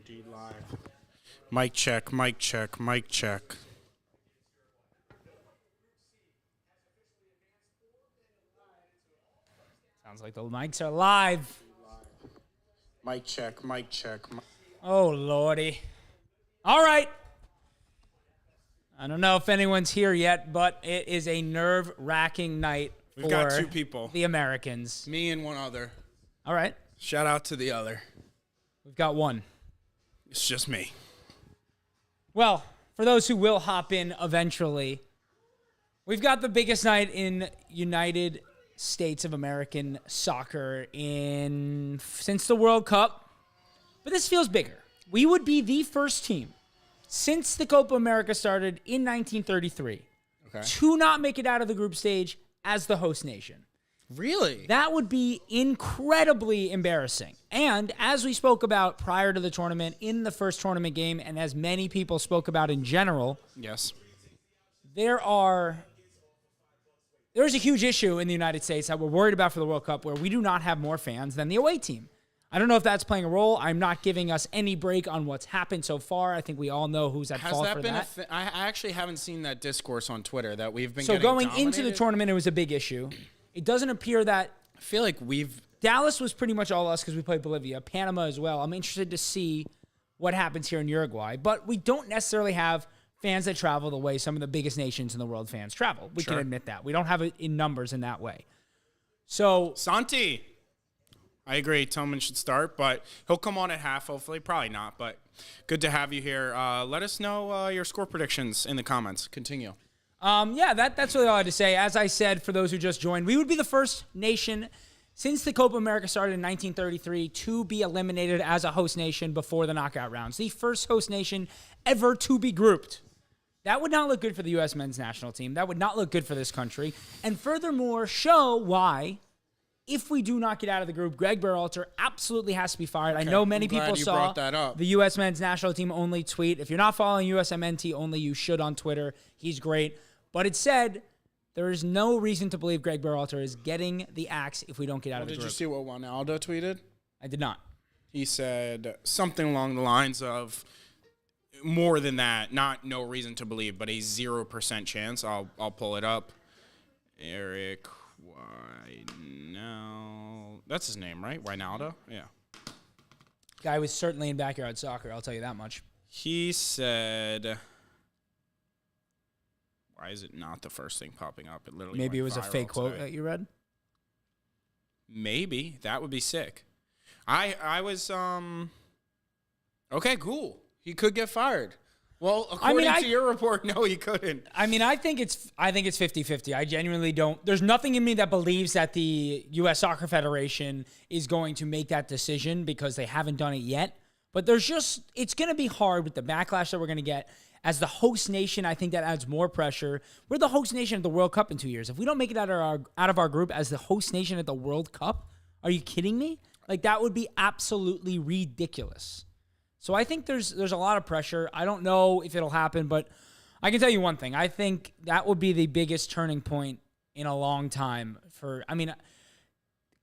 indeed live. Mic check, mic check, mic check. Sounds like the mics are live. Mic check, mic check. Oh, Lordy. All right. I don't know if anyone's here yet, but it is a nerve-wracking night We've got two people. The Americans. Me and one other. All right. Shout out to the other. We've got one. It's just me. Well, for those who will hop in eventually, we've got the biggest night in United States of American soccer since the World Cup. But this feels bigger. We would be the first team since the Copa America started in 1933 to not make it out of the group stage as the host nation. Really? That would be incredibly embarrassing. And as we spoke about prior to the tournament, in the first tournament game, and as many people spoke about in general, yes, there's a huge issue in the United States that we're worried about for the World Cup where we do not have more fans than the away team. I don't know if that's playing a role. I'm not giving us any break on what's happened so far. I think we all know who's at fault for that. I actually haven't seen that discourse on Twitter that we've been So getting going dominated. into the tournament, it was a big issue. It doesn't appear that... I feel like Dallas was pretty much all us because we played Bolivia. Panama as well. I'm interested to see what happens here in Uruguay. But we don't necessarily have fans that travel the way some of the biggest nations in the world fans travel. We can admit that. We don't have it in numbers in that way. So... Santi... I agree. Tillman should start, but he'll come on at half, hopefully. Probably not, but good to have you here. Let us know your score predictions in the comments. Continue. That's really all I had to say. As I said, for those who just joined, we would be the first nation since the Copa America started in 1933 to be eliminated as a host nation before the knockout rounds. The first host nation ever to be grouped. That would not look good for the U.S. men's national team. That would not look good for this country. And furthermore, show why... If we do not get out of the group, Greg Berhalter absolutely has to be fired. Okay. I know many people saw that up. the U.S. men's national team only tweet. If you're not following usmnt only, you should on Twitter. He's great. But it said there is no reason to believe Greg Berhalter is getting the axe if we don't get out of the group. Did you see what Ronaldo tweeted? I did not. He said something along the lines of more than that, not no reason to believe, but a 0% chance. I'll pull it up. Eric Wijnaldum. That's his name, right? Wijnaldum? Yeah. Guy was certainly in backyard soccer, I'll tell you that much. He said... Why is it not the first thing popping up? It literally Maybe it went was a viral fake quote today. that you read? Maybe. That would be sick. I was... Okay, cool. He could get fired. Well, according to your report, no, he couldn't. I mean, I think it's 50-50. I genuinely don't. There's nothing in me that believes that the U.S. Soccer Federation is going to make that decision because they haven't done it yet. But it's going to be hard with the backlash that we're going to get. As the host nation, I think that adds more pressure. We're the host nation at the World Cup in 2 years. If we don't make it out of our group as the host nation at the World Cup, are you kidding me? Like, that would be absolutely ridiculous. So I think there's a lot of pressure. I don't know if it'll happen, but I can tell you one thing. I think that would be the biggest turning point in a long time.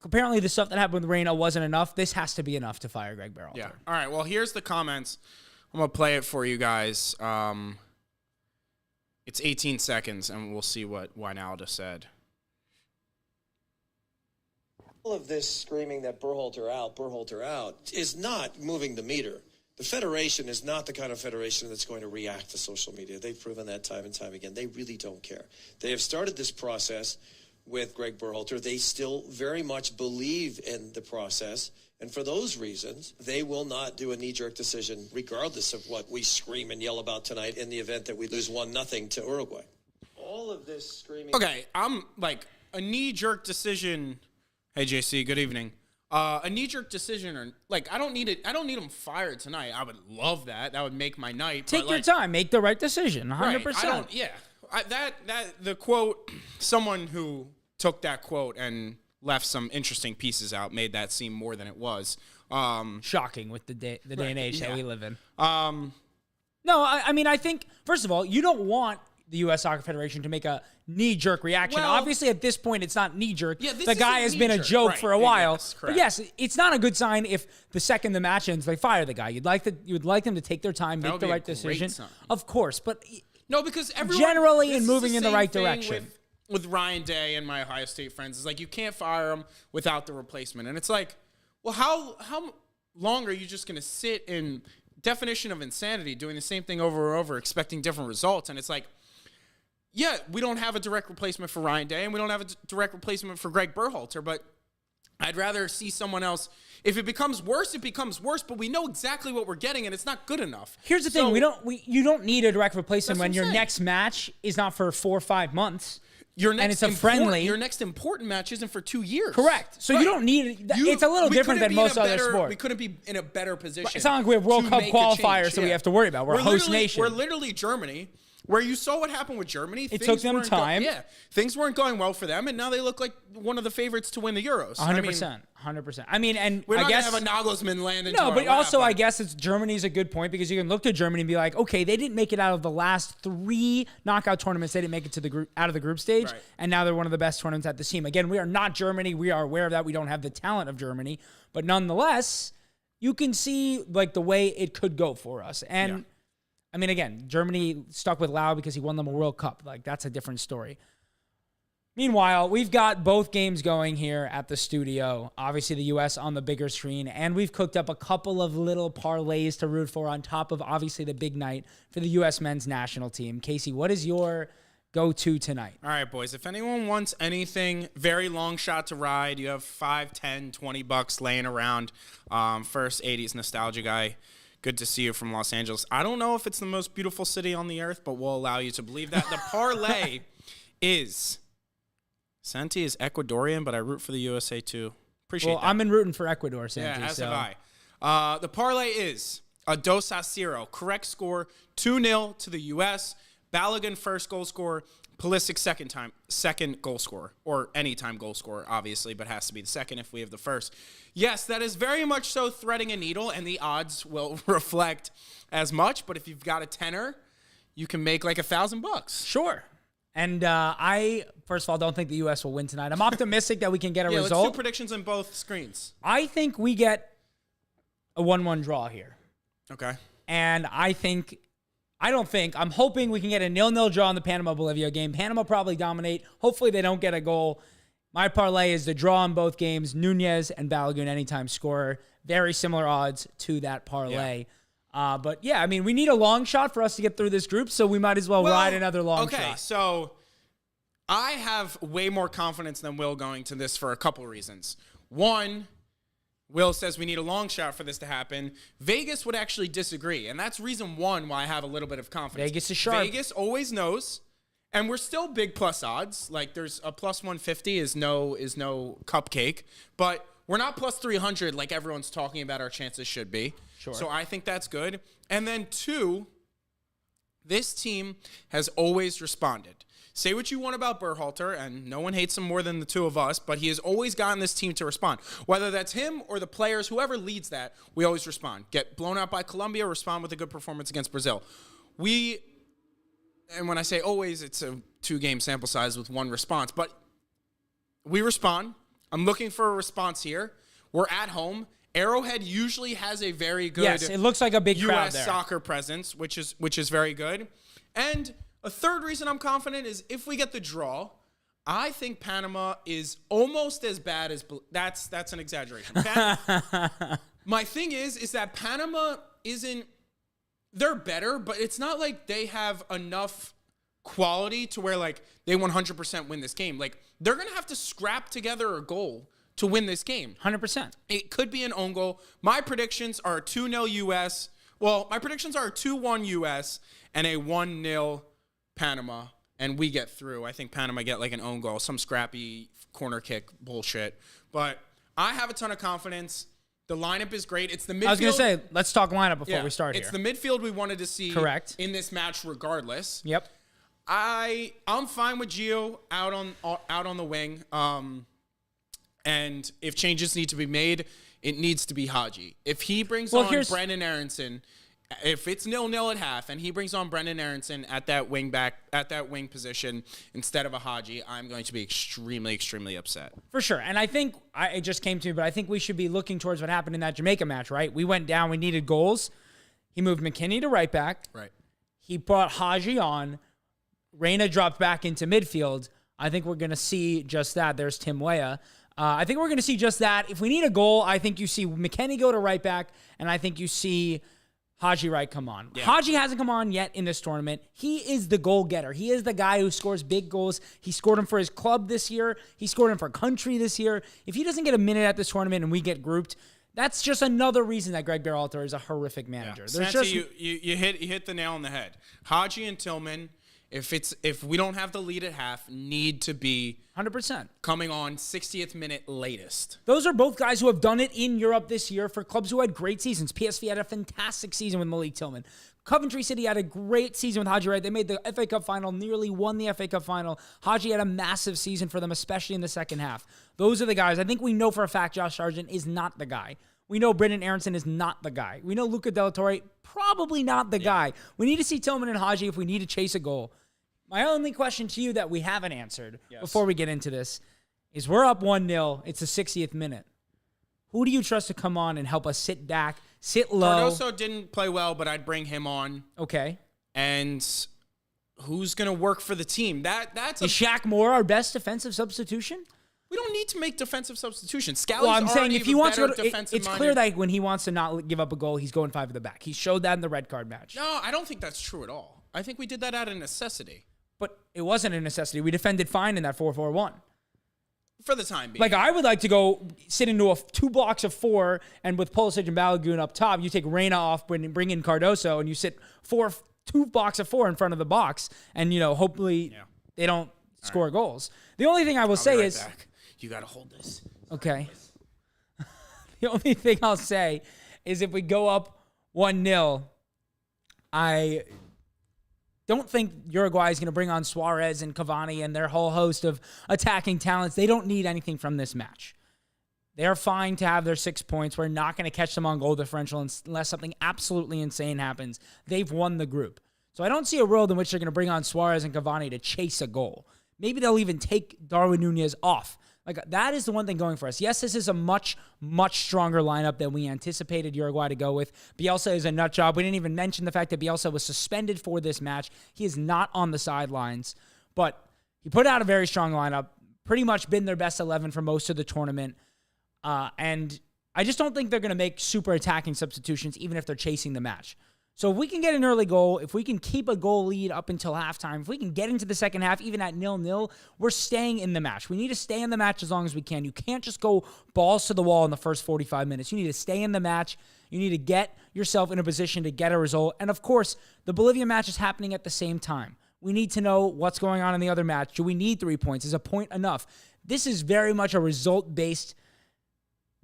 Apparently the stuff that happened with Reina wasn't enough. This has to be enough to fire Greg Berhalter. Yeah. All right, well, here's the comments. I'm going to play it for you guys. It's 18 seconds, and we'll see what Wijnaldum said. All of this screaming that Berhalter out, is not moving the meter. The federation is not the kind of federation that's going to react to social media. They've proven that time and time again. They really don't care. They have started this process with Greg Berhalter. They still very much believe in the process. And for those reasons, they will not do a knee-jerk decision, regardless of what we scream and yell about tonight in the event that we lose 1-0 to Uruguay. All of this screaming... Okay, I'm like, a knee-jerk decision... Hey, JC, good evening. A knee-jerk decision, or like, I don't need him fired tonight. I would love that. That would make my night. Take your time. Make the right decision. 100%. The quote, someone who took that quote and left some interesting pieces out made that seem more than it was. Shocking with the day and age that we live in. No, I mean, I think, first of all, you don't want the U.S. Soccer Federation to make a knee-jerk reaction. Well, obviously, at this point, it's not knee-jerk. Yeah, this the guy isn't has been a knee-jerk. joke Right. for a while. Yes, but yes, it's not a good sign if the second the match ends, they fire the guy. You would like them to take their time, make would the be a right great decision. sign. Of course, but No, because everyone Generally this in is moving the in the same right thing direction. with Ryan Day and my Ohio State friends. It's like you can't fire him without the replacement, and it's like, well, how long are you just going to sit in definition of insanity, doing the same thing over and over, expecting different results? And it's like, yeah, we don't have a direct replacement for Ryan Day, and we don't have a direct replacement for Greg Berhalter, but I'd rather see someone else. If it becomes worse, it becomes worse, but we know exactly what we're getting, and it's not good enough. here's the thing: you don't need a direct replacement That's when what I'm your saying. next match is not for 4 or 5 months. Your next it's a friendly. Your next important match isn't for 2 years. Correct. So you don't need. It's a little we different couldn't than be in most a other better- sports. We couldn't be in a better position. It's not like we have World to Cup make a qualifiers change. that we have to worry about. We're a host literally- nation. We're literally Germany, where you saw what happened with Germany. It took them time. Things weren't going well for them, and now they look like one of the favorites to win the Euros. 100%. 100%. I mean, and We're I not guess going to have a Nagelsmann land into no, our but lap, also I guess Germany's a good point because you can look to Germany and be like, okay, they didn't make it out of the last 3 knockout tournaments. They didn't make it to the group out of the group stage, Right. and now they're one of the best tournaments at the team. Again, we are not Germany. We are aware of that. We don't have the talent of Germany, but nonetheless, you can see like the way it could go for us. And Yeah. I mean, again, Germany stuck with Lau because he won them a World Cup. Like that's a different story. Meanwhile, we've got both games going here at the studio. Obviously, the U.S. on the bigger screen, and we've cooked up a couple of little parlays to root for on top of obviously the big night for the U.S. men's national team. Casey, what is your go-to tonight? All right, boys. If anyone wants anything very long shot to ride, you have $5, $10, $20 laying around. First 80s nostalgia guy. Good to see you from Los Angeles. I don't know if it's the most beautiful city on the earth, but we'll allow you to believe that. The parlay is Santi is Ecuadorian, but I root for the USA too. Appreciate that. I'm in rooting for Ecuador, Santi. Yeah, as so. have I. The parlay is a 2-0. Correct score, 2-0 to the U.S. Balogun first goal scorer. Pulisic second goal scorer, or anytime goal scorer, obviously, but has to be the second if we have the first. Yes, that is very much so threading a needle, and the odds will reflect as much. But if you've got a tenner, you can make like $1,000. Sure. And I, first of all, don't think the U.S. will win tonight. I'm optimistic that we can get a Let's result. do predictions on both screens. I think we get a 1-1 draw here. Okay. And I'm hoping we can get a 0-0 draw in the Panama-Bolivia game. Panama probably dominate. Hopefully they don't get a goal. My parlay is the draw in both games. Nunez and Balogun anytime scorer. Very similar odds to that parlay. But yeah, I mean, we need a long shot for us to get through this group, so we might as well ride another long shot. Okay, so I have way more confidence than Will going to this for a couple reasons. One, Will says we need a long shot for this to happen. Vegas would actually disagree, and that's reason one why I have a little bit of confidence. Vegas is sharp. Vegas always knows, and we're still big plus odds. Like there's a plus 150 is no cupcake, but we're not plus 300 like everyone's talking about our chances should be. Sure. So I think that's good. And then two, this team has always responded. Say what you want about Berhalter, and no one hates him more than the two of us, but he has always gotten this team to respond. Whether that's him or the players, whoever leads that, we always respond. Get blown out by Colombia, respond with a good performance against Brazil. And when I say always, it's a 2-game sample size with one response, but we respond. I'm looking for a response here. We're at home. Arrowhead usually has a very good Yes, it looks like a big crowd U.S. there. soccer presence, which is very good. And a third reason I'm confident is if we get the draw, I think Panama is almost as bad as that's an exaggeration. My thing is that Panama isn't. They're better, but it's not like they have enough quality to where like they 100% win this game. Like they're gonna have to scrap together a goal to win this game. 100%. It could be an own goal. My predictions are 2-0 U.S. Well, my predictions are 2-1 U.S. and a 1-0 Panama, and we get through. I think Panama get like an own goal, some scrappy corner kick bullshit. But I have a ton of confidence. The lineup is great. It's the midfield. I was going to say, let's talk lineup before we start here. It's the midfield we wanted to see Correct. in this match regardless. Yep. I'm fine with Gio out on the wing. And if changes need to be made, it needs to be Haji. If he brings on Brandon Aronson If it's 0-0 at half and he brings on Brendan Aronson at that wing position instead of a Haji, I'm going to be extremely, extremely upset. For sure. And I think it just came to me, but I think we should be looking towards what happened in that Jamaica match, right? We went down, we needed goals. He moved McKinney to right back. Right. He brought Haji on. Reyna dropped back into midfield. I think we're going to see just that. There's Tim Weah. I think we're going to see just that. If we need a goal, I think you see McKinney go to right back, and I think you see Haji Wright come on. Yeah. Haji hasn't come on yet in this tournament. He is the goal getter. He is the guy who scores big goals. He scored them for his club this year. He scored them for country this year. If he doesn't get a minute at this tournament and we get grouped, that's just another reason that Greg Berhalter is a horrific manager. Yeah. Santi, you hit the nail on the head. Haji and Tillman, if we don't have the lead at half, need to be 100% coming on 60th minute latest. Those are both guys who have done it in Europe this year for clubs who had great seasons. PSV had a fantastic season with Malik Tillman. Coventry City had a great season with Haji Wright. They made the FA Cup final, nearly won the FA Cup final. Haji had a massive season for them, especially in the second half. Those are the guys. I think we know for a fact Josh Sargent is not the guy. We know Brendan Aronson is not the guy. We know Luca Del Torre, probably not the guy. We need to see Tillman and Haji if we need to chase a goal. My only question to you that we haven't answered before we get into this is we're up 1-0. It's the 60th minute. Who do you trust to come on and help us sit back, sit low? Cardoso didn't play well, but I'd bring him on. Okay. And who's going to work for the team? Is Shaq Moore our best defensive substitution? We don't need to make defensive substitutions. Well, I'm saying if he wants to go it's clear that when he wants to not give up a goal, he's going 5 at the back. He showed that in the red card match. No, I don't think that's true at all. I think we did that out of necessity. But it wasn't a necessity. We defended fine in that 4-4-1. For the time being. Like, I would like to go sit into 2 blocks of 4, and with Pulisic and Balogun up top, you take Reyna off, bring in Cardoso, and you sit 2 blocks of 4 in front of the box, and, hopefully they don't score goals. The only thing I will say is... Back. You got to hold this. Okay. The only thing I'll say is if we go up 1-0, I don't think Uruguay is going to bring on Suarez and Cavani and their whole host of attacking talents. They don't need anything from this match. They're fine to have their 6 points. We're not going to catch them on goal differential unless something absolutely insane happens. They've won the group. So I don't see a world in which they're going to bring on Suarez and Cavani to chase a goal. Maybe they'll even take Darwin Nunez off. Like, that is the one thing going for us. Yes, this is a much, much stronger lineup than we anticipated Uruguay to go with. Bielsa is a nut job. We didn't even mention the fact that Bielsa was suspended for this match. He is not on the sidelines, but he put out a very strong lineup, pretty much been their best 11 for most of the tournament. And I just don't think they're going to make super attacking substitutions, even if they're chasing the match. So if we can get an early goal, if we can keep a goal lead up until halftime, if we can get into the second half, even at 0-0, we're staying in the match. We need to stay in the match as long as we can. You can't just go balls to the wall in the first 45 minutes. You need to stay in the match. You need to get yourself in a position to get a result. And of course, the Bolivia match is happening at the same time. We need to know what's going on in the other match. Do we need 3 points? Is a point enough? This is very much a result-based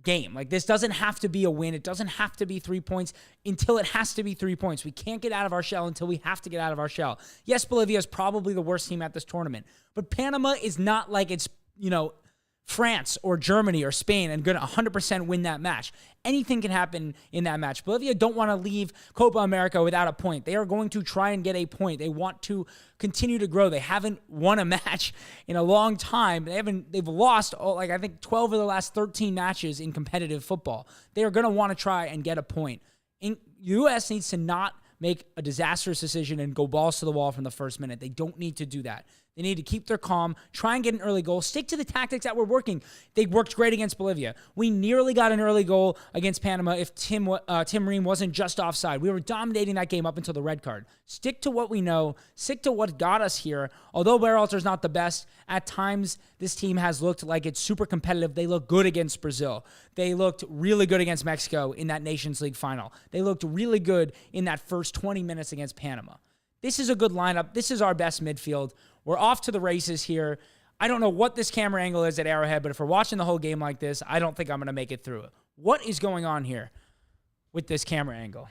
game. Like, this doesn't have to be a win. It doesn't have to be 3 points until it has to be 3 points. We can't get out of our shell until we have to get out of our shell. Yes, Bolivia is probably the worst team at this tournament, but Panama is not like it's, France or Germany or Spain and going to 100% win that match. Anything can happen in that match. Bolivia don't want to leave Copa America without a point. They are going to try and get a point. They want to continue to grow. They haven't won a match in a long time. They've lost, I think 12 of the last 13 matches in competitive football. They are going to want to try and get a point. The U.S. needs to not make a disastrous decision and go balls to the wall from the first minute. They don't need to do that. They need to keep their calm, try and get an early goal, stick to the tactics that were working. They worked great against Bolivia. We nearly got an early goal against Panama if Tim Ream wasn't just offside. We were dominating that game up until the red card. Stick to what we know. Stick to what got us here. Although Berhalter's not the best, at times this team has looked like it's super competitive. They look good against Brazil. They looked really good against Mexico in that Nations League final. They looked really good in that first 20 minutes against Panama. This is a good lineup. This is our best midfield. We're off to the races here. I don't know what this camera angle is at Arrowhead, but if we're watching the whole game like this, I don't think I'm going to make it through it. What is going on here with this camera angle?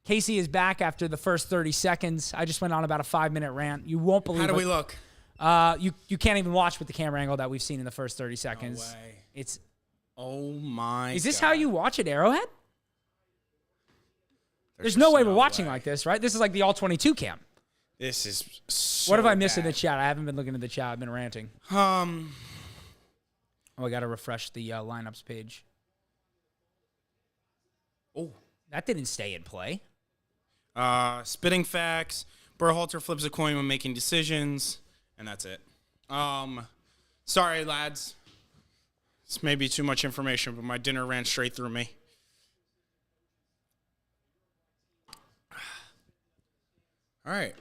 Casey is back after the first 30 seconds. I just went on about a 5-minute rant. You won't believe it. How do we look? You can't even watch with the camera angle that we've seen in the first 30 seconds. No way. Oh my God. Is this how you watch at Arrowhead? There's no way we're watching like this, right? This is like the all-22 cam. This is so What have I missed in the bad. chat? I haven't been looking at the chat. I've been ranting. Um, Oh, I got to refresh the lineups page. oh, That didn't stay in play. spitting facts. Berhalter flips a coin when making decisions, and that's it. Sorry, lads. This may be too much information, but my dinner ran straight through me. All right.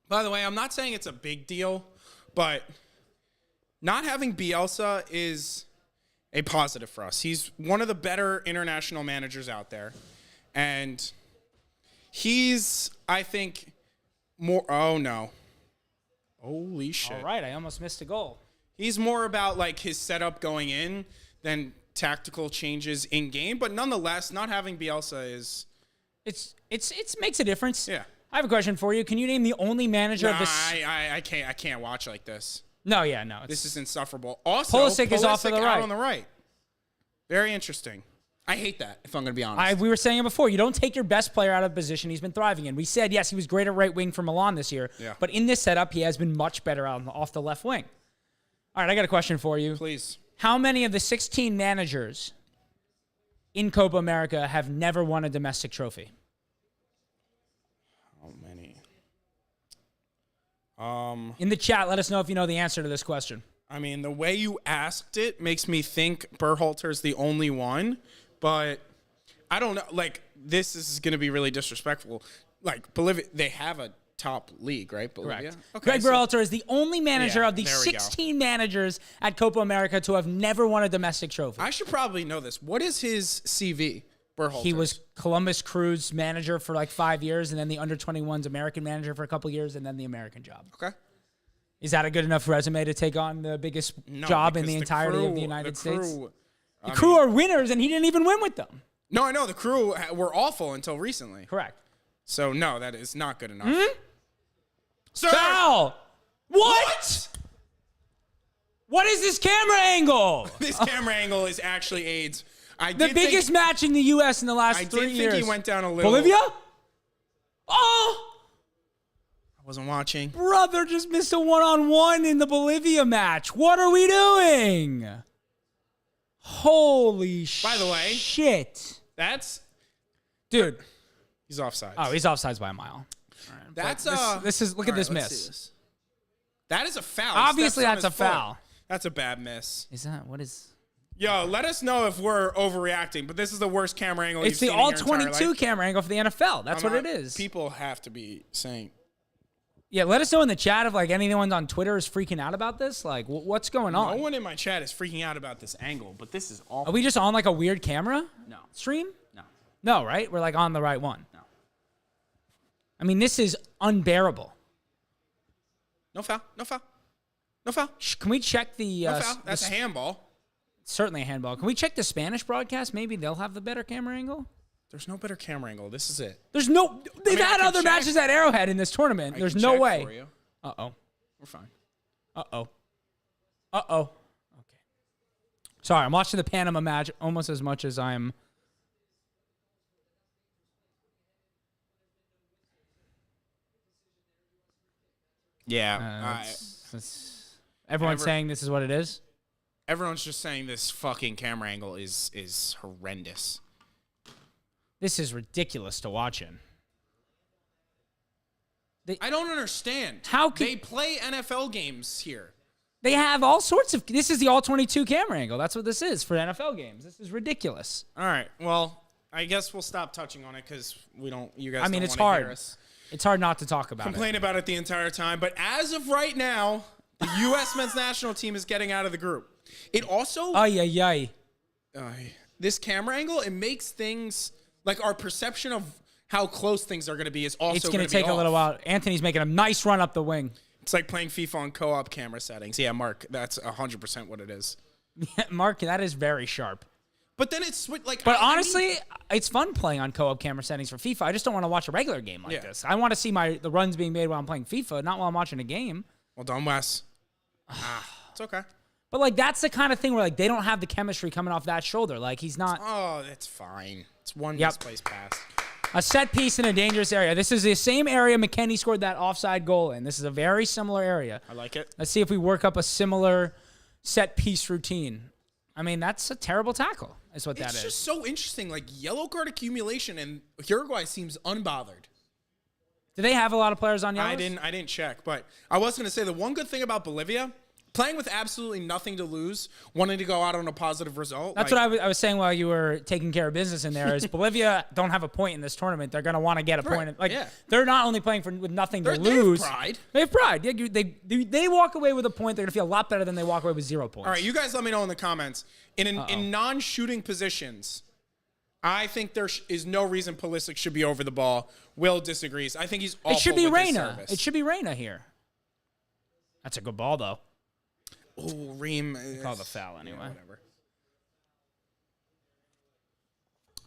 By the way, I'm not saying it's a big deal, but not having Bielsa is a positive for us. He's one of the better international managers out there. And he's, I think, more... Oh, no. Holy shit. All right, I almost missed a goal. He's more about, like, his setup going in than tactical changes in game. But nonetheless, not having Bielsa is... It's makes a difference. Yeah. I have a question for you. Can you name the only manager of this? I can't watch like this. No, yeah, no. This is insufferable. Also, Pulisic is off to the out right. on the right. Very interesting. I hate that, if I'm going to be honest. We were saying it before. You don't take your best player out of the position he's been thriving in. We said, yes, he was great at right wing for Milan this year. Yeah. But in this setup, he has been much better off the left wing. All right, I got a question for you. Please. How many of the 16 managers in Copa America have never won a domestic trophy? How many? In the chat, let us know if you know the answer to this question. I mean, the way you asked it makes me think Berhalter's the only one, but I don't know. Like, this is going to be really disrespectful. Like, Bolivia, they have a top league, right? Bolivia? Correct. Okay, Greg Berhalter is the only manager Yeah, of the there we go. 16 managers at Copa America to have never won a domestic trophy. I should probably know this. What is his CV, Berhalter? He was Columbus Crew's manager for like 5 years, and then the under-21's American manager for a couple years, and then the American job. Okay. Is that a good enough resume to take on the biggest No, job in because the entirety of the crew- United States? crew- The Crew are winners, and he didn't even win with them. No, I know. The crew were awful until recently. Correct. So, no, that is not good enough. Sir! Foul! What? What is this camera angle? This camera angle is actually AIDS. The biggest match in the U.S. in the last I 3 did years. think he went down a little. Bolivia? Oh! I wasn't watching. Brother just missed a one-on-one in the Bolivia match. What are we doing? Holy By the way- shit. That's... Dude. He's offsides. Oh, he's offsides by a mile. That's this is look at all this right, let's miss. see this. That is a foul. Obviously, He steps that's on a his foot. foul. That's a bad miss. Is that what is? Yo, let us know if we're overreacting, but this is the worst camera angle It's you've the seen in your entire all-22 life. camera angle for the NFL. That's I'm what it not- is. People have to be saying... Yeah, let us know in the chat if like anyone on Twitter is freaking out about this. Like, what's going on? No one in my chat is freaking out about this angle, but this is awful. Are we just on like a weird camera? No. Stream? No. No, right? We're like on the right one. No. I mean, this is unbearable. No foul. No foul. No foul. Can we check the? No foul. That's a handball. Certainly a handball. Can we check the Spanish broadcast? Maybe they'll have the better camera angle. There's no better camera angle. This is it. There's no. They've I had can other check. matches at Arrowhead in this tournament. I There's can no check way. for you. Uh oh. We're fine. Uh oh. Uh oh. Okay. Sorry, I'm watching the Panama match almost as much as I'm. Yeah. Everyone's Ever- saying this is what it is. Everyone's just saying this fucking camera angle is horrendous. This is ridiculous to watch in. I don't understand. How can- they play NFL games here? They have all sorts of. This is the all-22 camera angle. That's what this is for NFL games. This is ridiculous. All right. Well, I guess we'll stop touching on it because we don't. You guys. I mean, don't it's wanna hard. hear us It's hard not to talk about complain about it the entire time. But as of right now, the U.S. men's national team is getting out of the group. It also. Ay, ay, ay. This camera angle, it makes things like our perception of how close things are going to be is also It's going to be take a little off. while. Anthony's making a nice run up the wing. It's like playing FIFA on co-op camera settings. Yeah, Mark, that's 100% what it is. Mark, that is very sharp. But then it's like. But I mean- honestly, it's fun playing on co-op camera settings for FIFA. I just don't want to watch a regular game like Yeah. this. I want to see the runs being made while I'm playing FIFA, not while I'm watching a game. Well done, Wes. It's okay. But like that's the kind of thing where like they don't have the chemistry coming off that shoulder. Like he's not. Oh, that's fine. It's one Yep. misplaced pass. A set piece in a dangerous area. This is the same area McKennie scored that offside goal in. This is a very similar area. I like it. Let's see if we work up a similar set piece routine. I mean, that's a terrible tackle, is what that It's is. just so interesting. Like, yellow card accumulation, and Uruguay seems unbothered. Do they have a lot of players on yellows? I didn't check, but I was going to say the one good thing about Bolivia, playing with absolutely nothing to lose, wanting to go out on a positive result. That's what I was saying while you were taking care of business in there. Is Bolivia don't have a point in this tournament? They're going to want to get a point. Like they're not only playing with nothing to lose. They have pride. They have pride. Yeah, they walk away with a point. They're going to feel a lot better than they walk away with 0 points. All right, you guys let me know in the comments. In non-shooting positions, I think there is no reason Pulisic should be over the ball. Will disagrees. I think he's awful. It should be with his Reyna. service. It should be Reyna here. That's a good ball though. Oh, Reem. Call the foul anyway. Yeah, whatever.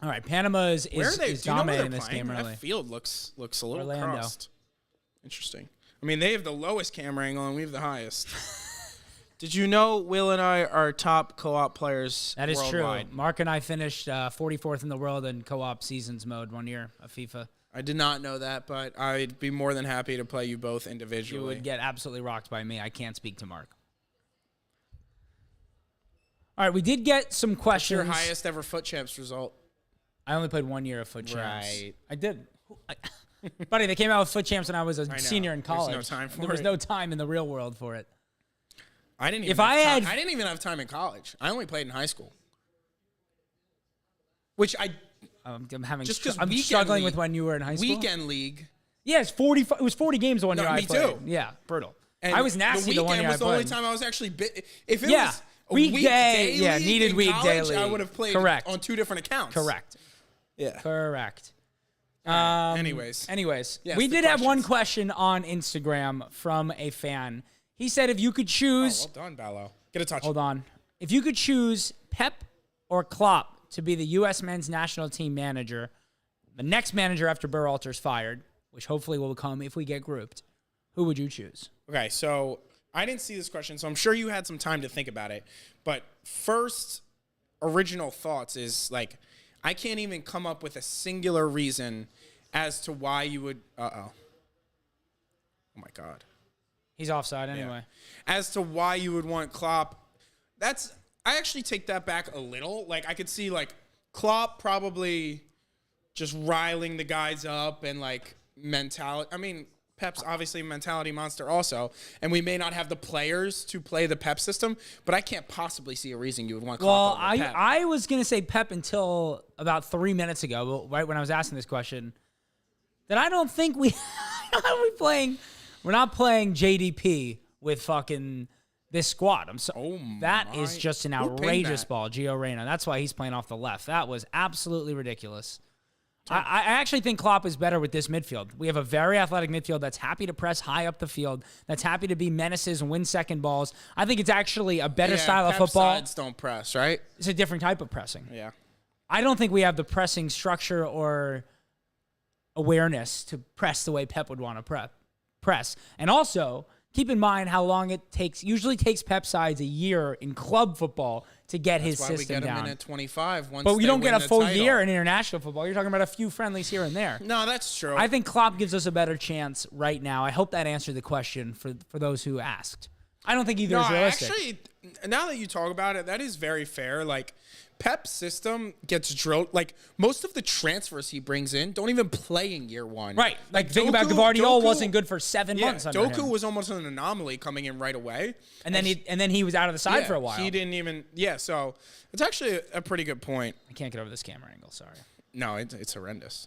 All right, Panama is Where are they? is Do you know where dominating they're this playing? game early. That field looks a little Orlando. crossed. Interesting. I mean, they have the lowest camera angle and we have the highest. Did you know Will and I are top co-op players That is worldwide? true. Mark and I finished 44th in the world in co-op seasons mode 1 year of FIFA. I did not know that, but I'd be more than happy to play you both individually. You would get absolutely rocked by me. I can't speak to Mark. All right, we did get some questions. What's your highest ever foot champs result? I only played 1 year of foot champs. Right. I did. Buddy, they came out with foot champs when I was a senior in There's college. no time for There was it. no time in the real world for it. I didn't. Even If I have had- time. I didn't even have time in college. I only played in high school. Which I'm having. Just 'cause I'm weekend struggling league- with when you were in high school. weekend league. Yeah, it's 40. It was 40 games the one year I me played. too. Yeah, brutal. And I was nasty The the one weekend year I was the only played. time I was actually if it Yeah. was a Weekday, weekday yeah, league needed in weekday college, I league. would have played Correct. on 2 different accounts. Correct. Yeah. Correct. Anyways. We Yes, the did have one questions. question on Instagram from a fan. He said if you could choose, Well done, Ballo. Get a touch. hold on, if you could choose Pep or Klopp to be the U.S. men's national team manager, the next manager after Berhalter's fired, which hopefully will come if we get grouped, who would you choose? Okay, so I didn't see this question, so I'm sure you had some time to think about it. But first original thoughts is like, I can't even come up with a singular reason as to why you would. Oh my God. He's offside anyway. As to why you would want Klopp. I actually take that back a little. Like, I could see, like, Klopp probably just riling the guys up and, like, mentality. I mean, Pep's obviously a mentality monster also, and we may not have the players to play the Pep system, but I can't possibly see a reason you would want Well, Klopp over Pep. I was going to say Pep until about 3 minutes ago, right when I was asking this question, that I don't think we're not playing JDP with fucking this squad. That is just an Who pinned outrageous that? ball, Gio Reyna. That's why he's playing off the left. That was absolutely ridiculous. I actually think Klopp is better with this midfield. We have a very athletic midfield that's happy to press high up the field, that's happy to be menaces and win second balls. I think it's actually a better style of Pep football. sides don't press, right? It's a different type of pressing. Yeah. I don't think we have the pressing structure or awareness to press the way Pep would want to press. And also, keep in mind how long it takes. Usually takes Pep sides a year in club football to get his That's why we system get him down. in at 25 once But we they don't get win a the full title. year in international football. You're talking about a few friendlies here and there. No, that's true. I think Klopp gives us a better chance right now. I hope that answered the question for those who asked. I don't think either is realistic. Actually, now that you talk about it, that is very fair. Like, Pep's system gets drilled. Like, most of the transfers he brings in don't even play in year one. Right. Like think about Gvardiol wasn't good for 7 Yeah, months under Doku him. was almost an anomaly coming in right away. And then he was out of the side for a while. He didn't even. Yeah, so it's actually a pretty good point. I can't get over this camera angle, sorry. No, it's horrendous.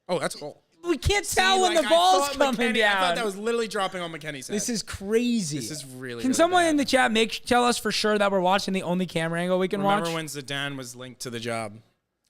Oh, that's a goal. We can't tell See, when like, the I ball's thought coming McKennie- down. I thought that was literally dropping on McKennie's head. This is crazy. This is really. Can really someone bad. in the chat tell us for sure that we're watching the only camera angle we can Remember watch? when Zidane was linked to the job?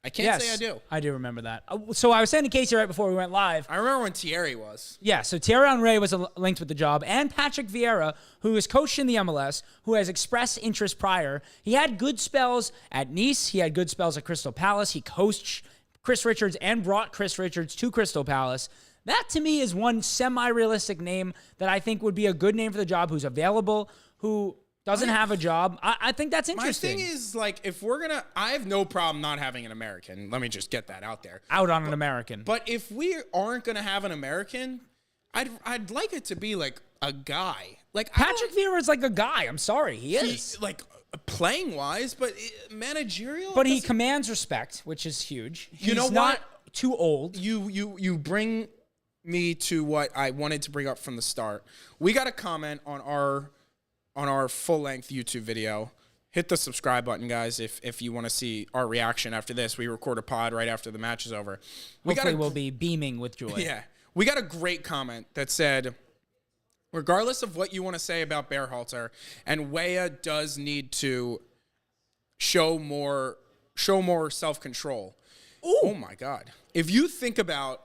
I can't say I do. I do remember that. So I was saying to Casey right before we went live. I remember when Thierry was. Yeah, so Thierry Henry was linked with the job, and Patrick Vieira, who is coached in the MLS, who has expressed interest prior. He had good spells at Nice. He had good spells at Crystal Palace. He coached Chris Richards and brought Chris Richards to Crystal Palace. That, to me, is one semi-realistic name that I think would be a good name for the job, who's available, who Doesn't have a job. I think that's My interesting. thing is, like, if we're going to, I have no problem not having an American. Let me just get that out there. Out on an American. But if we aren't going to have an American, I'd like it to be like a guy. Like Patrick Vieira is like a guy. I'm sorry. He he, is. like playing wise, but managerial. But he commands respect, which is huge. You know He's not what? too old. You bring me to what I wanted to bring up from the start. We got a comment on our full-length YouTube video. Hit the subscribe button, guys, if you want to see our reaction after this. We record a pod right after the match is over. Hopefully we'll be beaming with joy. Yeah. We got a great comment that said, regardless of what you want to say about Berhalter, and Weah does need to show more self-control. Ooh. Oh, my God. If you think about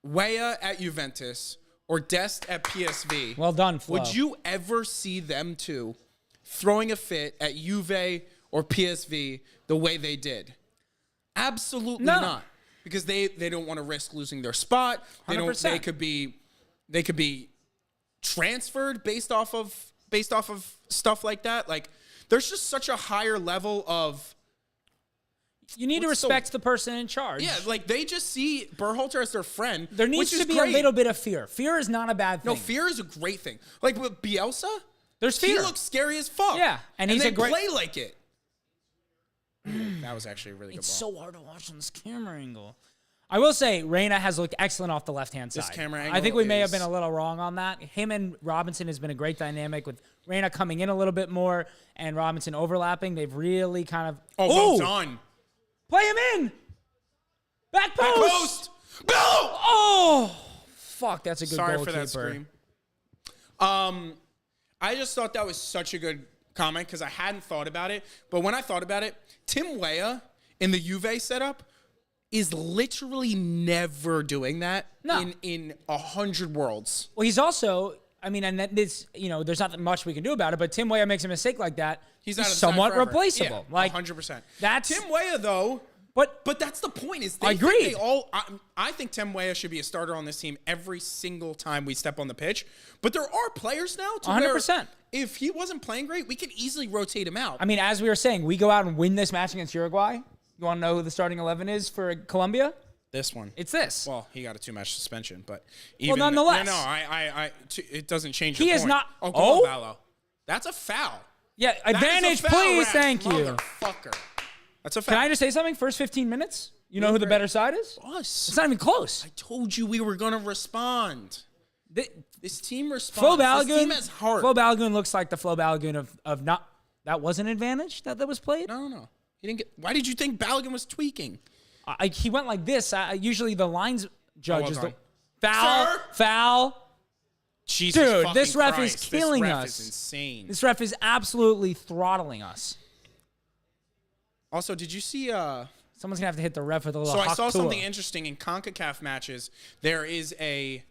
Weah at Juventus or Dest at PSV. Well done, Flo. Would you ever see them two throwing a fit at Juve or PSV the way they did? Absolutely not. Because they don't want to risk losing their spot. They 100%. They could be transferred based off of stuff like that. Like, there's just such a higher level of. You need to respect the person in charge. Yeah, like they just see Berhalter as their friend. There needs which to is be great. a little bit of fear. Fear is not a bad thing. No, fear is a great thing. Like with Bielsa, There's he fear. looks scary as fuck. Yeah, and he's they a great- play like it. That was actually a really It's good ball. so hard to watch on this camera angle. I will say, Reyna has looked excellent off the left-hand side. This camera I angle think we may have is- been a little wrong on that. Him and Robinson has been a great dynamic with Reyna coming in a little bit more and Robinson overlapping. They've really kind of... Oh, well Ooh! done. Play him in! Back post! Back post. Go! Oh! Fuck, that's a good Sorry goalkeeper. for that scream. I just thought that was such a good comment because I hadn't thought about it. But when I thought about it, Tim Weah in the Juve setup is literally never doing that in 100 worlds. Well, he's also... I mean, and that this, there's not much we can do about it, but Tim Weah makes a mistake like that. He's out of the side somewhat forever. replaceable. Yeah, like 100%. That's Tim Weah, though... But that's the point. Is they I think agree. they all. I think Tim Weah should be a starter on this team every single time we step on the pitch. But there are players now. 100%. If he wasn't playing great, we could easily rotate him out. I mean, as we were saying, we go out and win this match against Uruguay. You want to know who the starting 11 is for Colombia? This one. It's this. Well, he got a 2-match suspension, but even nonetheless. it doesn't change. He your is point. not. Oh, go on, Vallo. That's a foul. Yeah, That is a advantage, foul, please. Rax, Thank you. motherfucker. That's a foul. Can I just say something? First 15 minutes, you know who the better side is? Us. It's not even close. I told you we were gonna respond. This team responds. Flo This team Balogun. has heart. Flo Balogun looks like the Flo Balogun of not. That was an advantage that was played. No. He didn't get. Why did you think Balogun was tweaking? He went like this. Usually the lines judge is the done. foul. Sir? Foul. Jesus Dude, fucking this ref Christ. is killing this ref us. Is insane. This ref is absolutely throttling us. Also, did you see? Someone's gonna have to hit the ref with a little. So I saw Haktua. something interesting in CONCACAF matches. There is a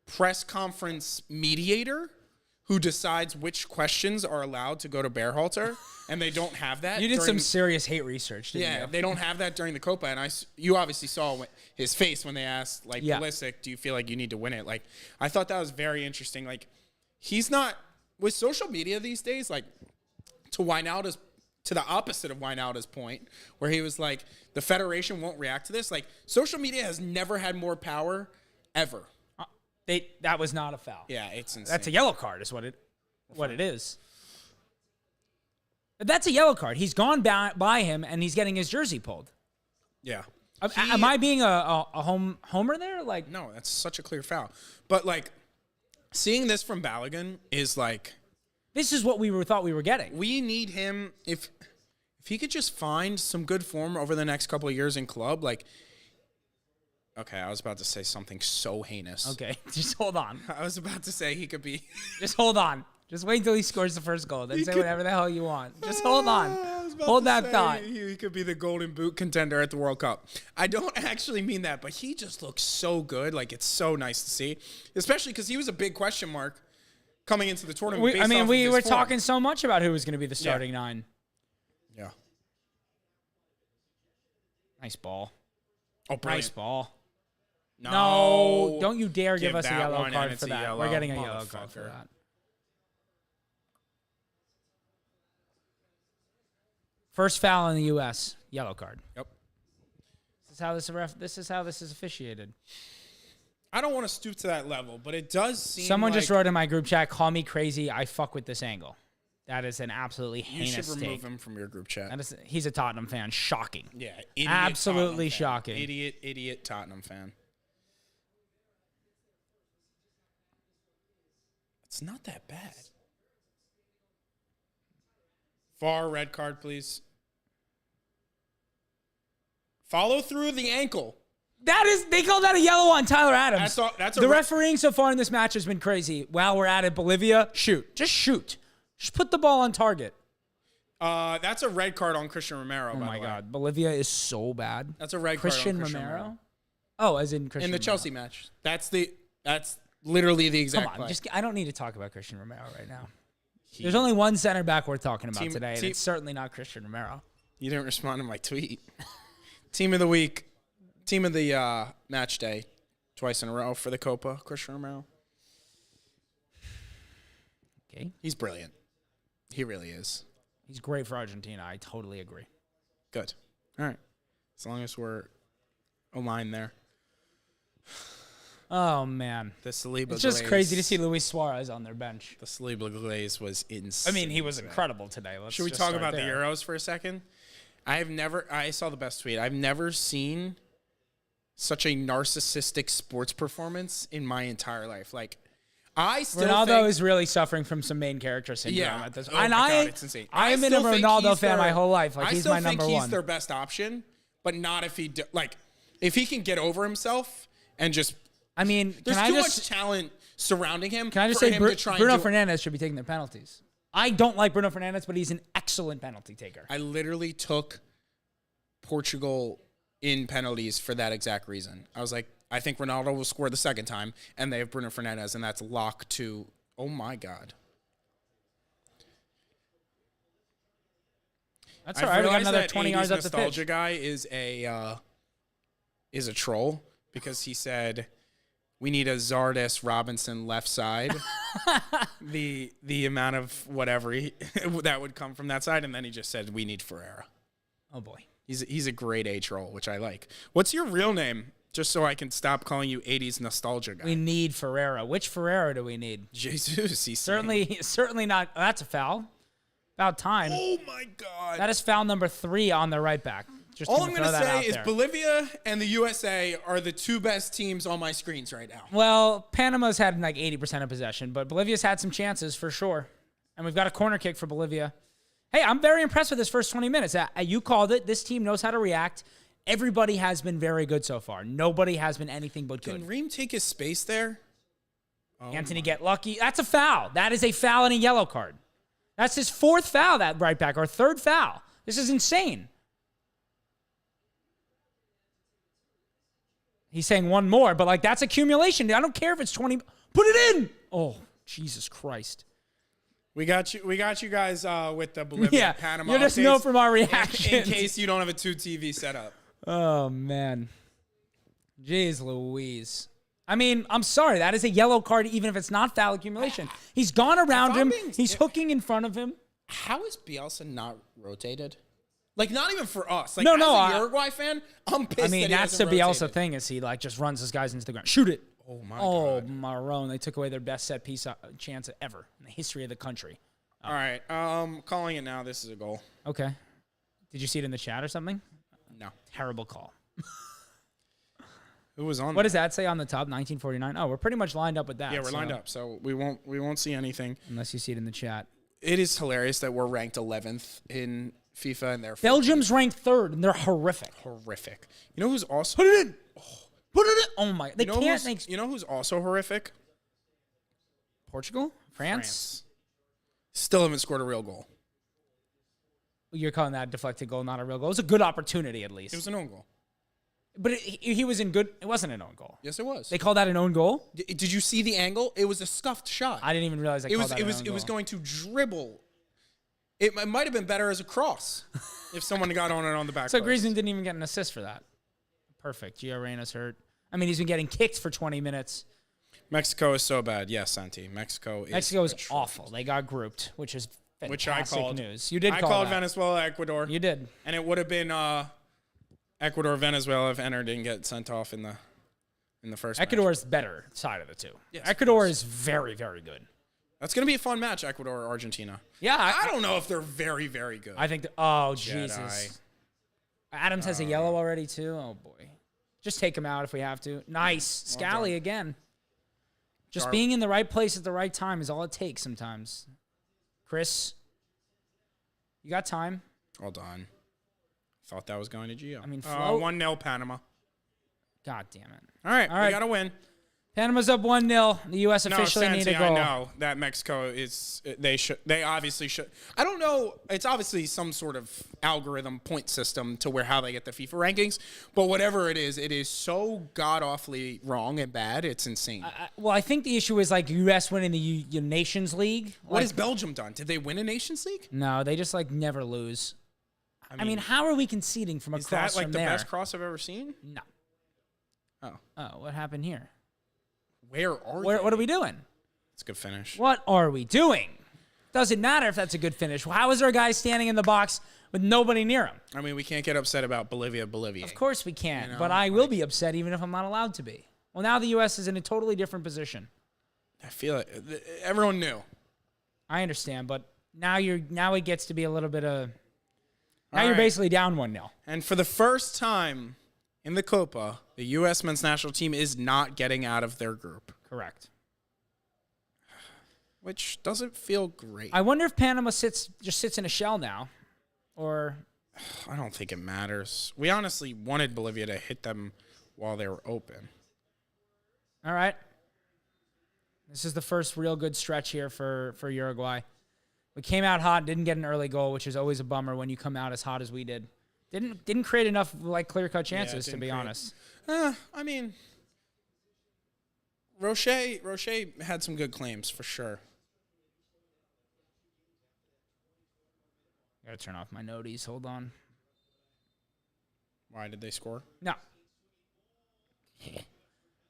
press conference mediator who decides which questions are allowed to go to Berhalter, and they don't have that. You did during- some serious hate research, didn't Yeah, you? they don't have that during the Copa, and you obviously saw his face when they asked, like, Pulisic, do you feel like you need to win it? Like, I thought that was very interesting. Like, he's not with social media these days. Like, to the opposite of Wijnaldum's point, where he was like, the Federation won't react to this. Like, social media has never had more power ever. That was not a foul. Yeah, it's insane. That's a yellow card, is what it is. But that's a yellow card. He's gone by him, and he's getting his jersey pulled. Yeah. Am I being a homer there? Like, No, that's such a clear foul. But, like, seeing this from Balogun is like, this is what we thought we were getting. we need him. If he could just find some good form over the next couple of years in club, like, okay, I was about to say something so heinous. Okay, just hold on. I was about to say he could be. Just hold on. Just wait until he scores the first goal. Then say could- whatever the hell you want. Just hold on. I was about Hold to that say thought. He could be the Golden Boot contender at the World Cup. I don't actually mean that, but he just looks so good. Like, it's so nice to see, especially because he was a big question mark coming into the tournament. We based off of his were form. talking so much about who was going to be the starting nine. Yeah. Nice ball. Oh, brilliant. Nice ball. No, Don't you dare give us a that yellow one, and card it's for a that. yellow. We're getting a yellow card for Motherfucker. that. First foul in the U.S. Yellow card. Yep. This is how this is officiated. I don't want to stoop to that level, but it does seem Someone like just wrote in my group chat, "Call me crazy. I fuck with this angle." That is an absolutely you heinous should remove take. him from your group chat. He's a Tottenham fan. Shocking. Yeah, idiot Absolutely Tottenham fan. shocking. Idiot Tottenham fan. It's not that bad. VAR red card, please. Follow through the ankle. They called that a yellow on Tyler Adams. That's the refereeing so far in this match has been crazy. While we're at it, Bolivia, shoot. Just shoot. Just put the ball on target. That's a red card on Christian Romero. Oh by my the way. God. Bolivia is so bad. That's a red Christian card on Christian Romero? Oh, as in Christian in the Romero. Chelsea match. That's literally the exact Come on, play. I don't need to talk about Christian Romero right now. There's only one center back we're talking about Team- today, and team- it's certainly not Christian Romero. You didn't respond to my tweet. Team of the week. Team of the match day. Twice in a row for the Copa, Christian Romero. Okay. He's brilliant. He really is. He's great for Argentina. I totally agree. Good. All right. As long as we're aligned there. Oh, man. The Saliba It's just glaze- crazy to see Luis Suarez on their bench. The Saliba glaze was insane. I mean, he was incredible today. Should we talk about the Euros for a second? I saw the best tweet. I've never seen such a narcissistic sports performance in my entire life. Like, I still Ronaldo think, is really suffering from some main character syndrome yeah. at this Oh point. And my God, it's insane. I have been a still think Ronaldo he's fan my their- whole life. Like, he's my number I still think one. he's their best option, but not if if he can get over himself and just. I mean, There's can I too just much talent surrounding him. can I just for say him to try and Bruno do- Fernandes should be taking the penalties. I don't like Bruno Fernandes, but he's an excellent penalty taker. I literally took Portugal in penalties for that exact reason. I was like, I think Ronaldo will score the second time, and they have Bruno Fernandes, and that's locked to. Oh my God! That's all right. We got realized another that 20 yards 80s up the nostalgia pitch. guy is a troll because he said we need a Zardes Robinson left side. the amount of whatever that would come from that side, and then he just said we need Ferreira. Oh boy. He's a grade A troll, which I like. What's your real name? Just so I can stop calling you 80s nostalgia guy. We need Ferreira. Which Ferreira do we need? Jesus, he's Certainly not. That's a foul. About time. Oh my God. That is foul number 3 on the right back. Just All I'm going going to to say is there. Bolivia and the USA are the two best teams on my screens right now. Well, Panama's had like 80% of possession, but Bolivia's had some chances for sure. And we've got a corner kick for Bolivia. Hey, I'm very impressed with this first 20 minutes. You called it. This team knows how to react. Everybody has been very good so far. Nobody has been anything but good. Can Reem take his space there? Anthony get lucky. That's a foul. That is a foul and a yellow card. That's his 4th foul, that right back, or 3rd foul. This is insane. He's saying one more, but like that's accumulation. I don't care if it's 20. Put it in. Oh, Jesus Christ. We got you guys with the Bolivia Panama. You just updates know from our in reactions. case you don't have a 2 TV setup. Oh, man. Jeez Louise. I mean, I'm sorry. That is a yellow card, even if it's not foul accumulation. He's gone around him. He's hooking in front of him. How is Bielsa not rotated? Like, not even for us. Like, No, as no, a Uruguay fan, I'm pissed. I mean, that he that's the hasn't Bielsa rotated. thing is he like just runs his guys into the ground. Shoot it. Oh my Oh, God. Marone. They took away their best set piece chance ever in the history of the country. All right, calling it now. This is a goal. Okay. Did you see it in the chat or something? No. Terrible call. Who was on? What does that say on the top? 1949. Oh, we're pretty much lined up with that. Yeah, we're lined up, so we won't see anything. Unless you see it in the chat. It is hilarious that we're ranked 11th in FIFA, and they're Belgium's ranked 3rd, and they're horrific. horrific. You know who's also Put it in. Put it in. Oh my! They you know can't who's, make you know who's also horrific? Portugal, France. Still haven't scored a real goal. You're calling that a deflected goal, not a real goal. It was a good opportunity, at least. It was an own goal. But he was in good. It wasn't an own goal. Yes, it was. They called that an own goal. Did you see the angle? It was a scuffed shot. I didn't even realize they It called was that it an was own it was goal. going to dribble. It might have been better as a cross if someone got on it on the back. So post. Griezmann didn't even get an assist for that. Perfect. Gio Reyna's hurt. I mean, he's been getting kicked for 20 minutes. Mexico is so bad. Yes, Santi. Mexico is Mexico is awful. They got grouped, which is which I Fantastic called. news. You did I call called that. Venezuela, Ecuador. You did. And it would have been Ecuador, Venezuela if Enner didn't get sent off in the first match. Ecuador's better side of the two. Yes, Ecuador of is very, very good. That's going to be a fun match, Ecuador or Argentina. Yeah. I don't know if they're very, very good. I think, oh, Jesus. Adams has a yellow already, too. Oh, boy. Just take him out if we have to. Nice. Scally again. Just being in the right place at the right time is all it takes sometimes. Chris, you got time? Hold on. Thought that was going to Gio. I mean, float. 1-0 Panama. God damn it. All right. All right. We got to win. Panama's up 1-0. The U.S. officially need a Santi, goal. I know that Mexico is. They obviously should. I don't know. It's obviously some sort of algorithm point system to where how they get the FIFA rankings. But whatever it is so god awfully wrong and bad. It's insane. Well, I think the issue is like U.S. winning the Nations League. What has Belgium done? Did they win a Nations League? No, they just like never lose. I mean, how are we conceding from Is across that like from the there? best cross I've ever seen? No. Oh, What happened here? where are they? What are we doing? It's a good finish. What are we doing? Doesn't matter if that's a good finish. How is our guy standing in the box with nobody near him? I mean, we can't get upset about Bolivia. Of course we can't, You know, but I will be upset even if I'm not allowed to be. Well, now the U.S. is in a totally different position. I feel it. Everyone knew. I understand, but now it gets to be a little bit of. Now All you're right. basically down 1-0. And for the first time in the Copa, the U.S. men's national team is not getting out of their group, Correct. which doesn't feel great. I wonder if Panama just sits in a shell now, or I don't think it matters. We honestly wanted Bolivia to hit them while they were open. all right. This is the first real good stretch here for Uruguay. We came out hot, didn't get an early goal, which is always a bummer when you come out as hot as we did. Didn't create enough like clear-cut chances, to be honest. I mean, Roche had some good claims for sure. Gotta turn off my noties. Hold on. Why did they score? No.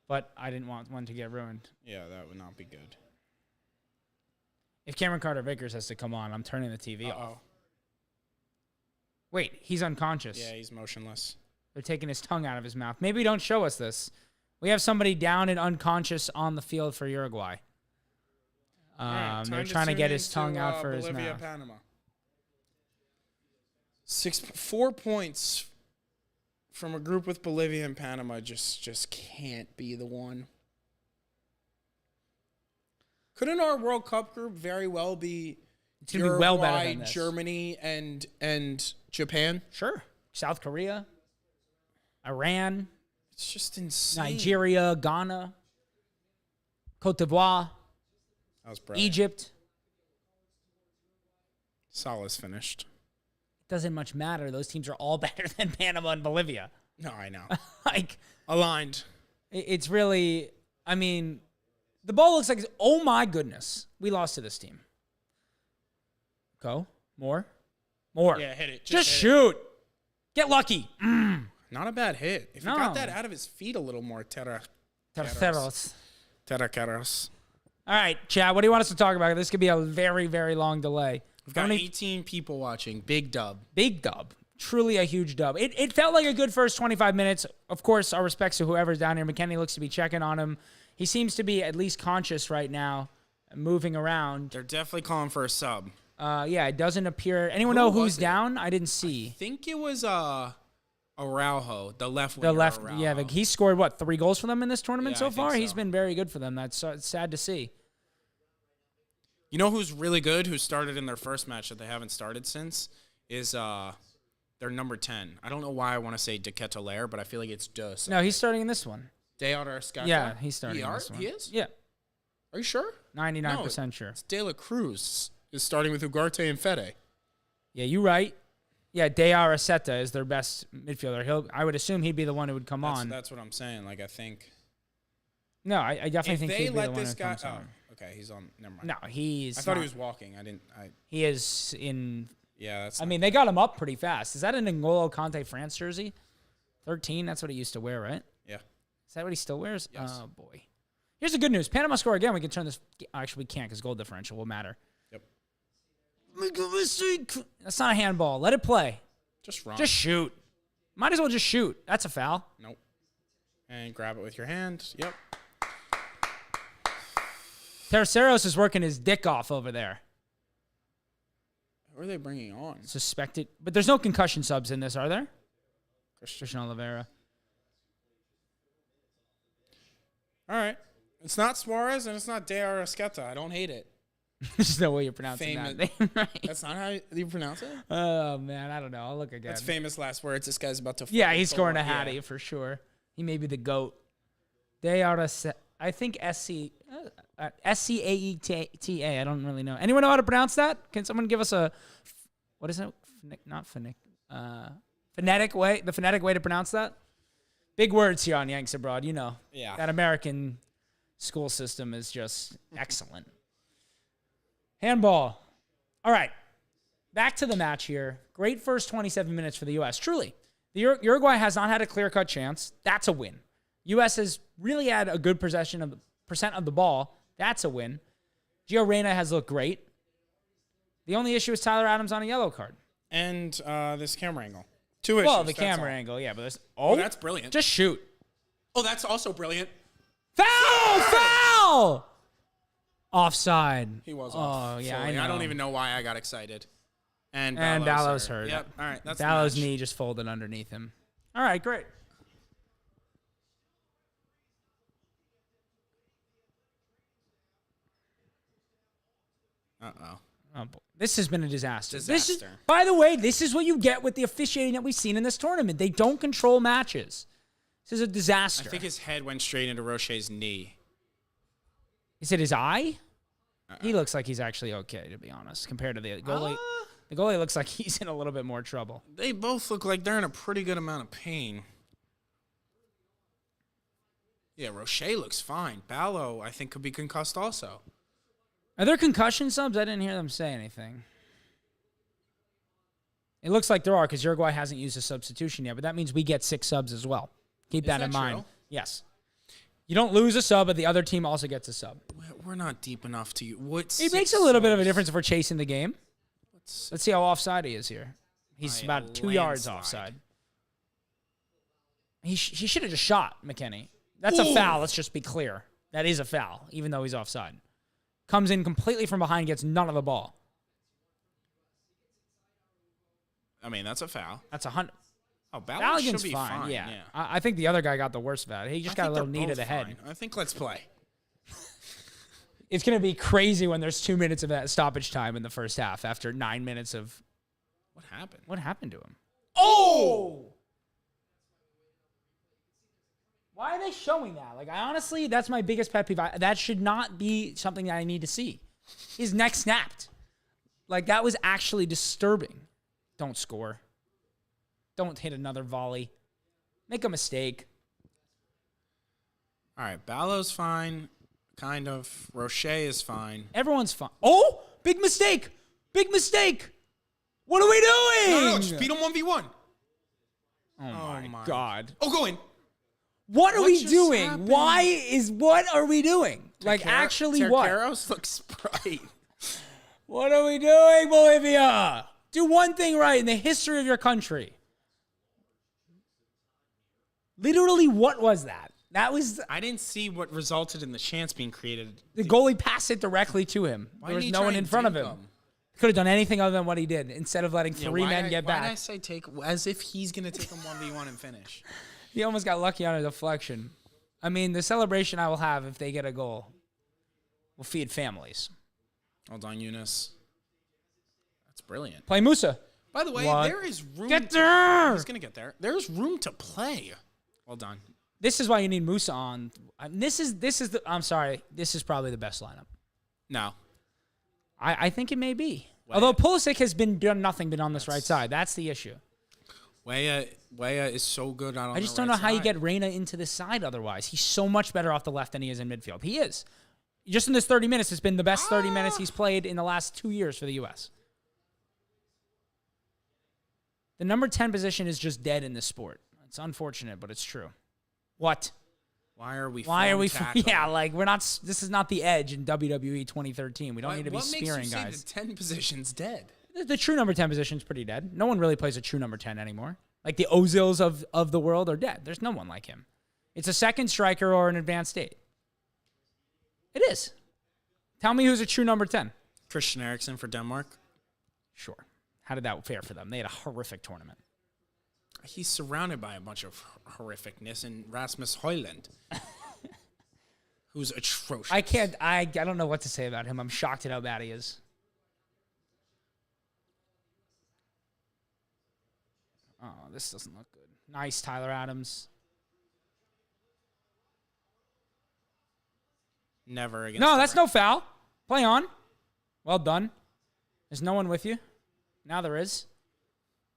But I didn't want one to get ruined. Yeah, that would not be good. If Cameron Carter-Vickers has to come on, I'm turning the TV off. Uh-oh. Wait, he's unconscious. Yeah, he's motionless. They're taking his tongue out of his mouth. Maybe don't show us this. We have somebody down and unconscious on the field for Uruguay. They're trying to get his tongue out for his Bolivia, mouth. Panama. 4 points from a group with Bolivia and Panama just can't be the one. Couldn't our World Cup group very well be It's gonna be well better Uruguay, than this. Germany, and Japan? Sure. South Korea, Iran, It's just insane. Nigeria, Ghana, Cote d'Ivoire, That was brilliant. Egypt. Salah's finished. It doesn't much matter. Those teams are all better than Panama and Bolivia. No, I know. Like, Aligned. it's really, I mean, the ball looks like, oh my goodness, we lost to this team. Go. More. Yeah, hit it. Just hit it. shoot. Get lucky. Not a bad hit. If he No. got that out of his feet a little more, Terceros. Terceros. All right, Chad, what do you want us to talk about? This could be a very, very long delay. We've got 18 people watching. Big dub. Big dub. Truly a huge dub. It felt like a good first 25 minutes. Of course, our respects to whoever's down here. McKenny looks to be checking on him. He seems to be at least conscious right now, moving around. They're definitely calling for a sub. Yeah, it doesn't appear. Anyone Who know was who's it? down? I didn't see. I think it was Araujo, the left The winger. left, Araujo. yeah, he scored, 3 goals for them in this tournament Yeah, so I think far? so. He's been very good for them. That's it's sad to see. You know who's really good, who started in their first match that they haven't started since, is their number 10. I don't know why I want to say De Ketelaere, but I feel like it's Dus. No, he's starting in this one. De Arrascaeta? Yeah, he's starting in He this one. He is? Yeah, Are you sure? 99% sure. It's De La Cruz is starting with Ugarte and Fede. Yeah, you're right. Yeah, De Arrascaeta is their best midfielder. I would assume he'd be the one who would come on. That's what I'm saying. Like, I think No, I definitely if think they he'd be the let one this who guy. comes on. Okay, he's on. Never mind. No, he's. I thought not. he was walking. He is in. Yeah, that's. I mean, they got him up pretty fast. Is that an N'Golo Kante France jersey? 13. That's what he used to wear, right? Yeah. Is that what he still wears? Yes. Oh boy. Here's the good news. Panama score again. We can turn this. Actually, we can't because goal differential will matter. Yep. make a mistake. That's not a handball. Let it play. Just wrong. Just shoot. Might as well just shoot. That's a foul. Nope. And grab it with your hand. Yep. Terceros is working his dick off over there. Who are they bringing on? Suspected. But there's no concussion subs in this, are there? Christian Oliveira. All right. It's not Suarez and it's not De Arrasqueta. I don't hate it. There's no way you're pronouncing that name right. That's not how you pronounce it? Oh, man. I don't know. I'll look again. That's famous last words. This guy's about to... Yeah, he's scoring a hattie for sure. He may be the GOAT. De Arrasqueta. I think S-C-A-E-T-A. I don't really know. Anyone know how to pronounce that? Can someone give us a... What is it? Phonetic way? The phonetic way to pronounce that? Big words here on Yanks Abroad, you know. Yeah. That American school system is just excellent. Handball. All right. Back to the match here. Great first 27 minutes for the U.S. Truly. The Uruguay has not had a clear-cut chance. That's a win. U.S. has really had a good percent of the ball. That's a win. Gio Reyna has looked great. The only issue is Tyler Adams on a yellow card. And this camera angle. Two issues. Well, the camera angle, yeah. But there's, that's brilliant. Just shoot. Oh, that's also brilliant. Foul! Foul! Offside. He was off. Oh, yeah, fully. I know. I don't even know why I got excited. And Dallas hurt. Yep. All right. That's Dallas' the match. knee just folded underneath him. All right, great. Uh-oh. Oh, boy. This has been a disaster. Disaster. By the way, this is what you get with the officiating that we've seen in this tournament. They don't control matches. This is a disaster. I think his head went straight into Roche's knee. Is it his eye? He looks like he's actually okay, to be honest, compared to the goalie. The goalie looks like he's in a little bit more trouble. They both look like they're in a pretty good amount of pain. Yeah, Roche looks fine. Ballo, I think, could be concussed also. Are there concussion subs? I didn't hear them say anything. It looks like there are because Uruguay hasn't used a substitution yet, but that means we get 6 subs as well. Keep that in mind. True? Yes. You don't lose a sub, but the other team also gets a sub. We're not deep enough to use. It makes a little bit of a difference if we're chasing the game. Let's see how offside he is here. He's about 2 yards offside. He should have just shot, McKinney. That's a foul. Let's just be clear. That is a foul, even though he's offside. Comes in completely from behind, gets none of the ball. I mean, that's a foul. That's 100. Oh, Ballo should be fine. fine. Yeah. I think the other guy got the worst foul. He just got a little knee to the head. I think let's play. It's going to be crazy when there's 2 minutes of that stoppage time in the first half after 9 minutes of... What happened? What happened to him? Oh! Why are they showing that? Like, honestly, that's my biggest pet peeve. That should not be something that I need to see. His neck snapped. Like, that was actually disturbing. Don't score. Don't hit another volley. Make a mistake. All right, Ballo's fine. Kind of. Roche is fine. Everyone's fine. Oh! Big mistake! Big mistake! What are we doing? No, just beat him 1v1. Oh, my God. Oh, go in. What are we just doing? happened? What are we doing? Like, actually what? Terceros looks Sprite. What are we doing, Bolivia? Do one thing right in the history of your country. Literally, what was that? That was... I didn't see what resulted in the chance being created. The goalie passed it directly to him. There was no one in front of him. Could have done anything other than what he did instead of letting three men get back. Why did I say take... As if he's going to take him 1v1 and finish. He almost got lucky on a deflection. I mean, the celebration I will have if they get a goal will feed families. Hold on, Eunice. That's brilliant. Play Musa. By the way, there is room... Get there! He's going to get there. There's room to play. Well done. This is why you need Musa on. This is the... I'm sorry. This is probably the best lineup. No. I think it may be. Although Pulisic has done nothing but on this right side. That's the issue. Weah is so good on I just don't know how you get Reyna into this side otherwise. He's so much better off the left than he is in midfield. He is. Just in this 30 minutes, it's been the best 30 minutes he's played in the last 2 years for the U.S. The number 10 position is just dead in this sport. It's unfortunate, but it's true. What? Why are we? Yeah, like we're not. This is not the Edge in WWE 2013. We don't need to be spearing guys. What makes you guys. say the 10 position's dead? The true number 10 position's pretty dead. No one really plays a true number 10 anymore. Like the Ozils of the world are dead. There's no one like him. It's a second striker or an advanced state. It is. Tell me who's a true number 10. Christian Eriksen for Denmark. Sure. How did that fare for them? They had a horrific tournament. He's surrounded by a bunch of horrificness in Rasmus Højlund, who's atrocious. I don't know what to say about him. I'm shocked at how bad he is. Oh, this doesn't look good. Nice, Tyler Adams. Never against. No, that's no foul. Play on. Well done. There's no one with you. Now there is.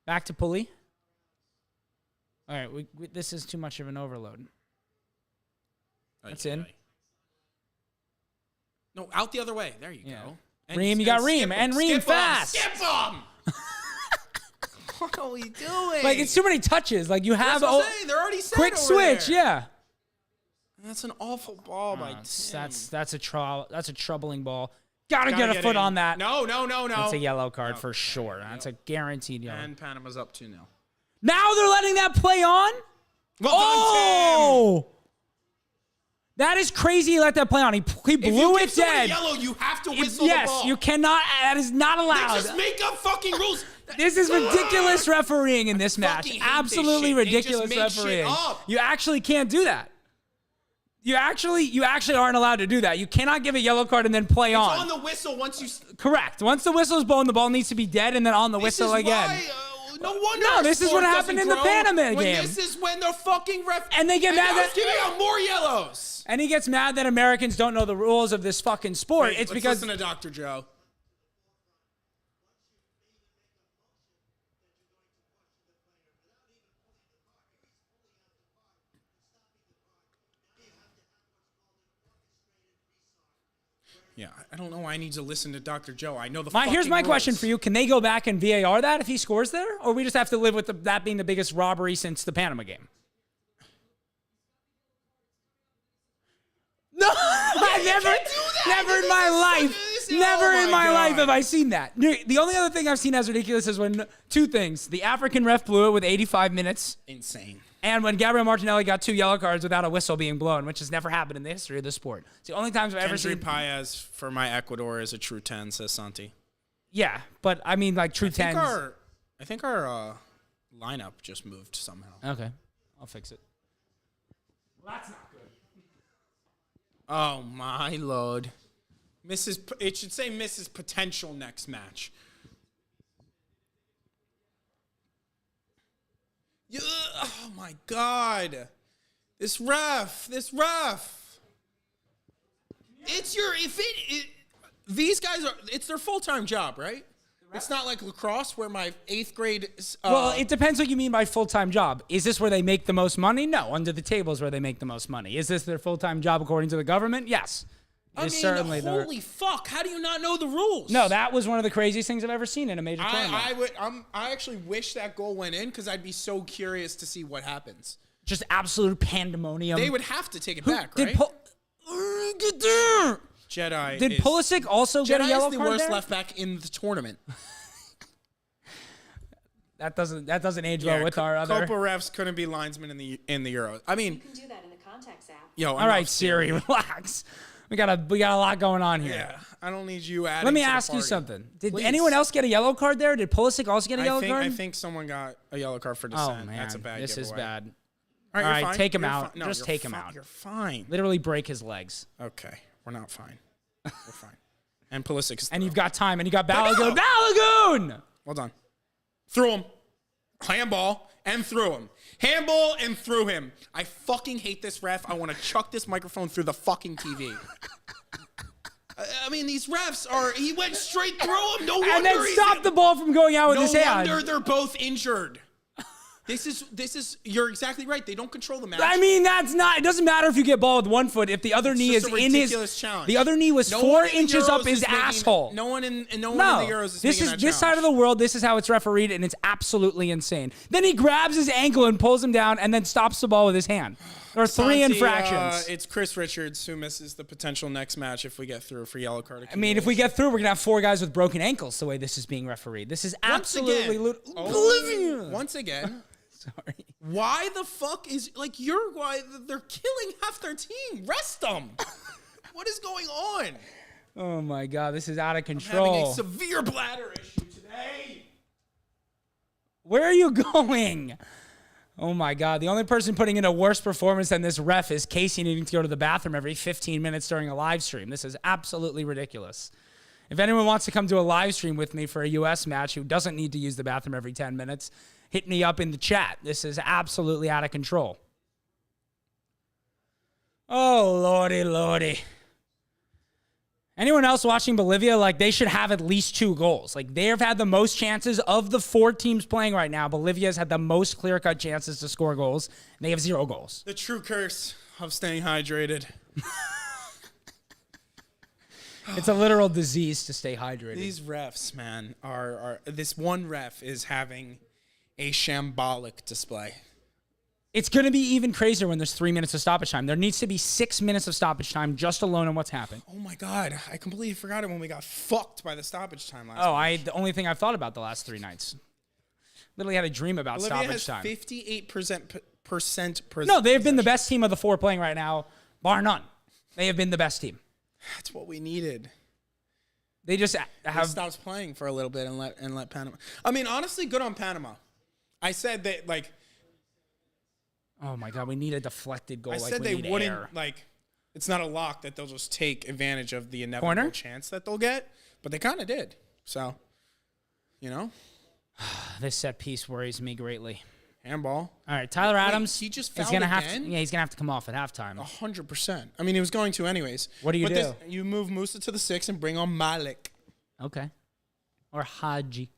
Back to Pulley. All right, this is too much of an overload. That's in. No, out the other way. There you go. And, Ream, you got Ream. And Ream fast. Skip him! What are we doing? Like, it's too many touches. Like, you have... That's what I'm saying. They're already set quick over switch, there. yeah. That's an awful ball by Tim. That's a troubling ball. Gotta get a foot on that. No. That's a yellow card for sure. That's a guaranteed yellow. And Panama's up 2-0. Now they're letting that play on? Well done, Tim! That is crazy he let that play on. He blew it dead. Yellow, you have to whistle the ball. Yes, you cannot. That is not allowed. They just make up fucking rules. This is ridiculous refereeing in this match. Absolutely ridiculous refereeing. You actually can't do that. You actually aren't allowed to do that. You cannot give a yellow card and then play on. It's on the whistle once you... Correct. Once the whistle is blown, the ball needs to be dead and then on the whistle again. No wonder. No, this is what happened in the Panama game. This is when the fucking ref... And they get mad that... giving out more yellows. And he gets mad that Americans don't know the rules of this fucking sport. It's because... Listen to Dr. Joe. Yeah, I don't know why I need to listen to Dr. Joe. I know the fucking Here's my rules. question for you. Can they go back and VAR that if he scores there? Or we just have to live with that being the biggest robbery since the Panama game? No, never in my life have I seen that. The only other thing I've seen as ridiculous is when two things. The African ref blew it with 85 minutes. Insane. And when Gabriel Martinelli got 2 yellow cards without a whistle being blown, which has never happened in the history of the sport. It's the only times I've ever seen. Paez for my Ecuador is a true 10, says Santi. Yeah, but I mean, like, true 10s. I think our lineup just moved somehow. Okay, I'll fix it. Well, that's not good. Oh, my Lord. It should say Mrs. Potential next match. Oh, my God. This ref. These guys it's their full-time job, right? It's not like lacrosse where my 8th grade... well, it depends what you mean by full-time job. Is this where they make the most money? No, under the table is where they make the most money. Is this their full-time job according to the government? Yes. Certainly holy fuck, how do you not know the rules? No, that was one of the craziest things I've ever seen in a major tournament. I actually wish that goal went in because I'd be so curious to see what happens. Just absolute pandemonium. They would have to take it back, right? Get there! Jedi. Did Pulisic also get a yellow card? Jedi is the worst there? left back in the tournament. That doesn't age well with our other. Copa refs couldn't be linesmen in the Euros. I mean, you can do that in the contacts app. Yo, all right, Siri, relax. We got a lot going on here. Yeah, I don't need you adding. Let me to the ask you party. something. Did Please. anyone else get a yellow card there? Did Pulisic also get a yellow card? I think someone got a yellow card for dissent. Oh man, That's a bad this giveaway. is bad. All right, fine. take him You're out. No, just take him out. You're fine. Literally break his legs. Okay, we're not fine. We're fine. And Pulisic is and you've got time, and you got Balogun. Balogun! Well done. Threw him. Handball and threw him. Handball and threw him. I fucking hate this ref. I want to chuck this microphone through the fucking TV. I mean, these refs he went straight through him. No wonder. And then stopped the ball from going out with his hand. No wonder they're both injured. This is, you're exactly right. They don't control the match. I mean, it doesn't matter if you get ball with one foot. If the other knee is in his, challenge. The other knee was 4 inches up his asshole. No one in the Euros is making that this side of the world, this is how it's refereed, and it's absolutely insane. Then he grabs his ankle and pulls him down and then stops the ball with his hand. There are 3 Santi, infractions. It's Chris Richards who misses the potential next match if we get through for yellow card. I mean, if we get through, we're going to have 4 guys with broken ankles the way this is being refereed. This is absolutely Bolivia. Once again. Sorry. Why the fuck is, like, Uruguay, they're killing half their team. Rest them. What is going on? Oh, my God. This is out of I'm control. having a severe bladder issue today. Where are you going? Oh, my God. The only person putting in a worse performance than this ref is Casey needing to go to the bathroom every 15 minutes during a live stream. This is absolutely ridiculous. If anyone wants to come to a live stream with me for a U.S. match who doesn't need to use the bathroom every 10 minutes, hit me up in the chat. This is absolutely out of control. Oh, lordy, lordy. Anyone else watching Bolivia, like, they should have at least 2 goals. Like, they have had the most chances of the 4 teams playing right now. Bolivia has had the most clear-cut chances to score goals, and they have 0 goals. The true curse of staying hydrated. It's a literal disease to stay hydrated. These refs, man, are this one ref is having a shambolic display. It's going to be even crazier when there's 3 minutes of stoppage time. There needs to be 6 minutes of stoppage time just alone on what's happened. Oh my God, I completely forgot it when we got fucked by the stoppage time last week. The only thing I've thought about the last 3 nights. Literally had a dream about Bolivia stoppage time. 58% No, they have been the best team of the 4 playing right now, bar none. They have been the best team. That's what we needed. They just They have stopped playing for a little bit and let Panama. I mean, honestly, good on Panama. I said that, like, oh my God, we need a deflected goal. I like said we they need wouldn't, air. like, it's not a lock that they'll just take advantage of the inevitable Corner? chance that they'll get, but they kind of did. So, you know, This set piece worries me greatly. handball. All right, Tyler Adams. he just is fouled gonna have again? to. Yeah, he's gonna have to come off at halftime. 100%. I mean, he was going to anyways. What do you do? You move Musa to the 6 and bring on Malik. Okay. Or Haji.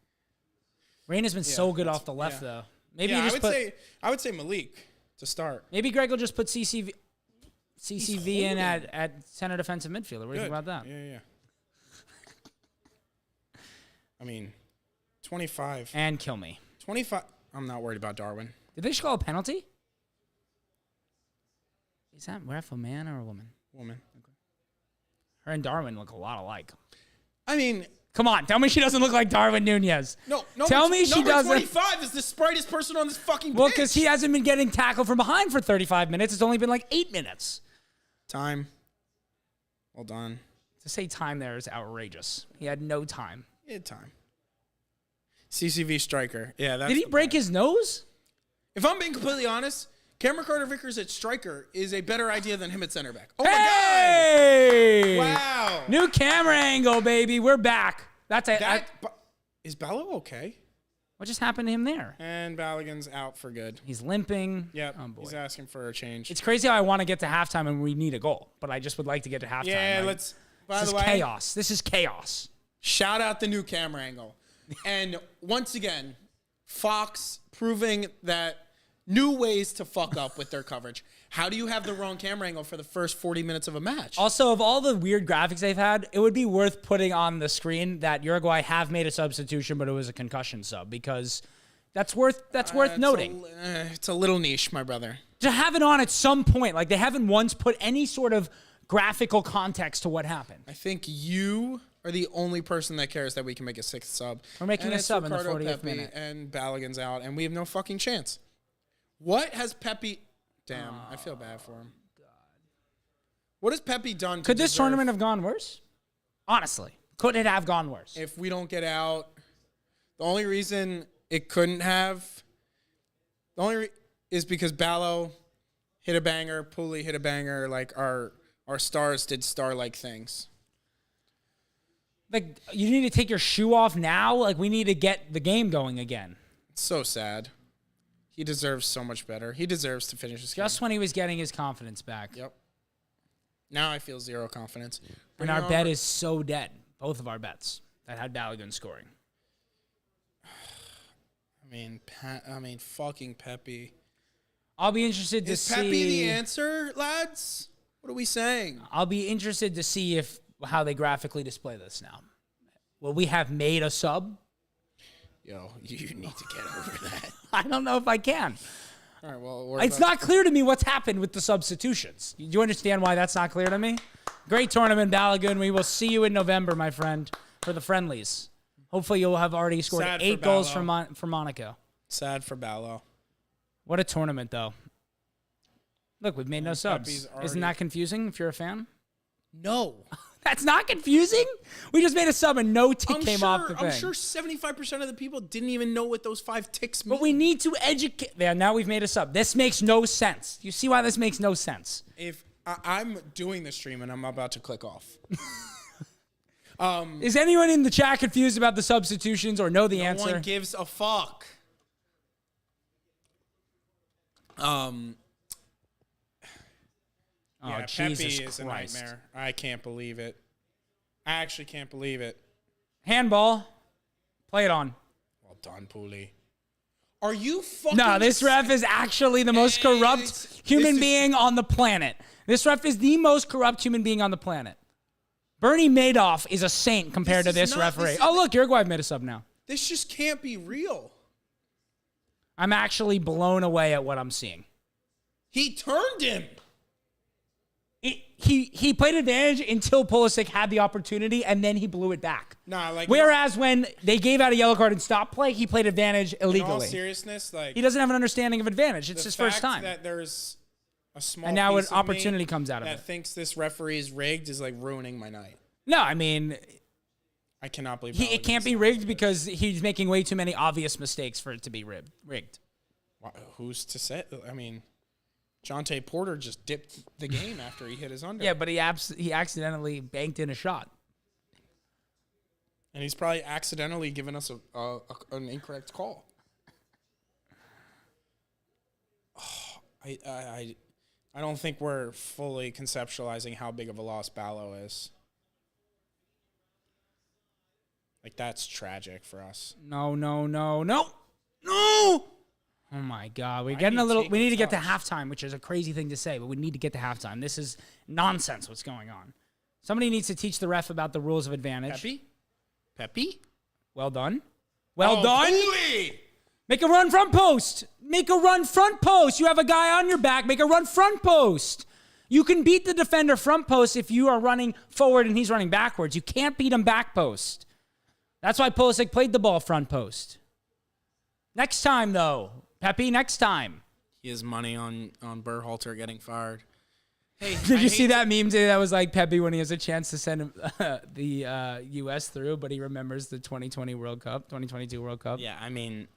Rain has been so good off the left though. Maybe you I just I would say Malik to start. Maybe Greg will just put CCV in holding. at center defensive midfielder. What do you think about that? Yeah. I mean, 25. And kill me. 25. I'm not worried about Darwin. Did they just call a penalty? Is that ref a man or a woman? Woman. Her and Darwin look a lot alike. I mean, Come on, tell me she doesn't look like Darwin Nunez. no. Tell me she doesn't. 25 is the sprightest person on this fucking Well, pitch. because he hasn't been getting tackled from behind for 35 minutes. It's only been like 8 minutes. Time. Well done. To say time there is outrageous. He had no time. He had time. CCV striker. Yeah, that's Did he the break play. his nose? If I'm being completely honest, Cameron Carter-Vickers at striker is a better idea than him at center back. Oh, Hey! my God. Wow. New camera angle, baby. We're back. That's it. Is Ballo okay? What just happened to him there? And Balogun's out for good. He's limping. Yep. Oh, boy. He's asking for a change. It's crazy how I want to get to halftime and we need a goal, but I just would like to get to halftime. Yeah, Like, let's. By This the is way, chaos. This is chaos. shout out the new camera angle. And once again, Fox proving that new ways to fuck up with their coverage. How do you have the wrong camera angle for the first 40 minutes of a match? Also, of all the weird graphics they've had, it would be worth putting on the screen that Uruguay have made a substitution, but it was a concussion sub because that's worth noting. It's a little niche, my brother. To have it on at some point, like they haven't once put any sort of graphical context to what happened. I think you are the only person that cares that we can make a 6th sub. We're making And a it's sub in the Ricardo 40th Pepi, minute. And Balogun's out, and we have no fucking chance. What has Pepe... Damn, I feel bad for him. What has Pepe done to Could this deserve- tournament have gone worse? Honestly, could it have gone worse? If we don't get out, the only reason it couldn't have, is because Ballo hit a banger, Pooley hit a banger, like our stars did star-like things. Like, you need to take your shoe off now? Like, we need to get the game going again. It's so sad. He deserves so much better. He deserves to finish his game. Just when he was getting his confidence back. Yep. Now I feel zero confidence. And our bet is so dead. Both of our bets that had Balogun scoring. I mean, fucking Pepe. I'll be interested to Is see. Pepe the answer, lads? What are we saying? I'll be interested to see how they graphically display this now. Will we have made a sub? Yo, you need to get over that. I don't know if I can. All right, well, It's not clear to me what's happened with the substitutions. Do you understand why that's not clear to me? Great tournament, Balogun. We will see you in November, my friend, for the friendlies. Hopefully you'll have already scored Sad 8 for goals Ballo. for Monaco. Sad for Ballo. What a tournament, though. Look, we've made no subs. Pepe's already- Isn't that confusing if you're a fan? No. That's not confusing? We just made a sub and no tick came off the thing. I'm sure 75% of the people didn't even know what those 5 ticks mean. But we need to educate. Yeah, now we've made a sub. This makes no sense. You see why this makes no sense? If I'm doing the stream and I'm about to click off. Is anyone in the chat confused about the substitutions or know the No answer? one gives a fuck. Oh, Yeah, Jesus Pepe is a Christ. nightmare. I can't believe it. I actually can't believe it. Handball. Play it on. Well done, Pooley. Are you fucking... No, this ref is actually the most corrupt human being on the planet. This ref is the most corrupt human being on the planet. Bernie Madoff is a saint compared to This is this not- referee. this is- Oh, look, Uruguay made a sub now. This just can't be real. I'm actually blown away at what I'm seeing. He turned him. He played advantage until Pulisic had the opportunity, and then he blew it back. Nah, like... Whereas when they gave out a yellow card and stopped play, he played advantage in all illegally. seriousness, like... He doesn't have an understanding of advantage. It's the his first fact time. that there's a small And now an piece of me opportunity comes out of that it. thinks this referee is rigged is like ruining my night. No, I mean, I cannot believe it can't be rigged because he's making way too many obvious mistakes for it to be rigged. Who's to say? I mean, Jonte Porter just dipped the game after he hit his under. Yeah, but he accidentally banked in a shot. And he's probably accidentally given us an incorrect call. I don't think we're fully conceptualizing how big of a loss Ballo is. Like, that's tragic for us. No. Oh my God, we're getting a little. We need to get to halftime, which is a crazy thing to say, but we need to get to halftime. This is nonsense. What's going on? Somebody needs to teach the ref about the rules of advantage. Pepe? Well done. Well done. Pooley! Make a run front post. Make a run front post. You have a guy on your back. Make a run front post. You can beat the defender front post if you are running forward and he's running backwards. You can't beat him back post. That's why Pulisic played the ball front post. Next time, though. Pepe, next time. He has money on Berhalter getting fired. Hey, Did you see that meme today that was like Pepe when he has a chance to send the U.S. through, but he remembers the 2022 World Cup? Yeah, I mean,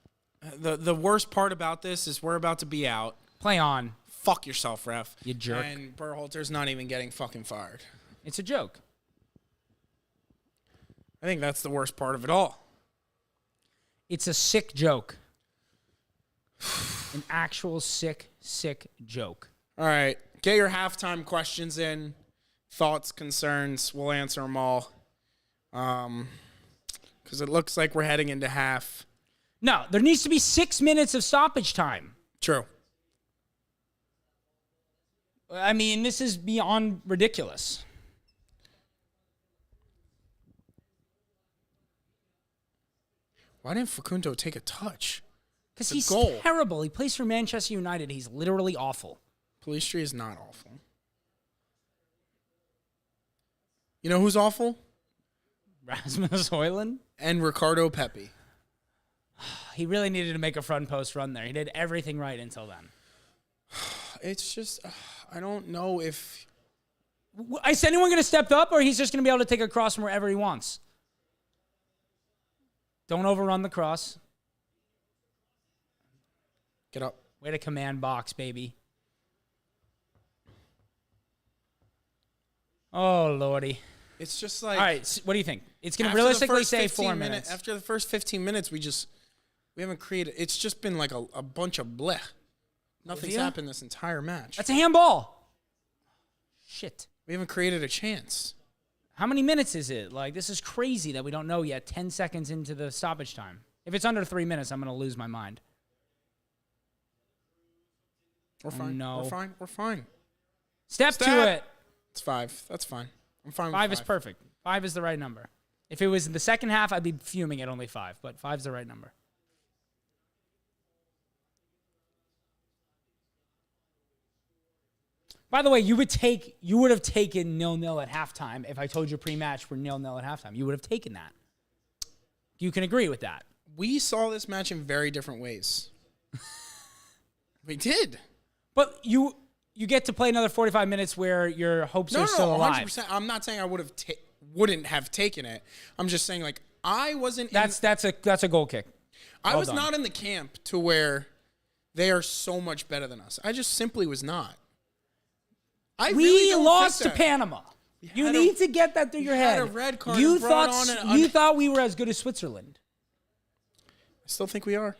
the worst part about this is we're about to be out. Play on. Fuck yourself, ref. You jerk. And Berhalter's not even getting fucking fired. It's a joke. I think that's the worst part of it all. It's a sick joke. An actual sick joke. All right. Get your halftime questions in. Thoughts, concerns. We'll answer them all. Because it looks like we're heading into half. No, there needs to be 6 minutes of stoppage time. True. I mean, this is beyond ridiculous. Why didn't Facundo take a touch? Because The he's goal. terrible. He plays for Manchester United. He's literally awful. Polistri is not awful. You know who's awful? Rasmus Højlund. And Ricardo Pepi. He really needed to make a front post run there. He did everything right until then. It's just, I don't know if... Is anyone going to step up, or he's just going to be able to take a cross from wherever he wants? Don't overrun the cross. Get up. Way to command box, baby. Oh, Lordy. It's just like... All right, what do you think? It's going to after the realistically first say 15 4 minutes. After the first 15 minutes, we haven't created... It's just been like a bunch of bleh. Nothing's Yeah. happened this entire match. That's a handball. Shit. We haven't created a chance. How many minutes is it? Like, this is crazy that we don't know yet 10 seconds into the stoppage time. If it's under 3 minutes, I'm going to lose my mind. We're fine. no. We're fine. Step to it. It's 5. That's fine. I'm fine with 5 is perfect. 5 is the right number. If it was in the second half, I'd be fuming at only 5, but 5's the right number. By the way, you would have taken 0-0 at halftime if I told you pre-match we're 0-0 at halftime. You would have taken that. You can agree with that. We saw this match in very different ways. We did. But you get to play another 45 minutes where your hopes are still alive. 100%. I'm not saying I wouldn't have taken it. I'm just saying like I wasn't. That's a goal kick. I was not in the camp to where they are so much better than us. I just simply was not. We lost to Panama. You need to get that through your head. Had a red card You brought thought we were as good as Switzerland. I still think we are.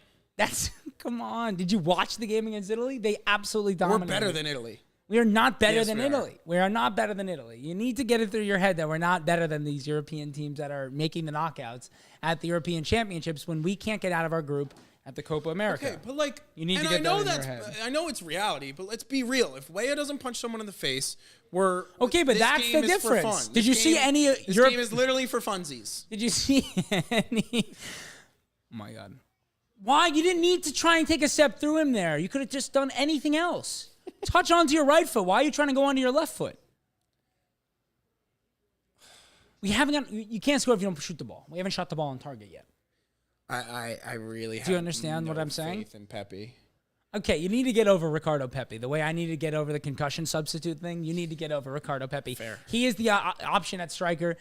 Come on. Did you watch the game against Italy? They absolutely dominated. We're better than Italy. We are not better than Italy. We are not better than Italy. You need to get it through your head that we're not better than these European teams that are making the knockouts at the European Championships when we can't get out of our group at the Copa America. Okay, but like, you need to get that in your head. I know it's reality, but let's be real. If Weah doesn't punch someone in the face, we're okay. But that's the difference. Did you see any? This game is literally for funsies. Did you see any? Oh my God! Why you didn't need to try and take a step through him there? You could have just done anything else. Touch onto your right foot. Why are you trying to go onto your left foot? We haven't got. You can't score if you don't shoot the ball. We haven't shot the ball on target yet. I really do you understand what I'm saying? Faith in Pepe. Okay, you need to get over Ricardo Pepi. The way I need to get over the concussion substitute thing, you need to get over Ricardo Pepi. Fair. He is the option at striker.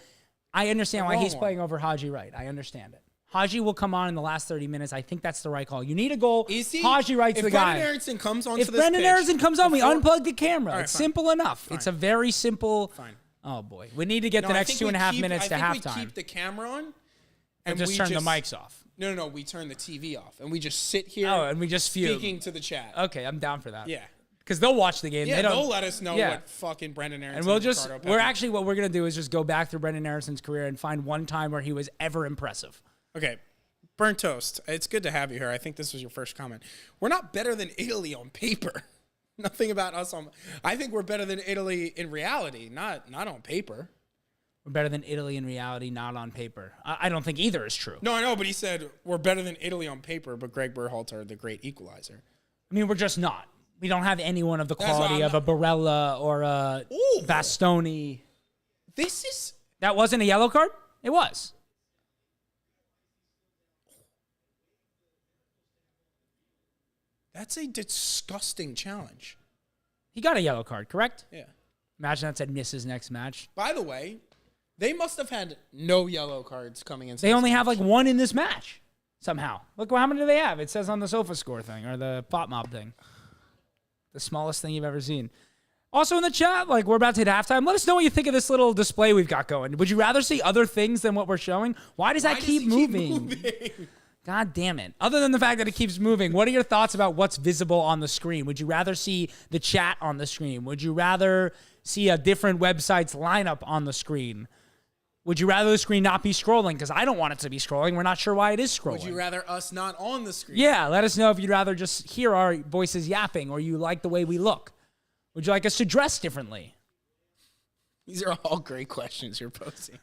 I understand why he's playing over Haji Wright. I understand it. Haji will come on in the last 30 minutes. I think that's the right call. You need a goal. Haji Wright's the guy. If Brendan Aronson comes on, if Brendan Aronson comes on, we unplug the camera. Right, it's simple enough. Fine. It's a very simple. Fine. Oh boy, we need to get the next 2.5 minutes to halftime. I think we keep the camera on, and just turn the mics off. No. We turn the TV off, and we just sit here. And we just fume. Speaking to the chat. Okay, I'm down for that. Yeah. Because they'll watch the game. Yeah, they'll let us know what fucking Brendan Aronson and what we're going to do is just go back through Brendan Aronson's career and find one time where he was ever impressive. Okay. Burnt Toast, it's good to have you here. I think this was your first comment. We're not better than Italy on paper. Nothing about us on. I think we're better than Italy in reality, not on paper. We're better than Italy in reality, not on paper. I don't think either is true. No, I know, but he said we're better than Italy on paper, but Greg Berhalter, the great equalizer. I mean, we're just not. We don't have anyone of the quality of a Barella or a Bastoni. That wasn't a yellow card? It was. That's a disgusting challenge. He got a yellow card, correct? Yeah. Imagine that said misses next match. By the way, they must have had no yellow cards coming in. They only have like one in this match somehow. Look, how many do they have? It says on the sofa score thing or the pop mob thing. The smallest thing you've ever seen. Also in the chat, like we're about to hit halftime. Let us know what you think of this little display we've got going. Would you rather see other things than what we're showing? Why does that keep moving? God damn it. Other than the fact that it keeps moving, what are your thoughts about what's visible on the screen? Would you rather see the chat on the screen? Would you rather see a different website's lineup on the screen? Would you rather the screen not be scrolling? Because I don't want it to be scrolling. We're not sure why it is scrolling. Would you rather us not on the screen? Yeah, let us know if you'd rather just hear our voices yapping or you like the way we look. Would you like us to dress differently? These are all great questions you're posing.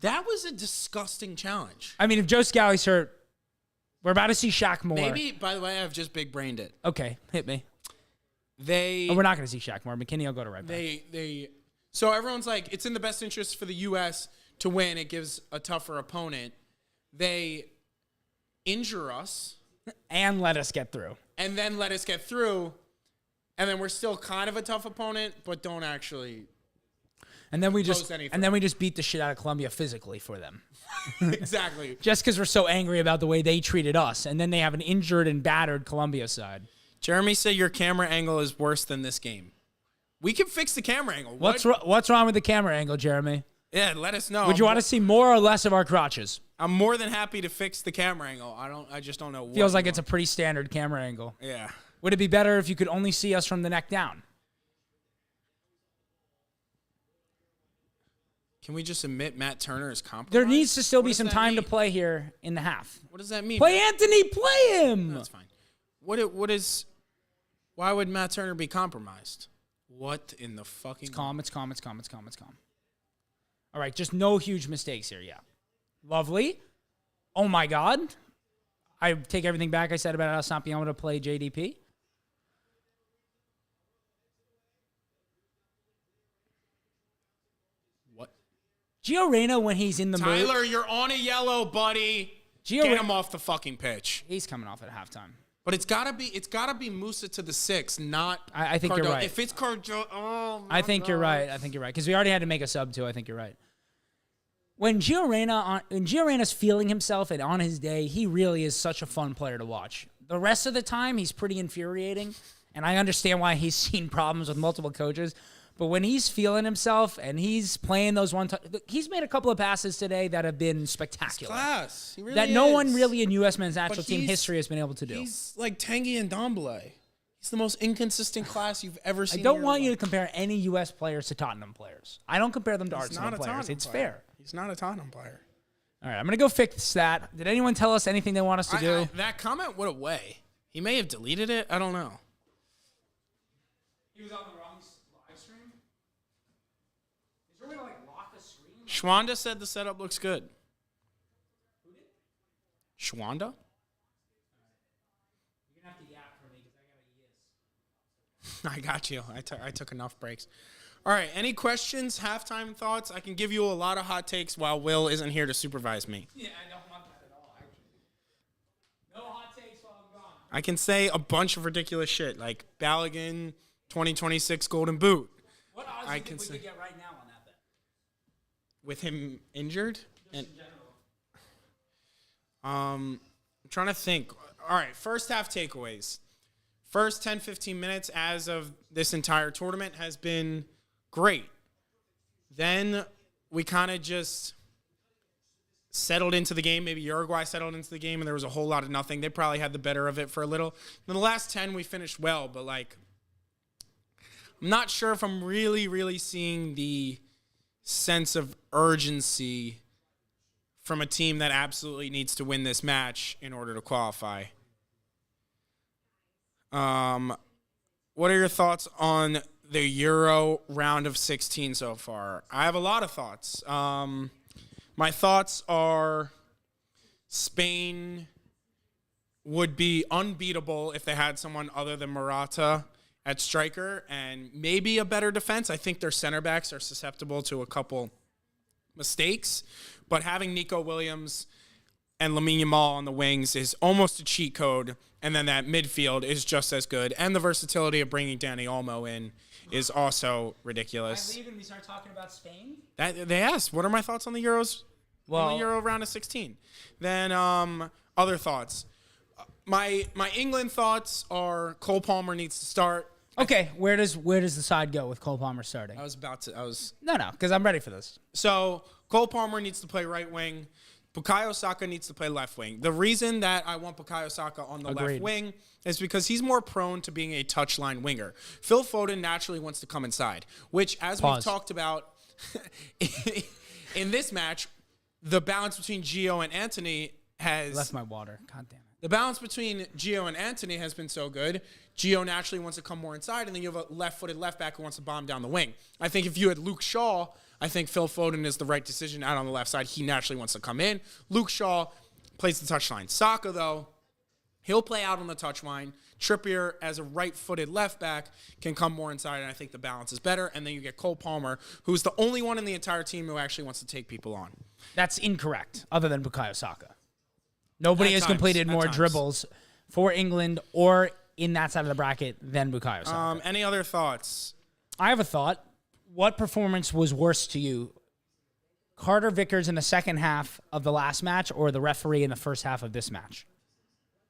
That was a disgusting challenge. I mean, if Joe Scally's hurt, we're about to see Shaq Moore. Maybe, by the way, I've just big brained it. Okay, hit me. We're not going to see Shaq Moore. McKinney will go to right back. So everyone's like, it's in the best interest for the U.S. to win. It gives a tougher opponent. They injure us. And let us get through. And then let us get through. And then we're still kind of a tough opponent, but don't actually... And then we just beat the shit out of Colombia physically for them. Exactly. Just because we're so angry about the way they treated us. And then they have an injured and battered Colombia side. Jeremy said your camera angle is worse than this game. We can fix the camera angle. What's wrong with the camera angle, Jeremy? Yeah, let us know. Would you want to see more or less of our crotches? I'm more than happy to fix the camera angle. I just don't know. Feels like it's a pretty standard camera angle. Yeah. Would it be better if you could only see us from the neck down? Can we just admit Matt Turner is compromised? There needs to still be some time to play here in the half. What does that mean? Play Anthony, play him. That's fine. Why would Matt Turner be compromised? What in the fucking... It's calm. All right, just no huge mistakes here, yeah. Lovely. Oh my God. I take everything back I said about us not being able to play JDP. Gio Reyna, when he's in the mood. Tyler, you're on a yellow, buddy. Get him off the fucking pitch. He's coming off at halftime. But it's gotta be Musa to the 6, not. I think Cardo. you're right. If it's Cardo, oh my I think you're right. I think you're right because we already had to make a sub too. I think you're right. When Gio Reyna's feeling himself and on his day, he really is such a fun player to watch. The rest of the time, he's pretty infuriating, and I understand why he's seen problems with multiple coaches. But when he's feeling himself and he's playing those he's made a couple of passes today that have been spectacular. Class. He really that no one really in U.S. men's national team history has been able to do. He's like Tanguy and Ndombele. He's the most inconsistent class you've ever seen. I don't want you to compare any U.S. players to Tottenham players. I don't compare them to Arsenal players. Tottenham It's player. fair. He's not a Tottenham player. All right, I'm going to go fix that. Did anyone tell us anything they want us to do? That comment went away. He may have deleted it. I don't know. He was on the wrong live stream? Is there a way to lock a screen? Schwanda said the setup looks good. Who did? Schwanda? You're going to have to yap for me because I got a yes. I got you. I took enough breaks. All right, any questions, halftime thoughts? I can give you a lot of hot takes while Will isn't here to supervise me. Yeah, I don't want that at all, actually. No hot takes while I'm gone. I can say a bunch of ridiculous shit, like Balogun 2026 Golden Boot. What odds do you think we could get right now on that bet? With him injured? Just in general. I'm trying to think. All right, first half takeaways. First 10, 15 minutes as of this entire tournament has been great. Then we kind of just settled into the game. Maybe Uruguay settled into the game, and there was a whole lot of nothing. They probably had the better of it for a little. In the last 10, we finished well, but, I'm not sure if I'm really, really seeing the sense of urgency from a team that absolutely needs to win this match in order to qualify. What are your thoughts on the Euro round of 16 so far? I have a lot of thoughts. My thoughts are Spain would be unbeatable if they had someone other than Morata at striker and maybe a better defense. I think their center backs are susceptible to a couple mistakes, but having Nico Williams and Lamine Yamal on the wings is almost a cheat code, and then that midfield is just as good, and the versatility of bringing Dani Olmo in is also ridiculous. I leave and we start talking about Spain? They asked, what are my thoughts on the Euros? On the Euro round of 16. Then other thoughts. My England thoughts are Cole Palmer needs to start. Okay, where does the side go with Cole Palmer starting? No, because I'm ready for this. So Cole Palmer needs to play right wing. Bukayo Saka needs to play left wing. The reason that I want Bukayo Saka on the left wing is because he's more prone to being a touchline winger. Phil Foden naturally wants to come inside, which, as we've talked about in this match, the balance between Gio and Antony has left my water. God damn it. The balance between Gio and Antony has been so good. Gio naturally wants to come more inside, and then you have a left-footed left back who wants to bomb down the wing. I think if you had Luke Shaw, I think Phil Foden is the right decision out on the left side. He naturally wants to come in. Luke Shaw plays the touchline. Saka, though, he'll play out on the touchline. Trippier, as a right-footed left back, can come more inside, and I think the balance is better. And then you get Cole Palmer, who's the only one in the entire team who actually wants to take people on. That's incorrect, other than Bukayo Saka. Nobody has completed more dribbles for England or in that side of the bracket than Bukayo Saka. Any other thoughts? I have a thought. What performance was worse to you? Carter Vickers in the second half of the last match or the referee in the first half of this match?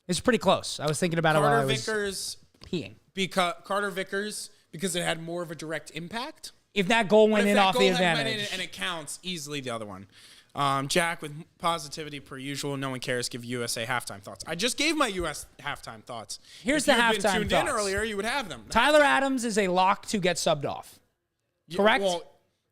It's pretty close. I was thinking about it while I was peeing. Carter Vickers, because it had more of a direct impact. If that goal went in off the advantage. And it counts easily the other one. Jack, with positivity per usual, no one cares. Give USA halftime thoughts. I just gave my US halftime thoughts. Here's the halftime thoughts. If you had been tuned in earlier, you would have them. Tyler Adams is a lock to get subbed off. Correct? Well,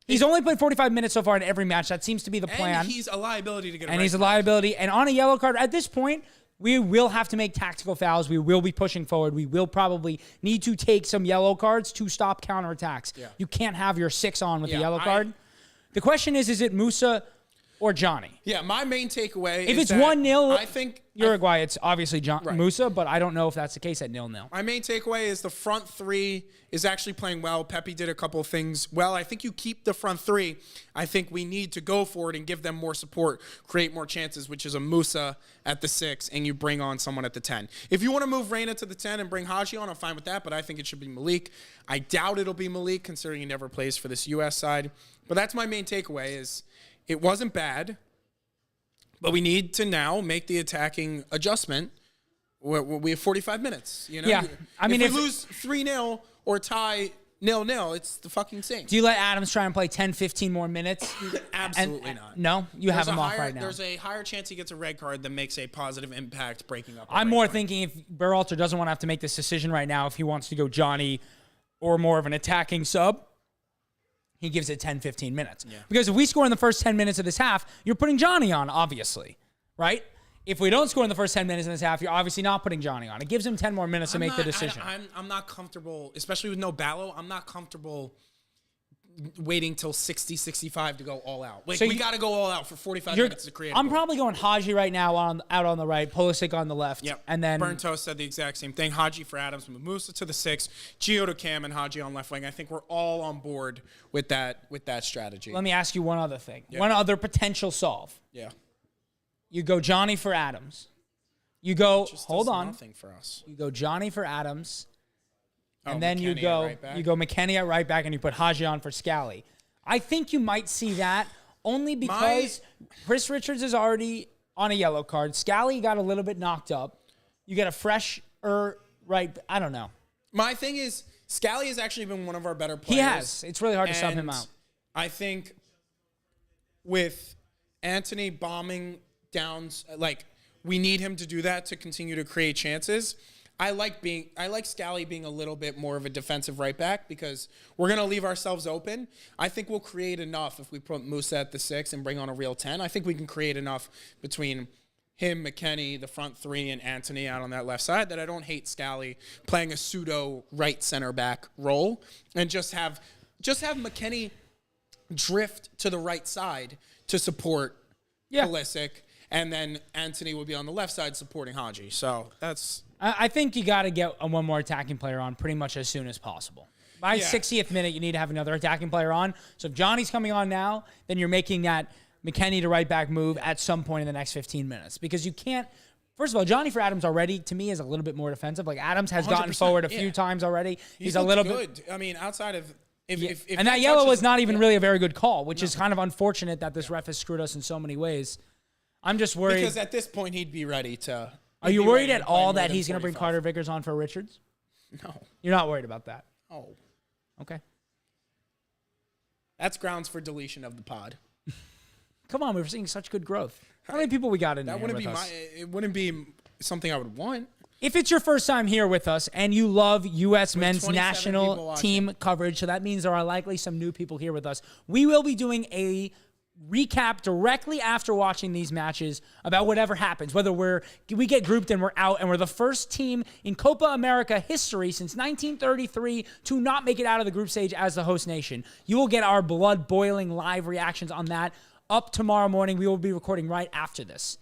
he's only played 45 minutes so far in every match. That seems to be the plan. And he's a liability to get a And he's a liability. And on a yellow card, at this point, we will have to make tactical fouls. We will be pushing forward. We will probably need to take some yellow cards to stop counterattacks. Yeah. You can't have your 6 on with the yellow card. The question is it Musa or Johnny. Yeah, my main takeaway If is it's that 1-0, I think Uruguay, it's obviously Right. Musa, but I don't know if that's the case at 0-0. My main takeaway is the front three is actually playing well. Pepe did a couple of things well. I think you keep the front three. I think we need to go for it and give them more support, create more chances, which is a Musa at the 6, and you bring on someone at the 10. If you want to move Reyna to the 10 and bring Haji on, I'm fine with that, but I think it should be Malik. I doubt it'll be Malik, considering he never plays for this U.S. side. But that's my main takeaway is it wasn't bad, but we need to now make the attacking adjustment. We have 45 minutes. You know? Yeah. I mean, if we lose 3-0 or tie 0-0, it's the fucking same. Do you let Adams try and play 10, 15 more minutes? Absolutely not. No? You have him off right now. There's a higher chance he gets a red card that makes a positive impact breaking up. I'm more thinking if Berhalter doesn't want to have to make this decision right now, if he wants to go Johnny or more of an attacking sub, he gives it 10, 15 minutes. Yeah. Because if we score in the first 10 minutes of this half, you're putting Johnny on, obviously, right? If we don't score in the first 10 minutes in this half, you're obviously not putting Johnny on. It gives him 10 more minutes to make the decision. I'm not comfortable, especially with no Ballo, I'm not comfortable waiting till 60, 65 to go all out. Like, so we got to go all out for 45 minutes to create a I'm goal. probably going Haji right now out on the right, Pulisic on the left. Yep. And then Burntoast said the exact same thing. Haji for Adams, Musa to the 6, Gio to Cam, and Haji on left wing. I think we're all on board with that strategy. Let me ask you one other thing. Yeah. One other potential solve. Yeah. You go Johnny for Adams. You go, Just hold does on. nothing for us. You go Johnny for Adams. And Oh, then you McKennie go at right back? McKennie at right back and you put Haji on for Scally. I think you might see that only because Chris Richards is already on a yellow card. Scally got a little bit knocked up. You get a fresh right. I don't know. My thing is, Scally has actually been one of our better players. He has. It's really hard to sub him And out. I think with Anthony bombing downs, like, we need him to do that to continue to create chances. I like Scally being a little bit more of a defensive right back because we're going to leave ourselves open. I think we'll create enough if we put Musa at the 6 and bring on a real 10. I think we can create enough between him, McKennie, the front three, and Anthony out on that left side that I don't hate Scally playing a pseudo right center back role and just have McKennie drift to the right side to support Pulisic, and then Anthony will be on the left side supporting Haji. So that's... I think you got to get one more attacking player on pretty much as soon as possible. By 60th minute, you need to have another attacking player on. So if Johnny's coming on now, then you're making that McKennie to right back move at some point in the next 15 minutes. Because you can't... First of all, Johnny for Adams already, to me, is a little bit more defensive. Like, Adams has gotten forward a few times already. He's a little bit... I mean, outside of... If and that yellow was not even really a very good call, which is kind of unfortunate that this ref has screwed us in so many ways. I'm just worried. Because at this point, he'd be ready to... Are you worried at all that he's going to bring Carter Vickers on for Richards? No. You're not worried about that? Oh. Okay. That's grounds for deletion of the pod. Come on, we're seeing such good growth. How many people we got in there That wouldn't with be us? it wouldn't be something I would want. If it's your first time here with us and you love U.S. men's 27 people national watching. team coverage, so that means there are likely some new people here with us, we will be doing a recap directly after watching these matches about whatever happens, whether we get grouped and we're out and we're the first team in Copa America history since 1933 to not make it out of the group stage as the host nation. You will get our blood-boiling live reactions on that up tomorrow morning. We will be recording right after this.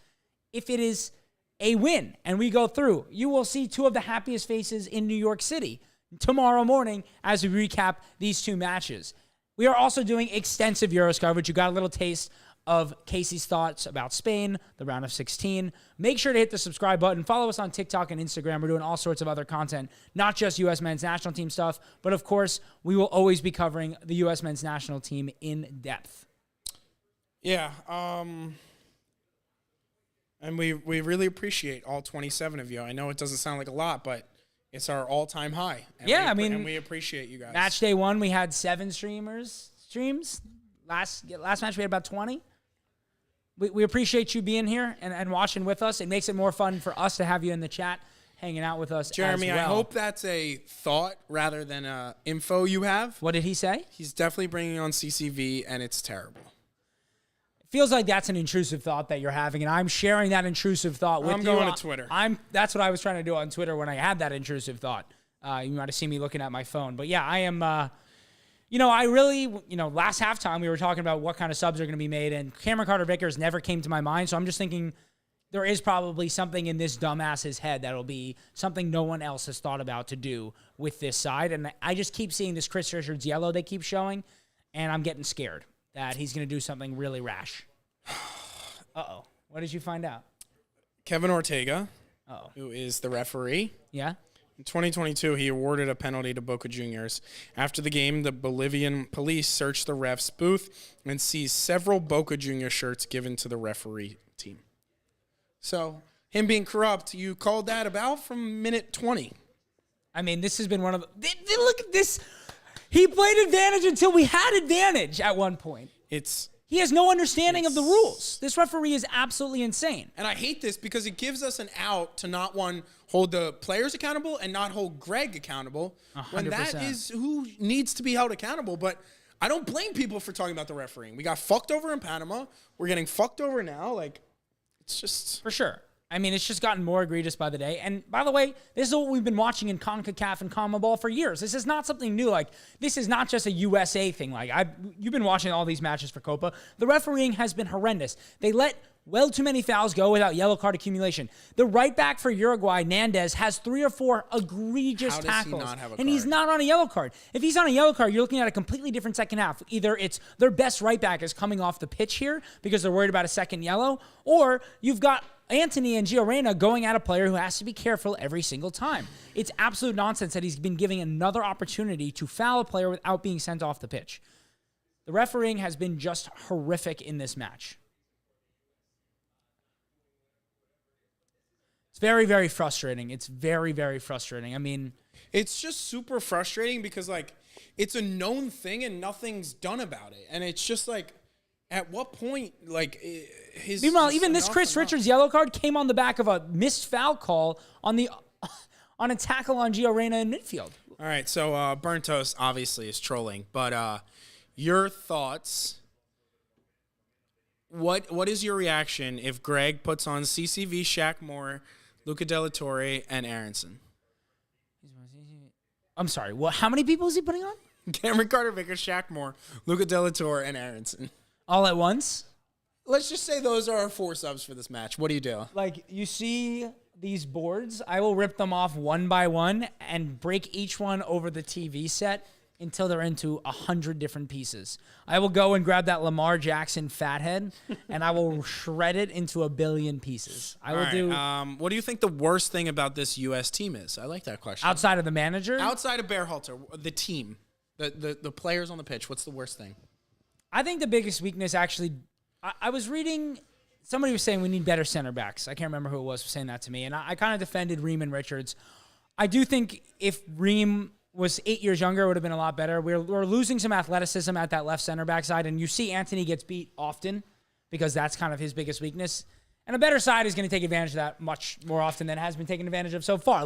If it is a win and we go through, you will see two of the happiest faces in New York City tomorrow morning as we recap these two matches. We are also doing extensive Euros coverage. You got a little taste of Casey's thoughts about Spain, the round of 16. Make sure to hit the subscribe button. Follow us on TikTok and Instagram. We're doing all sorts of other content, not just U.S. men's national team stuff, but of course, we will always be covering the U.S. men's national team in depth. Yeah. And we really appreciate all 27 of you. I know it doesn't sound like a lot, but it's our all-time high. And and we appreciate you guys. Match day 1, we had 7 streams. Last match, we had about 20. We appreciate you being here and watching with us. It makes it more fun for us to have you in the chat, hanging out with us. Jeremy, as well. I hope that's a thought rather than info you have. What did he say? He's definitely bringing on CCV, and it's terrible. Feels like that's an intrusive thought that you're having, and I'm sharing that intrusive thought with you. I'm going to Twitter. That's what I was trying to do on Twitter when I had that intrusive thought. You might have seen me looking at my phone. But yeah, I am I really, last halftime we were talking about what kind of subs are going to be made, and Cameron Carter-Vickers never came to my mind. So I'm just thinking there is probably something in this dumbass's head that'll be something no one else has thought about to do with this side. And I just keep seeing this Chris Richards yellow they keep showing, and I'm getting scared that he's going to do something really rash. Uh-oh. What did you find out? Kevin Ortega, who is the referee. Yeah? In 2022, he awarded a penalty to Boca Juniors. After the game, the Bolivian police searched the ref's booth and seized several Boca Junior shirts given to the referee team. So, him being corrupt, you called that about from minute 20. I mean, this has been one of the... Look at this. He played advantage until we had advantage at one point. He has no understanding of the rules. This referee is absolutely insane. And I hate this because it gives us an out to not, hold the players accountable and not hold Greg accountable 100%. when that is who needs to be held accountable. But I don't blame people for talking about the refereeing. We got fucked over in Panama. We're getting fucked over now. It's just... For sure. I mean, it's just gotten more egregious by the day. And by the way, this is what we've been watching in CONCACAF and CONMEBOL for years. This is not something new. This is not just a USA thing. You've been watching all these matches for Copa. The refereeing has been horrendous. They let well too many fouls go without yellow card accumulation. The right back for Uruguay, Nandez, has 3 or 4 egregious tackles. And he's not on a yellow card. If he's on a yellow card, you're looking at a completely different second half. Either it's their best right back is coming off the pitch here because they're worried about a second yellow, or you've got Anthony and Gio Reyna going at a player who has to be careful every single time. It's absolute nonsense that he's been giving another opportunity to foul a player without being sent off the pitch. The refereeing has been just horrific in this match. It's very, very frustrating. It's very, very frustrating. I mean... It's just super frustrating because, it's a known thing and nothing's done about it. And it's just, at what point, his... Meanwhile, even this Chris Richards yellow card came on the back of a missed foul call on a tackle on Gio Reyna in midfield. All right, so Burntos obviously is trolling, but your thoughts... What is your reaction if Greg puts on CCV, Shaq Moore, Luca De La Torre, and Aronson? I'm sorry. Well, how many people is he putting on? Cameron Carter-Vickers, Shaq Moore, Luca De La Torre, and Aronson. All at once? Let's just say those are our 4 subs for this match. What do you do? You see these boards, I will rip them off one by one and break each one over the TV set until they're into 100 different pieces. I will go and grab that Lamar Jackson fathead, and I will shred it into 1 billion pieces. What do you think the worst thing about this U.S. team is? I like that question. Outside of the manager? Outside of Berhalter, the team, the players on the pitch, what's the worst thing? I think the biggest weakness, actually, I was reading, somebody was saying we need better center backs. I can't remember who it was saying that to me, and I kind of defended Ream and Richards. I do think if Ream was 8 years younger, it would have been a lot better. We're losing some athleticism at that left center back side, and you see Anthony gets beat often because that's kind of his biggest weakness. And a better side is going to take advantage of that much more often than it has been taken advantage of so far.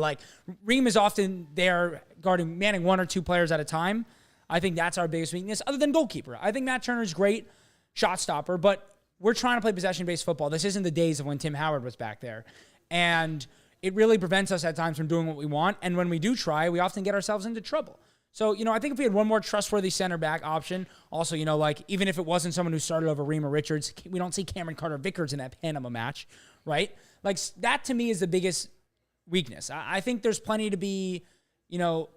Ream is often there manning 1 or 2 players at a time. I think that's our biggest weakness, other than goalkeeper. I think Matt Turner's great shot stopper, but we're trying to play possession-based football. This isn't the days of when Tim Howard was back there. And it really prevents us at times from doing what we want. And when we do try, we often get ourselves into trouble. So, I think if we had one more trustworthy center back option, also, even if it wasn't someone who started over Ream or Richards, we don't see Cameron Carter-Vickers in that Panama match, right? That to me is the biggest weakness. I think there's plenty to be,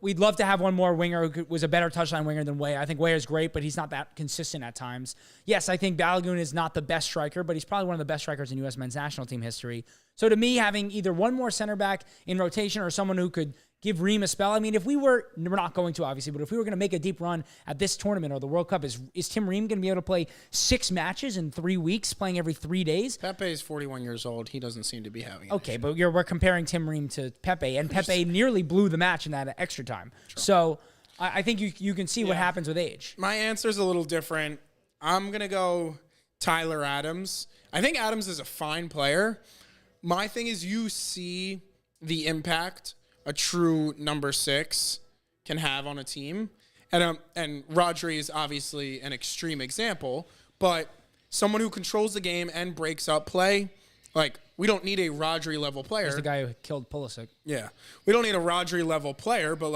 we'd love to have one more winger who was a better touchline winger than Way. I think Way is great, but he's not that consistent at times. Yes, I think Balogun is not the best striker, but he's probably one of the best strikers in U.S. men's national team history. So to me, having either one more center back in rotation or someone who could give Ream a spell. I mean, we're not going to, obviously, but if we were going to make a deep run at this tournament or the World Cup, is Tim Ream going to be able to play 6 matches in 3 weeks, playing every 3 days? Pepe is 41 years old. He doesn't seem to be having it. Okay, but we're comparing Tim Ream to Pepe, and Pepe nearly blew the match in that extra time. True. So I think you can see what happens with age. My answer is a little different. I'm going to go Tyler Adams. I think Adams is a fine player. My thing is you see the impact a true number 6 can have on a team. And Rodri is obviously an extreme example, but someone who controls the game and breaks up play, we don't need a Rodri level player. He's the guy who killed Pulisic. Yeah. We don't need a Rodri level player, but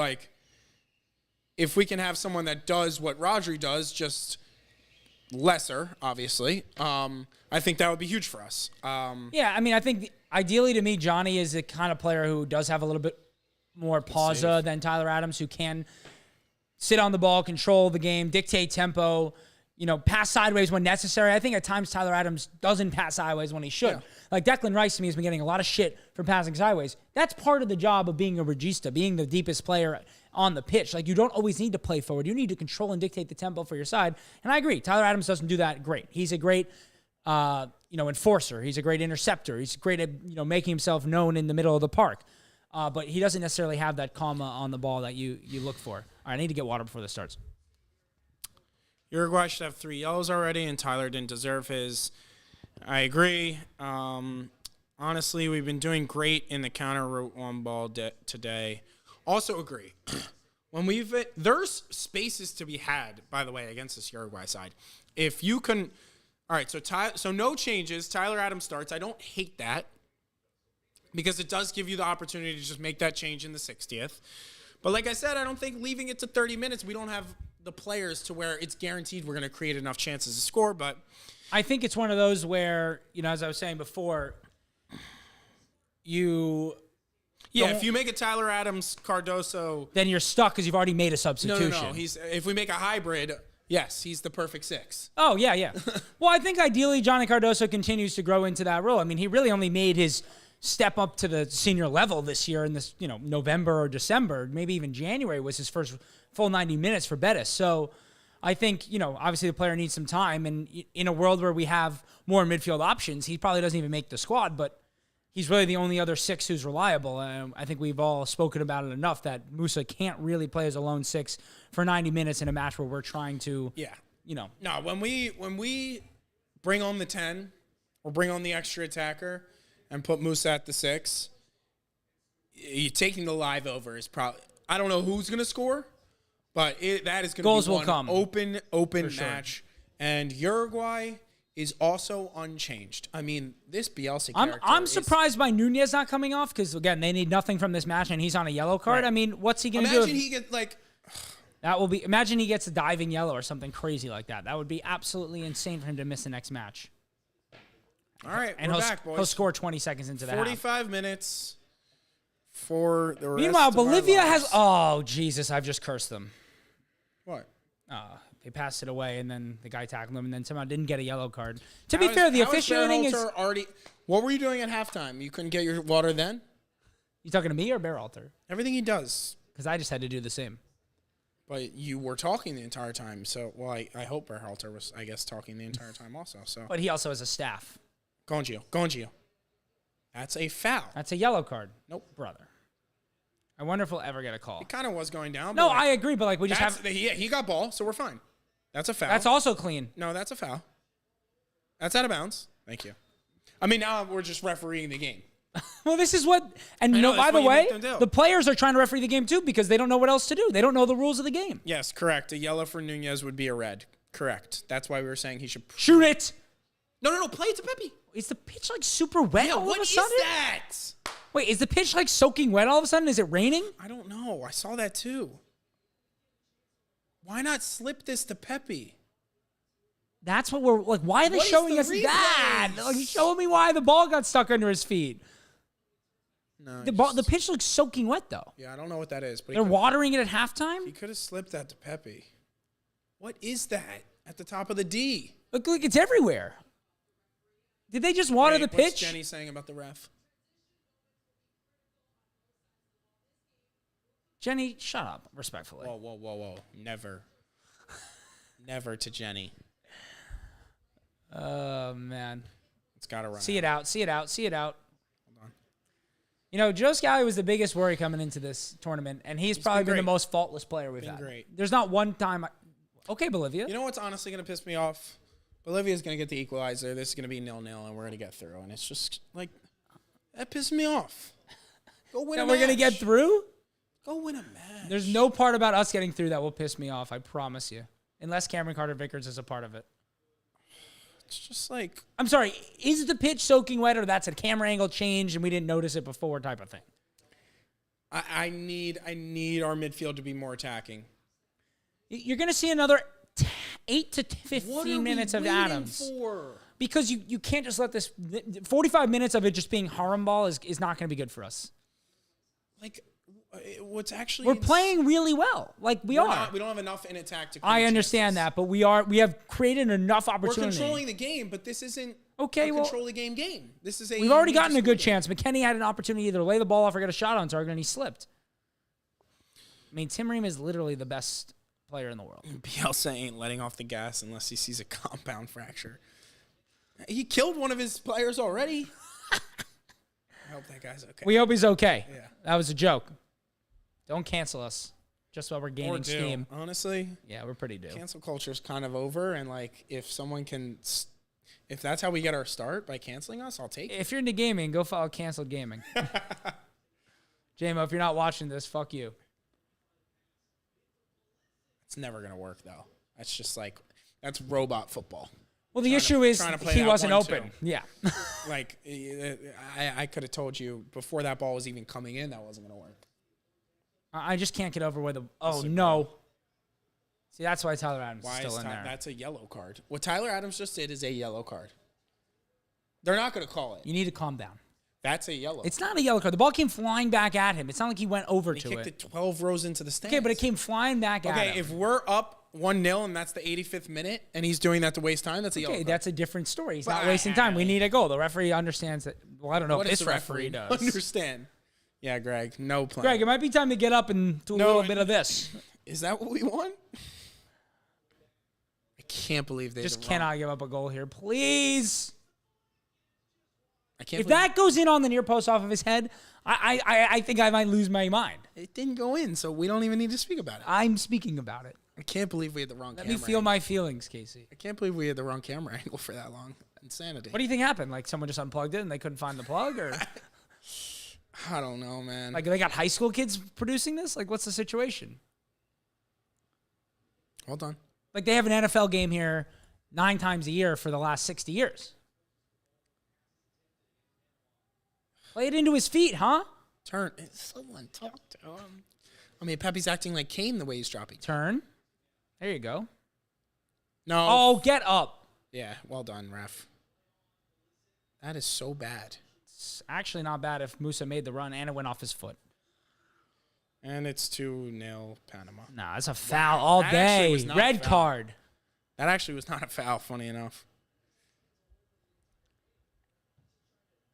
if we can have someone that does what Rodri does, just lesser, obviously, I think that would be huge for us. Yeah, I mean, I think ideally to me, Johnny is the kind of player who does have a little bit more pausa than Tyler Adams, who can sit on the ball, control the game, dictate tempo, pass sideways when necessary. I think at times Tyler Adams doesn't pass sideways when he should. Yeah. Like Declan Rice to me has been getting a lot of shit for passing sideways. That's part of the job of being a regista, being the deepest player on the pitch. Like, you don't always need to play forward. You need to control and dictate the tempo for your side. And I agree. Tyler Adams doesn't do that great. He's a great enforcer. He's a great interceptor. He's great at making himself known in the middle of the park. But he doesn't necessarily have that comma on the ball that you look for. All right, I need to get water before this starts. Uruguay should have 3 yellows already, and Tyler didn't deserve his. I agree. Honestly, we've been doing great in the counter route one ball today. Also agree. There's spaces to be had, by the way, against this Uruguay side. If you can, all right. So no changes. Tyler Adams starts. I don't hate that because it does give you the opportunity to just make that change in the 60th. But like I said, I don't think leaving it to 30 minutes. We don't have the players to where it's guaranteed we're going to create enough chances to score. But I think it's one of those where, as I was saying before, if you make a Tyler Adams Cardoso, then you're stuck because you've already made a substitution. No. If we make a hybrid, yes, he's the perfect 6. Oh, yeah. Well, I think ideally Johnny Cardoso continues to grow into that role. I mean, he really only made his step up to the senior level this year in this, November or December, maybe even January was his first full 90 minutes for Betis. So I think, obviously the player needs some time. And in a world where we have more midfield options, he probably doesn't even make the squad, but he's really the only other 6 who's reliable. I think we've all spoken about it enough that Musa can't really play as a lone 6 for 90 minutes in a match where we're trying to, No, when we bring on the 10 or bring on the extra attacker and put Musa at the 6, you taking the live over is probably, I don't know who's going to score, but that is going to be goals will one come. open match. Sure. And Uruguay is also unchanged. I mean, this Bielsa character I'm surprised by Nunez not coming off because, again, they need nothing from this match, and he's on a yellow card. Right. I mean, what's he going to do? Imagine he gets, Imagine he gets a diving yellow or something crazy like that. That would be absolutely insane for him to miss the next match. All right, and we're back, boys. He'll score 20 seconds into the half. 45 minutes for the rest Meanwhile, of Bolivia our lives. has... Oh, Jesus, I've just cursed them. What? They passed it away, and then the guy tackled him, and then somehow didn't get a yellow card. To be fair, the officiating is... What were you doing at halftime? You couldn't get your water then? You talking to me or Berhalter? Everything he does. Because I just had to do the same. But you were talking the entire time, so... Well, I hope Berhalter was, I guess, talking the entire time also, so... But he also has a staff. Go on, Gio. That's a foul. That's a yellow card. Nope. Brother. I wonder if we'll ever get a call. It kind of was going down. No, I agree, but we just have... He got ball, so we're fine. That's a foul. That's also clean. No, that's a foul. That's out of bounds. Thank you. I mean, now we're just refereeing the game. Well, this is what... And by the way, the players are trying to referee the game too because they don't know what else to do. They don't know the rules of the game. Yes, correct. A yellow for Nunez would be a red. Correct. That's why we were saying he should... Shoot it! No. Play it to Pepe. Is the pitch super wet all of a sudden? What is that? Wait, is the pitch soaking wet all of a sudden? Is it raining? I don't know. I saw that too. Why not slip this to Pepe? That's what we're like. Why are they showing us that? Like, show me why the ball got stuck under his feet. No, the pitch looks soaking wet though. Yeah, I don't know what that is. But they're watering it at halftime. He could have slipped that to Pepe. What is that at the top of the D? Look, it's everywhere. Did they just water the pitch? What's Jenny saying about the ref? Jenny, shut up, respectfully. Whoa. Never. Never to Jenny. Oh, man. It's got to run. See it out. Hold on. Joe Scally was the biggest worry coming into this tournament, and he's probably been the most faultless player we've had. Great. There's not one time... Okay, Bolivia. You know what's honestly going to piss me off? Bolivia's going to get the equalizer. This is going to be 0-0, and we're going to get through. And it's just, that pisses me off. Go win a match. We're going to get through? Go win a match. There's no part about us getting through that will piss me off, I promise you. Unless Cameron Carter-Vickers is a part of it. It's just I'm sorry, is the pitch soaking wet or that's a camera angle change and we didn't notice it before type of thing? I need our midfield to be more attacking. You're going to see another 8 to What 15 are minutes we of waiting Adams. for? Because you can't just let this 45 minutes of it just being harem ball is not going to be good for us. Like, what's actually We're playing really well. Like we are. We don't have enough in attack to. I understand that, but we have created enough We're opportunity. controlling the game, but this isn't Okay, a well, control the game. This is a. We've already you need to gotten a score good game. chance. McKennie had an opportunity either to lay the ball off or get a shot on target, and he slipped. I mean, Tim Ream is literally the best player in the world. Bielsa ain't letting off the gas unless he sees a compound fracture. He killed one of his players already. I hope that guy's okay. We hope he's okay. Yeah. That was a joke. Don't cancel us just while we're gaining Or do. steam. Honestly, Yeah, we're pretty due. cancel culture is kind of over, and like if someone can, if that's how we get our start by canceling us, I'll take it. If you're into gaming, go follow Canceled Gaming. JMO, if you're not watching this, fuck you. It's never gonna work though. That's just like that's robot football. Well, the issue is trying to play he that wasn't 1-2. open. Yeah. Like I could have told you before that ball was even coming in that wasn't gonna work. I just can't get over where the... Oh, no. See, that's why Tyler Adams is Why still is in there. that's a yellow card? What Tyler Adams just did is a yellow card. They're not gonna call it. You need to calm down. That's a yellow. It's not a yellow card. The ball came flying back at him. It's not like he went over he to kicked it. it 12 rows into the stands. Okay, but it came flying back at him. Okay, if we're up 1-0 and that's the 85th minute and he's doing that to waste time, that's a yellow Okay, card. that's a different story. He's not But wasting time. We need a goal. The referee understands that. Well, I don't know What if does this the referee does. understand? Yeah, Greg, no plan. Greg, it might be time to get up and do a little bit of this. Is that what we want? I can't believe they Just cannot give up a goal here. Please. I can't If believe that goes in on the near post off of his head, I think I might lose my mind. it didn't go in, so we don't even need to speak about it. I'm speaking about it. I can't believe we had the wrong Let camera me feel angle. my feelings, Casey. I can't believe we had the wrong camera angle for that long. Insanity. What do you think happened? Like someone just unplugged it and they couldn't find the plug, or I don't know, man. like they got high school kids producing this? Like, what's the situation? Hold on. Like they have an NFL game here 9 times a year for the last 60 years. Play it into his feet, huh? Turn. Someone talk to him. I mean, Pepe's acting like Kane the way he's dropping. Turn. There you go. No. Oh, get up. Yeah, well done, ref. That is so bad. It's actually not bad if Musa made the run and it went off his foot. And it's 2-0 Panama. Nah, it's a foul all That actually day. was not Red a foul. card. That actually was not a foul, funny enough.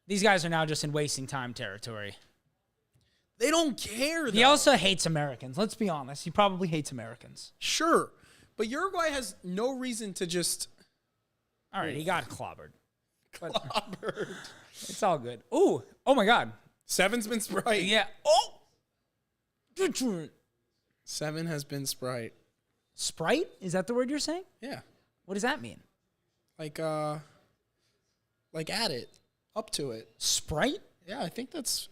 These guys are now just in wasting time territory. They don't care, though. He also hates Americans. Let's be honest. He probably hates Americans. Sure. But Uruguay has no reason to just... All right, he got clobbered. But clobbered. it's all good. Ooh. Oh, my God. 7's been Sprite. Yeah. Oh. 7 has been Sprite. Sprite? Is that the word you're saying? Yeah. What does that mean? Like add it. Up to it. Sprite? Yeah, I think that's...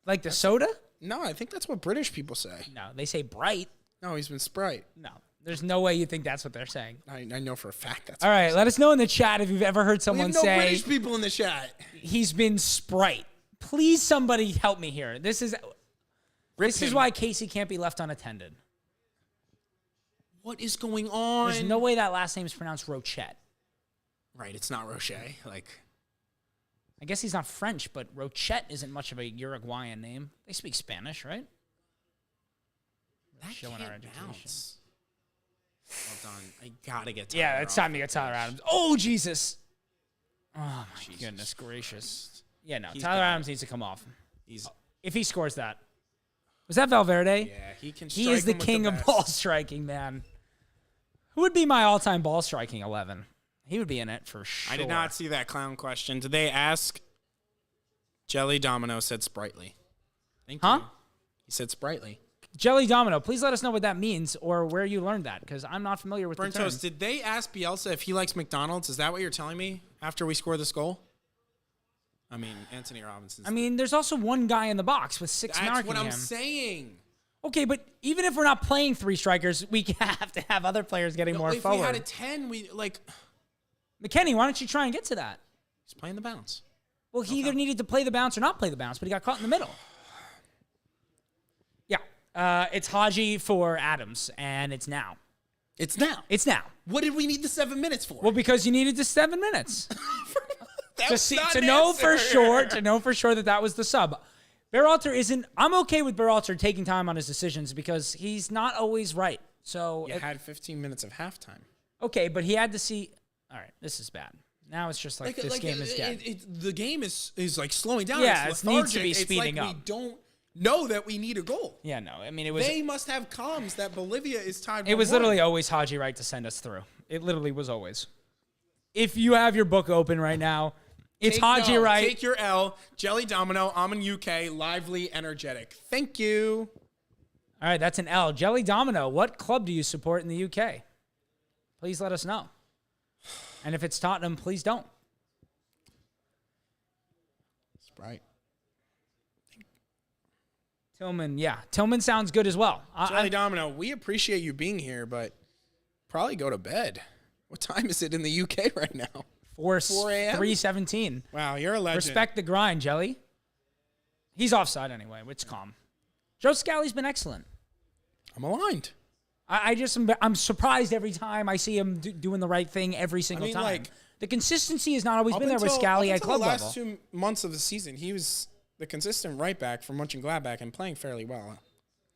Like the soda? No, I think that's what British people say. No, they say bright. No, he's been Sprite. No, there's no way you think that's what they're saying. I know for a fact that's All right, let us know in the chat if you've ever heard We someone have no say British people in the chat. he's been Sprite. Please, somebody help me here. This is why Casey can't be left unattended. What is going on? There's no way that last name is pronounced Rochette. Right, it's not Roche. Like, I guess he's not French, but Rochette isn't much of a Uruguayan name. They speak Spanish, right? that Showing can't our education. bounce. Well done. I gotta get Tyler Yeah, it's off. time to get Tyler Adams. Oh, Jesus. Oh, my goodness gracious. Yeah, no, He's Tyler got Adams needs to come off. He's If he scores that. Was that Valverde? yeah, he can. He strike is the him with king of best. ball striking, man. Who would be my all-time ball striking 11? He would be in it for sure. I did not see that clown question. Did they ask? Jelly Domino said sprightly. Thank Huh? you. He said sprightly. Jelly Domino, please let us know what that means or where you learned that, because I'm not familiar with the term. Brentos, did they ask Bielsa if he likes McDonald's? Is that what you're telling me after we score this goal? I mean, Anthony Robinson's. I mean, there's also one guy in the box with 6 that's marking what I'm him. saying. Okay, but even if we're not playing 3 strikers, we have to have other players getting more if forward. we had a 10, we like. McKennie, why don't you try and get to that? He's playing the bounce. Well, he either needed to play the bounce or not play the bounce, but he got caught in the middle. Yeah, it's Haji for Adams, and it's now. It's now. It's now. What did we need the 7 minutes for? Well, because you needed just 7 minutes. To know for sure that was the sub. Berhalter isn't. I'm okay with Berhalter taking time on his decisions because he's not always right. So you had 15 minutes of halftime. Okay, but he had to see. All right, this is bad. Now it's just like this game is dead. The game is like slowing down. Yeah, it's it needs to be speeding like up. We don't know that we need a goal. Yeah, no. I mean, it was. They must have comms that Bolivia is tied. It was literally always Haji Wright to send us through. It literally was always. If you have your book open right now, it's Haji Wright. Take your L. Jelly Domino. I'm in UK. Lively, energetic. Thank you. All right, that's an L. Jelly Domino. What club do you support in the UK? Please let us know. And if it's Tottenham, please don't. Right. Tillman, yeah. Tillman sounds good as well. Jelly Domino, we appreciate you being here, but probably go to bed. What time is it in the UK right now? 4 a.m.? 3:17. Wow, you're a legend. Respect the grind, Jelly. He's offside anyway. It's calm. Joe Scally's been excellent. I'm aligned. I'm surprised every time I see him doing the right thing every single time. Like, the consistency has not always been there with Scally at club level. The last 2 months of the season, he was the consistent right back for Mönchengladbach and playing fairly well.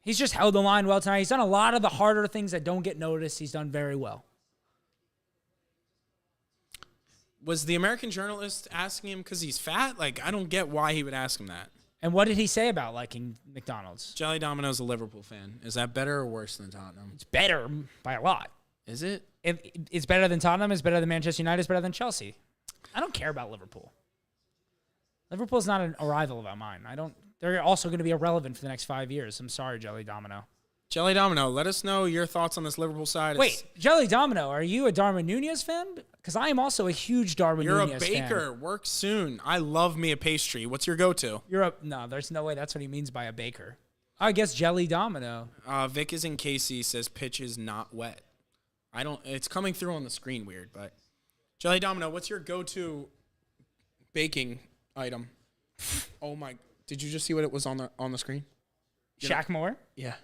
He's just held the line well tonight. He's done a lot of the harder things that don't get noticed. He's done very well. Was the American journalist asking him because he's fat? Like, I don't get why he would ask him that. And what did he say about liking McDonald's? Jelly Domino's a Liverpool fan. Is that better or worse than Tottenham? It's better by a lot. Is it? It's better than Tottenham. It's better than Manchester United. It's better than Chelsea. I don't care about Liverpool. Liverpool's not a rival of mine. They're also going to be irrelevant for the next 5 years. I'm sorry, Jelly Domino. Jelly Domino, let us know your thoughts on this Liverpool side. Wait, Jelly Domino, are you a Darwin Nunez fan? Because I am also a huge Darwin Nunez fan. You're a baker. Work soon. I love me a pastry. What's your go-to? No, there's no way that's what he means by a baker. I guess Jelly Domino. Vic is in KC, says pitch is not wet. It's coming through on the screen weird, but Jelly Domino, what's your go-to baking item? Oh my, did you just see what it was on the screen? Shaq Moore? Yeah.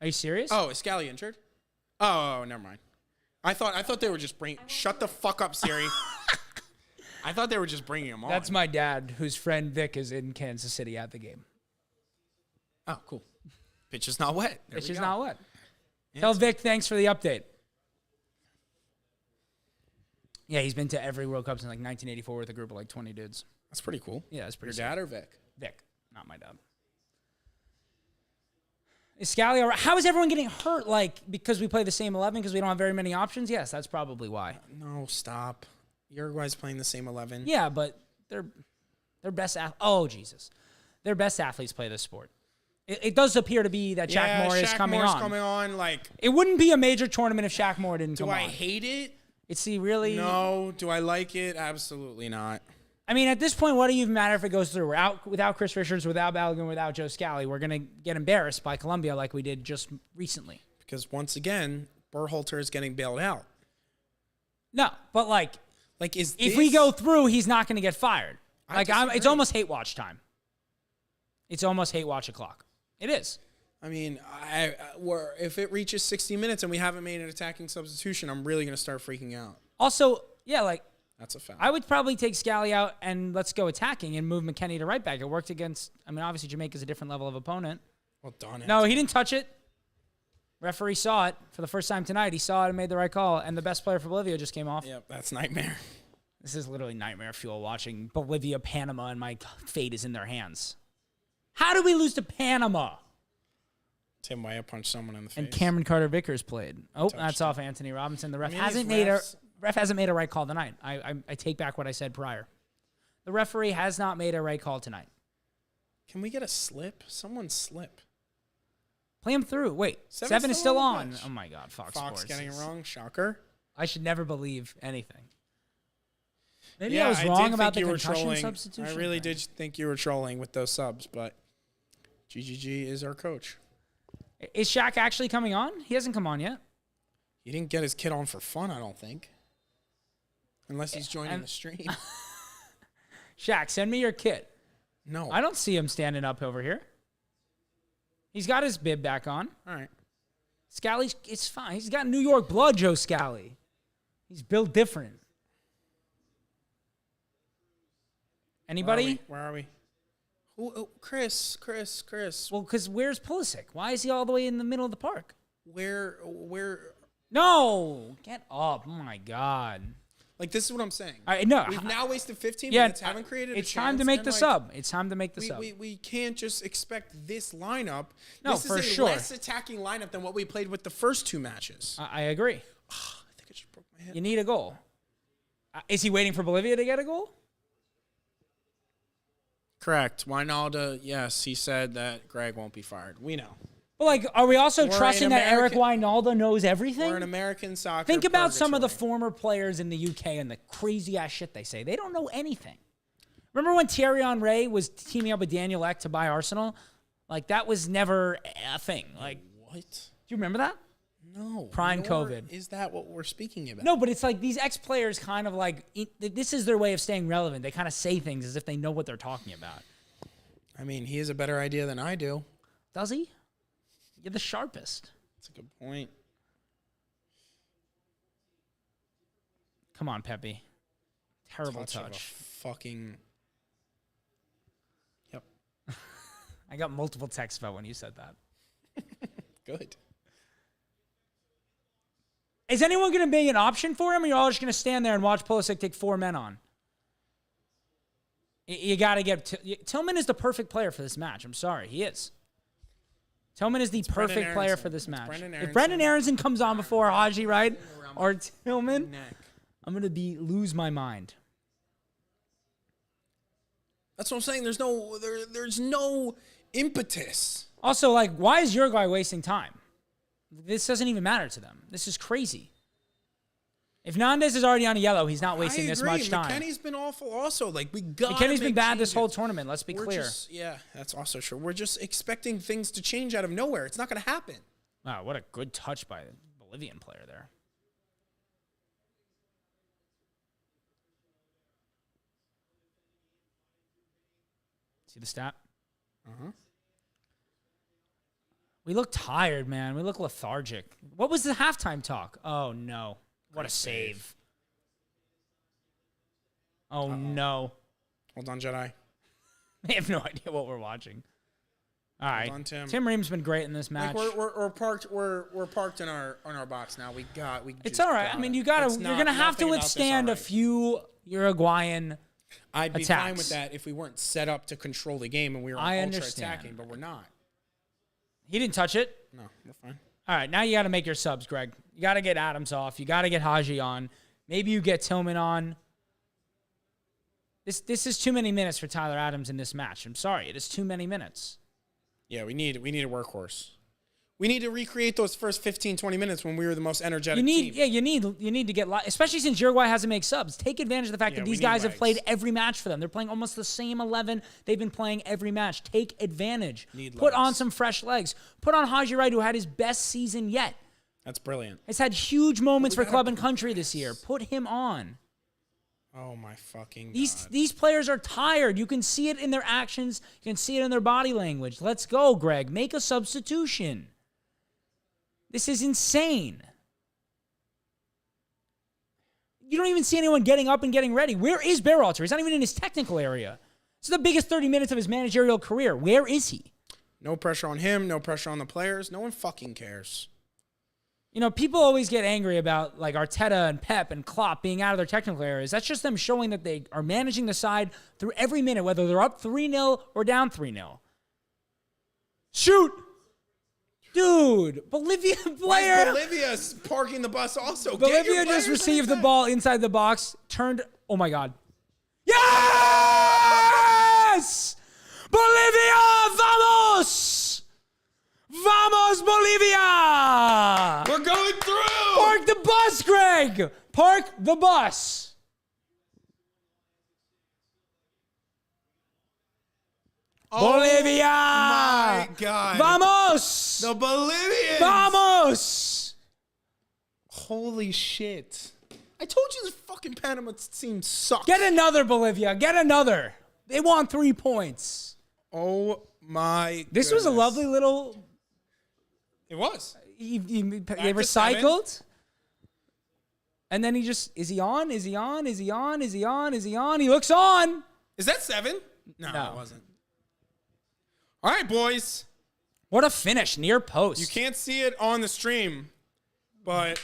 Are you serious? Oh, is Scally injured? Oh, never mind. I thought they were just shut the fuck up, Siri. I thought they were just bringing him on. That's my dad, whose friend Vic is in Kansas City at the game. Oh, cool. Pitch is not wet. Pitch is not wet. Tell Vic thanks for the update. Yeah, he's been to every World Cup since like 1984 with a group of like 20 dudes. That's pretty cool. Yeah, that's pretty Your dad or Vic? Vic, not my dad. Is Scally all right? How is everyone getting hurt? Like, because we play the same 11 because we don't have very many options? Yes, that's probably why. No, stop. Uruguay's playing the same 11. Yeah, but their best oh, Jesus. Their best athletes play this sport. It does appear to be that Shaq Moore is coming on. Coming on. Like, it wouldn't be a major tournament if Shaq Moore didn't come on. Do I hate it? It's really... No. Do I like it? Absolutely not. I mean, at this point, what do you even matter if it goes through? We're out without Chris Richards, without Balogun, without Joe Scally. We're going to get embarrassed by Colombia like we did just recently. Because once again, Berhalter is getting bailed out. No, but if we go through, he's not going to get fired. It's almost hate watch time. It's almost hate watch o'clock. It is. I mean, if it reaches 60 minutes and we haven't made an attacking substitution, I'm really going to start freaking out. Also, yeah, that's a fact. I would probably take Scally out and let's go attacking and move McKennie to right back. It worked against, obviously Jamaica's a different level of opponent. Well done. No, he didn't touch it. Referee saw it for the first time tonight. He saw it and made the right call, and the best player for Bolivia just came off. Yep, that's nightmare. This is literally nightmare fuel watching Bolivia, Panama, and my fate is in their hands. How did we lose to Panama? Tim Weah punched someone in the face. And Cameron Carter-Vickers played. Oh, that's off Anthony Robinson. The ref hasn't made a right call tonight. I take back what I said prior. The referee has not made a right call tonight. Can we get a slip? Someone slip. Play him through. Wait, 7 is still on. Oh, my God. Fox Sports. Getting it wrong. Shocker. I should never believe anything. Maybe I was wrong about the concussion substitution. I really did think you were trolling with those subs, but GGG is our coach. Is Shaq actually coming on? He hasn't come on yet. He didn't get his kid on for fun, I don't think. Unless he's joining the stream. Shaq, send me your kit. No. I don't see him standing up over here. He's got his bib back on. All right. Scally, it's fine. He's got New York blood, Joe Scally. He's built different. Anybody? Where are we? Who? Oh, Chris. Well, because where's Pulisic? Why is he all the way in the middle of the park? Where? No! Get up. Oh, my God. Like, this is what I'm saying. No. We've now wasted 15 minutes, haven't created It's a time chance, to make and, the like, sub. It's time to make the sub. We can't just expect this lineup. No, this for is a sure. less attacking lineup than what we played with the first 2 matches. I agree. I think I just broke my head. You need a goal. Is he waiting for Bolivia to get a goal? Correct. Wijnaldum, yes, he said that Greg won't be fired. We know. But, like, are we also We're trusting an that Eric American- Wijnaldum knows everything? We're an American soccer. Think about some of the purgatory. former players in the UK and the crazy-ass shit they say. They don't know anything. Remember when Thierry Henry was teaming up with Daniel Ek to buy Arsenal? Like, that was never a thing. Like, What? do you remember that? No. Prime nor COVID. Is that what we're speaking about? No, but it's like these ex-players kind of like, this is their way of staying relevant. They kind of say things as if they know what they're talking about. I mean, he has a better idea than I do. Does he? You're the sharpest. That's a good point. Come on, Pepe. Terrible Touch of a touch. fucking. Yep. I got multiple texts about when you said that. Good. Is anyone going to be an option for him, or you're all just going to stand there and watch Pulisic take 4 men on? You got to get... Tillman is the perfect player for this match. I'm sorry. He is. Tillman is the perfect player for this match. If Brendan Aronson comes on before Haji, right? Or Tillman, I'm going to lose my mind. That's what I'm saying. There's no impetus. Also, like, why is Uruguay wasting time? This doesn't even matter to them. This is crazy. If Nandez is already on a yellow, he's not wasting this much time. McKennie's been awful also. Like, we got McKennie's been bad this whole tournament. Let's be clear. Yeah, that's also true. We're just expecting things to change out of nowhere. It's not going to happen. Wow, what a good touch by the Bolivian player there. See the stat? Uh-huh. We look tired, man. We look lethargic. What was the halftime talk? Oh, no. What a save. Oh, no. Hold on, Jedi. I have no idea what we're watching. All right. on, Tim. Tim Ream's been great in this match. Like we're parked. We're parked in our box now. It's all right. I mean, you're gonna have to withstand a few Uruguayan. I'd be attacks. fine with that if we weren't set up to control the game and we were I ultra understand. attacking, but we're not. He didn't touch it. No, we're fine. All right, now you got to make your subs, Greg. You got to get Adams off. You got to get Haji on. Maybe you get Tillman on. This is too many minutes for Tyler Adams in this match. I'm sorry, it is too many minutes. Yeah, we need a workhorse. We need to recreate those first 15, 20 minutes when we were the most energetic team. Yeah, you need to get, especially since Uruguay hasn't made subs. Take advantage of the fact that these guys have played every match for them. They're playing almost the same 11 they've been playing every match. Take advantage. Put on some fresh legs. Put on Haji Wright, who had his best season yet. That's brilliant. Has had huge moments for club and country this year. Put him on. Oh my fucking God. These players are tired. You can see it in their actions. You can see it in their body language. Let's go, Greg. Make a substitution. This is insane. You don't even see anyone getting up and getting ready. Where is Berhalter? He's not even in his technical area. This is the biggest 30 minutes of his managerial career. Where is he? No pressure on him. No pressure on the players. No one fucking cares. You know, people always get angry about like Arteta and Pep and Klopp being out of their technical areas. That's just them showing that they are managing the side through every minute, whether they're up 3-0 or down 3-0. Shoot! Dude, Bolivia player. Bolivia's parking the bus also. Bolivia just received the ball inside the box, turned. Oh my God. Yes! Bolivia, vamos! Vamos, Bolivia! We're going through! Park the bus, Greg! Park the bus. Bolivia! My God. Vamos! The Bolivians! Vamos! Holy shit. I told you this fucking Panama team sucks. Get another, Bolivia. Get another. They want 3 points. Oh my This was a lovely little... It was. They recycled. And then is he on? Is he on? Is he on? Is he on? Is he on? He looks on. Is that 7? No, it wasn't. All right, boys. What a finish. Near post. You can't see it on the stream, but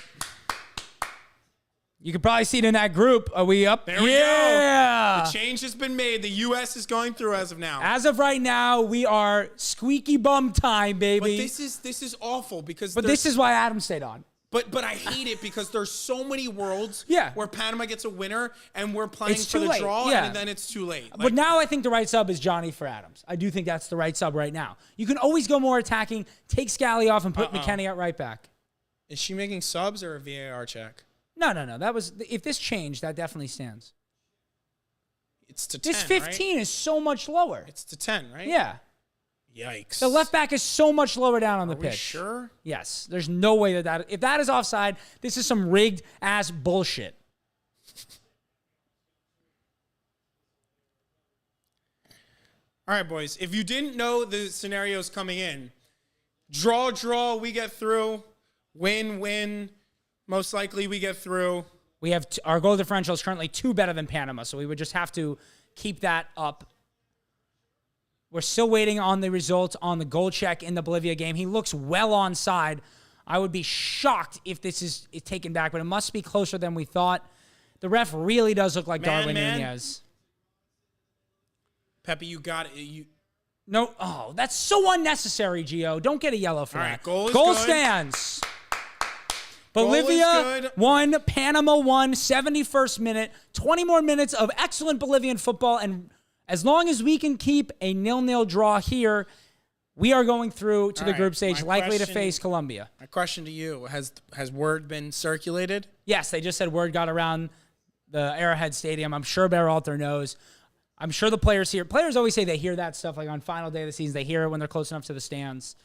you could probably see it in that group. Are we up? There we go. The change has been made. The U.S. is going through as of now. As of right now, we are squeaky bum time, baby. But this is awful because. But this is why Adam stayed on. But I hate it because there's so many worlds where Panama gets a winner and we're playing for the draw and then it's too late. But now I think the right sub is Johnny for Adams. I do think that's the right sub right now. You can always go more attacking, take Scally off, and put McKennie at right back. Is she making subs or a VAR check? No. That was if this changed, that definitely stands. It's to 10, This 15 is so much lower. It's to 10, right? Yeah. Yikes. The left back is so much lower down on the pitch. Sure? Yes. There's no way that if that is offside, this is some rigged ass bullshit. All right, boys. If you didn't know the scenarios coming in, draw, we get through. Win, most likely we get through. We have our goal differential is currently 2 better than Panama, so we would just have to keep that up. We're still waiting on the results on the goal check in the Bolivia game. He looks well onside. I would be shocked if this is taken back, but it must be closer than we thought. The ref really does look like Darwin Nunez. Pepe, you got it. No, that's so unnecessary, Gio. Don't get a yellow for that. Goal stands. Bolivia won, Panama won, 71st minute, 20 more minutes of excellent Bolivian football, and as long as we can keep a 0-0 draw here, we are going through to the group stage, likely to face Colombia. My question to you, has word been circulated? Yes, they just said word got around the Arrowhead Stadium. I'm sure Berhalter knows. I'm sure the players hear. Players always say they hear that stuff, like on final day of the season. They hear it when they're close enough to the stands.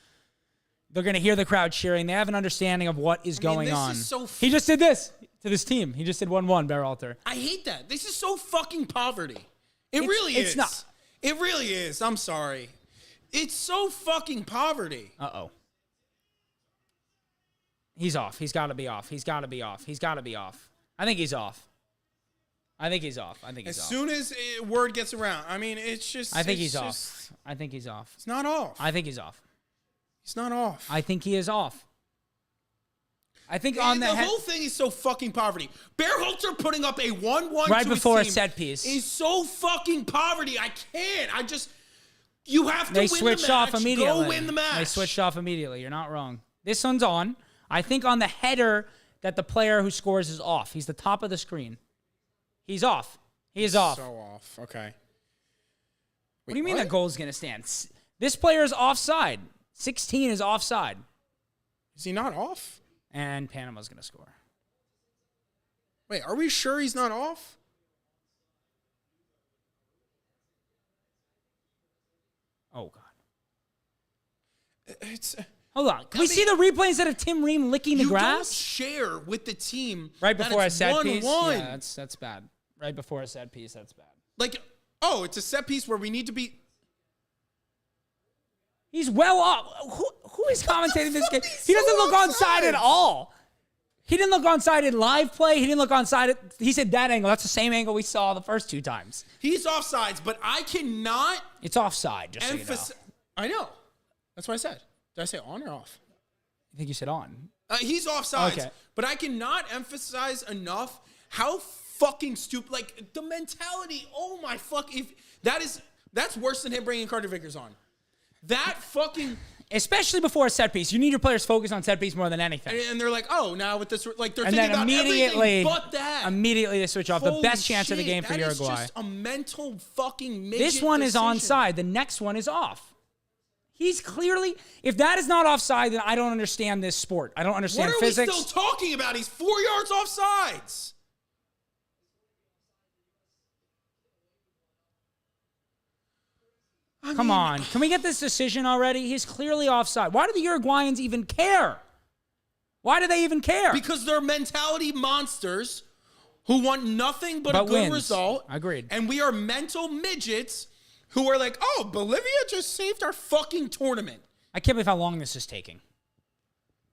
They're going to hear the crowd cheering. They have an understanding of what is going on. He just did this to this team. He just did 1-1, Berhalter. I hate that. This is so fucking poverty. It really is. It's not. It really is. I'm sorry. It's so fucking poverty. Uh-oh. He's off. He's got to be off. He's got to be off. I think he's off. As soon as word gets around, I mean, it's just. I think he's off. It's not off. I think he's off. He's not off. I think he is off. I think the whole thing is so fucking poverty. Berhalter putting up a 1-1 right to before his a team set piece is so fucking poverty. I can't. You have to they win switched the match. off immediately. Go win the match. They switched off immediately. You're not wrong. This one's on. I think on the header that the player who scores is off. He's the top of the screen. He's off. He is off. So off. Okay. What do you mean that goal is going to stand? This player is offside. 16 is offside. Is he not off? And Panama's going to score. Wait, are we sure he's not off? Oh, God. It's... Hold on. Can we see the replay instead of Tim Ream licking the grass? You don't share with the team right before a set piece. 1-1. Yeah, that's bad. Right before a set piece, that's bad. It's a set piece where we need to be... He's well off. Who is commentating this game? He doesn't look onside at all. He didn't look onside in live play. He didn't look onside. He said that angle. That's the same angle we saw the first 2 times. He's offsides, but I cannot... It's offside, just so you know. I know. That's what I said. Did I say on or off? I think you said on. He's offsides. Okay. But I cannot emphasize enough how fucking stupid... the mentality, oh my fuck... That's worse than him bringing Carter Vickers on. That fucking... Especially before a set piece. You need your players focused on set piece more than anything. And they're like, now with this... they're and thinking then about everything but that. Immediately they switch off. Holy the best chance of the game for that Uruguay. That is just a mental fucking midget This one decision. is onside. The next one is off. He's clearly... If that is not offside, then I don't understand this sport. I don't understand physics. What are we still talking about? He's 4 yards offsides. Come on. Can we get this decision already? He's clearly offside. Why do the Uruguayans even care? Why do they even care? Because they're mentality monsters who want nothing but a good wins. result. Agreed. And we are mental midgets who are like, Bolivia just saved our fucking tournament. I can't believe how long this is taking.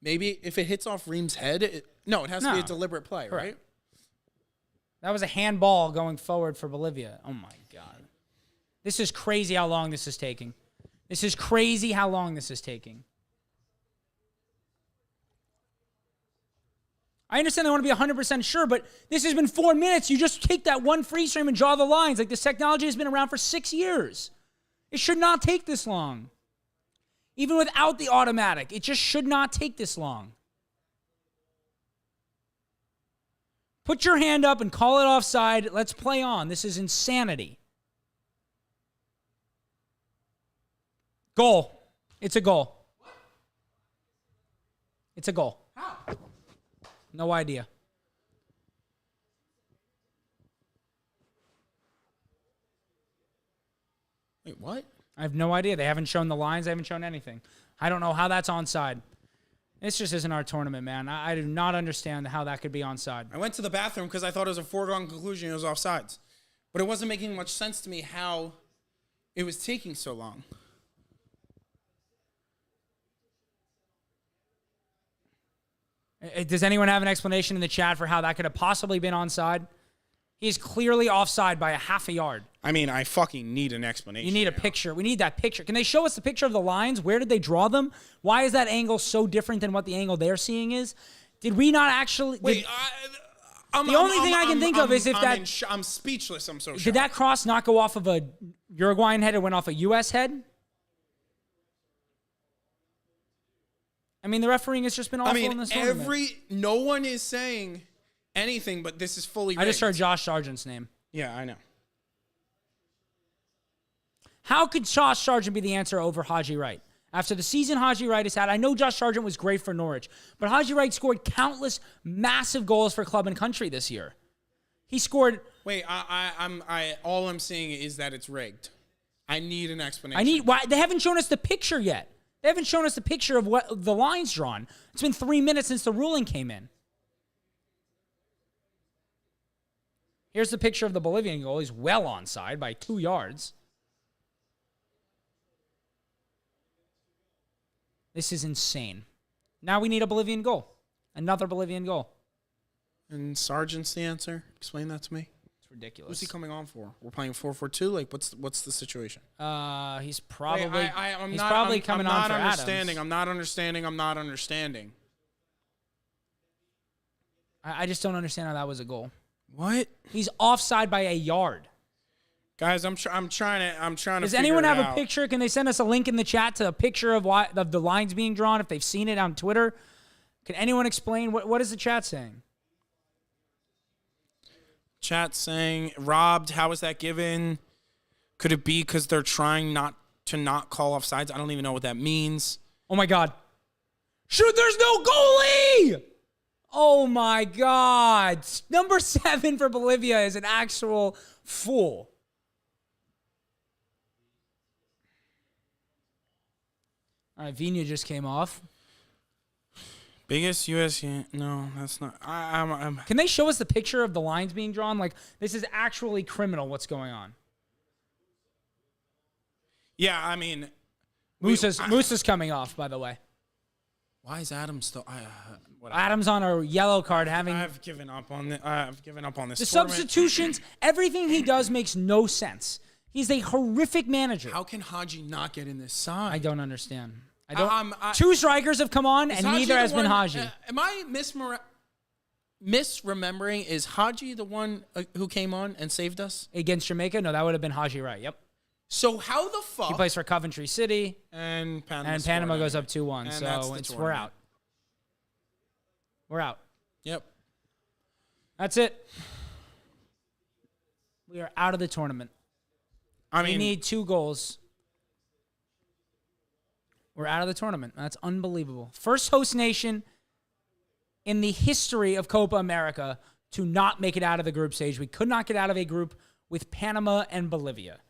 Maybe if it hits off Ream's head, it has to be a No. deliberate play, Correct. right? That was a handball going forward for Bolivia. Oh, my God. This is crazy how long this is taking. This is crazy how long this is taking. I understand they want to be 100% sure, but this has been 4 minutes. You just take that one freeze frame and draw the lines. Like, this technology has been around for 6 years. It should not take this long. Even without the automatic, it just should not take this long. Put your hand up and call it offside. Let's play on. This is insanity. Goal. It's a goal. It's a goal. How? No idea. Wait, what? I have no idea. They haven't shown the lines. They haven't shown anything. I don't know how that's onside. This just isn't our tournament, man. I do not understand how that could be onside. I went to the bathroom because I thought it was a foregone conclusion it was offsides. But it wasn't making much sense to me how it was taking so long. Does anyone have an explanation in the chat for how that could have possibly been onside? He's clearly offside by a half a yard. I mean, I fucking need an explanation. You need a picture. We need that picture. Can they show us the picture of the lines? Where did they draw them? Why is that angle so different than what the angle they're seeing is? Did we not actually... Wait, The only thing I can think of is if that... I'm speechless. I'm so shocked. Did that cross not go off of a Uruguayan head? It went off a U.S. head? I mean, the refereeing has just been awful in this tournament. No one is saying anything, but this is fully rigged. I just heard Josh Sargent's name. Yeah, I know. How could Josh Sargent be the answer over Haji Wright? After the season Haji Wright has had, I know Josh Sargent was great for Norwich, but Haji Wright scored countless massive goals for club and country this year. He scored... Wait, all I'm seeing is that it's rigged. I need an explanation. Why they haven't shown us the picture yet. They haven't shown us the picture of what the line's drawn. It's been 3 minutes since the ruling came in. Here's the picture of the Bolivian goal. He's well onside by 2 yards. This is insane. Now we need a Bolivian goal. Another Bolivian goal. And Sargent's the answer? Explain that to me. It's ridiculous. What's he coming on for? We're playing 4-4-2? Like, what's the situation? He's probably Wait, coming on for Adams. I'm not understanding. I just don't understand how that was a goal. What? He's offside by a yard. Guys, I'm trying to. Does anyone figure have it a out. picture? Can they send us a link in the chat to a picture of the lines being drawn if they've seen it on Twitter? Can anyone explain what is the chat saying? Chat saying robbed. How is that given? Could it be because they're trying not call offsides? I don't even know what that means. Oh my God! Shoot! There's no goalie! Oh my God! Number 7 for Bolivia is an actual fool. All right, Vina just came off. Biggest US? No, that's not. I'm. Can they show us the picture of the lines being drawn? Like, this is actually criminal what's going on. Yeah, I mean. Musa's coming off, by the way. Why is Adam still? Adam's on a yellow card having... I've given up on this. I've given up on this. The tournament. substitutions, everything he does makes no sense. He's a horrific manager. How can Haji not get in this side? I don't understand. Two strikers have come on, and Haji neither has been Haji. Am I misremembering? Is Haji the one who came on and saved us? Against Jamaica? No, that would have been Haji Wright. Yep. So how the fuck? He plays for Coventry City. And Panama goes up 2-1. So we're out. We're out. Yep. That's it. We are out of the tournament. We need 2 goals. We're out of the tournament. That's unbelievable. First host nation in the history of Copa America to not make it out of the group stage. We could not get out of a group with Panama and Bolivia.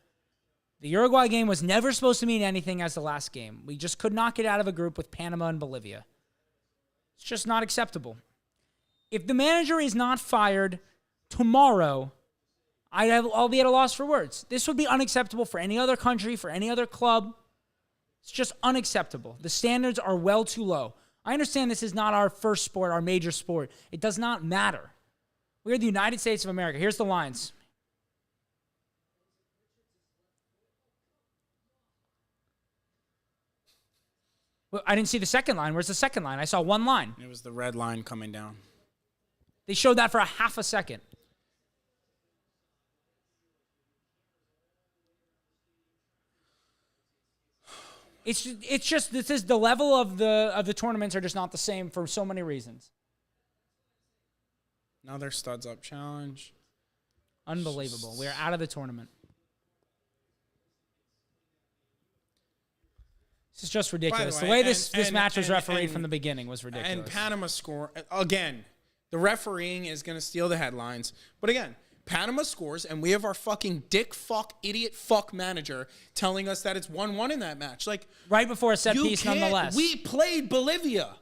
The Uruguay game was never supposed to mean anything as the last game. We just could not get out of a group with Panama and Bolivia. It's just not acceptable. If the manager is not fired tomorrow, I'll be at a loss for words. This would be unacceptable for any other country, for any other club. It's just unacceptable. The standards are well too low. I understand this is not our first sport, our major sport. It does not matter. We're the United States of America. Here's the lines. Well, I didn't see the second line. Where's the second line? I saw one line. It was the red line coming down. They showed that for a half a second. It's just this is the level of the tournaments are just not the same for so many reasons. Another studs up challenge. Unbelievable. We are out of the tournament. This is just ridiculous. The way this match was refereed from the beginning was ridiculous. And Panama score again. The refereeing is going to steal the headlines. But again, Panama scores, and we have our fucking dick fuck idiot fuck manager telling us that it's 1-1 in that match. Like right before a set piece, nonetheless. We played Bolivia.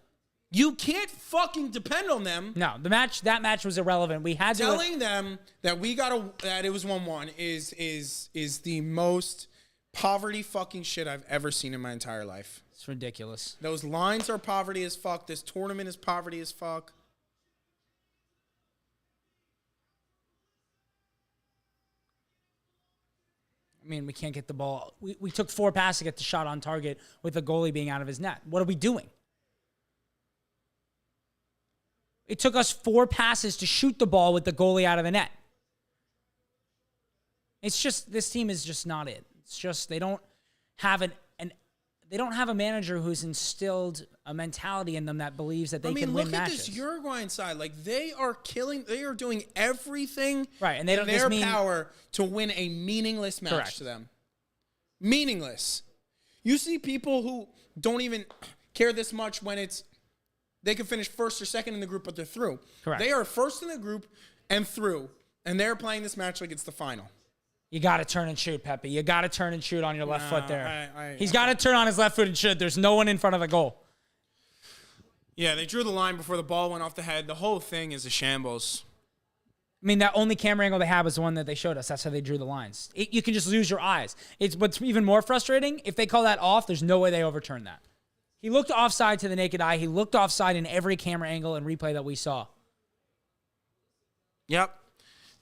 You can't fucking depend on them. No, that match was irrelevant. We had telling them that that it was 1-1 is the most poverty fucking shit I've ever seen in my entire life. It's ridiculous. Those lines are poverty as fuck. This tournament is poverty as fuck. I mean, we can't get the ball. We took 4 passes to get the shot on target with the goalie being out of his net. What are we doing? It took us 4 passes to shoot the ball with the goalie out of the net. It's just, this team is just not it. It's just, they don't have they don't have a manager who's instilled a mentality in them that believes that they can win matches. Look at this Uruguayan side. Like, they are doing everything right, and they don't in their power to win a meaningless match Correct. to them. Meaningless. You see people who don't even care this much when they can finish first or second in the group, but they're through. Correct. They are first in the group and through, and they're playing this match like it's the final. You got to turn and shoot, Pepe. You got to turn and shoot on your left foot there. He's got to to turn on his left foot and shoot. There's no one in front of the goal. Yeah, they drew the line before the ball went off the head. The whole thing is a shambles. I mean, that only camera angle they had was the one that they showed us. That's how they drew the lines. You can just lose your eyes. It's what's even more frustrating. If they call that off, there's no way they overturn that. He looked offside to the naked eye. He looked offside in every camera angle and replay that we saw. Yep.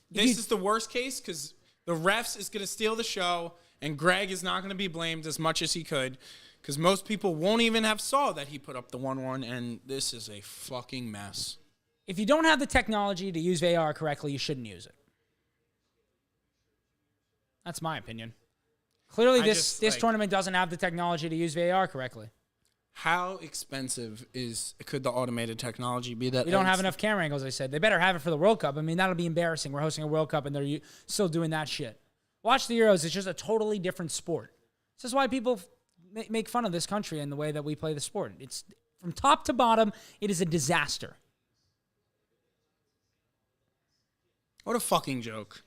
This is the worst case because the refs is going to steal the show, and Greg is not going to be blamed as much as he could because most people won't even have saw that he put up the 1-1, and this is a fucking mess. If you don't have the technology to use VAR correctly, you shouldn't use it. That's my opinion. Clearly, this tournament doesn't have the technology to use VAR correctly. How expensive could the automated technology be? That we don't have enough camera angles, I said. They better have it for the World Cup. I mean, that'll be embarrassing. We're hosting a World Cup, and they're still doing that shit. Watch the Euros. It's just a totally different sport. This is why people make fun of this country and the way that we play the sport. It's from top to bottom, it is a disaster. What a fucking joke.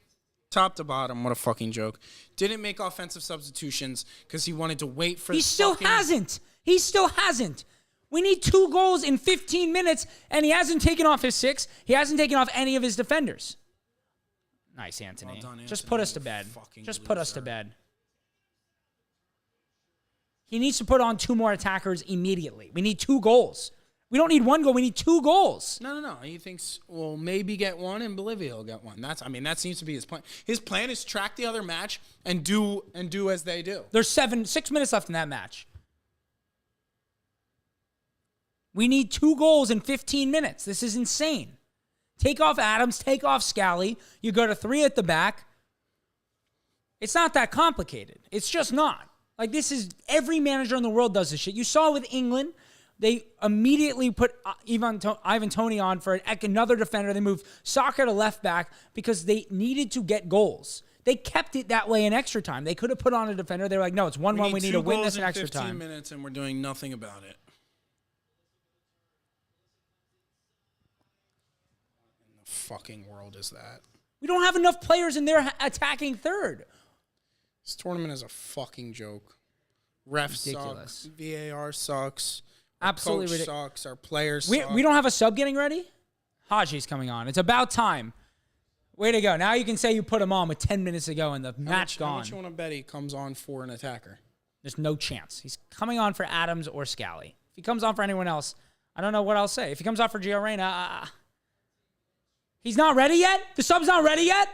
Top to bottom, what a fucking joke. Didn't make offensive substitutions because he wanted to wait for He still hasn't. He still hasn't. We need 2 goals in 15 minutes, and he hasn't taken off his 6. He hasn't taken off any of his defenders. Nice, Anthony. Well done, Anthony. Just put us to bed. Just put us to loser. bed. He needs to put on 2 more attackers immediately. We need 2 goals. We don't need 1 goal. We need 2 goals. No. He thinks we'll maybe get 1 and Bolivia will get 1. That seems to be his plan. His plan is track the other match and do as they do. There's 6 minutes left in that match. We need 2 goals in 15 minutes. This is insane. Take off Adams, take off Scally. You go to 3 at the back. It's not that complicated. It's just not. Like, this is, every manager in the world does this shit. You saw with England, they immediately put Ivan Toney on for another defender. They moved Saka to left back because they needed to get goals. They kept it that way in extra time. They could have put on a defender. They were like, no, it's 1-1. We need to win this in extra time. 15 minutes, and we're doing nothing about it. Fucking world is that? We don't have enough players in there attacking third. This tournament is a fucking joke. Refs Ridiculous. suck. VAR sucks. Absolutely coach ridiculous. sucks. Our players suck. We don't have a sub getting ready? Haji's coming on. It's about time. Way to go. Now you can say you put him on with 10 minutes to go and the match gone. How much you want to bet he comes on for an attacker? There's no chance. He's coming on for Adams or Scally. If he comes on for anyone else, I don't know what I'll say. If he comes out for Gio Reyna, he's not ready yet? The sub's not ready yet?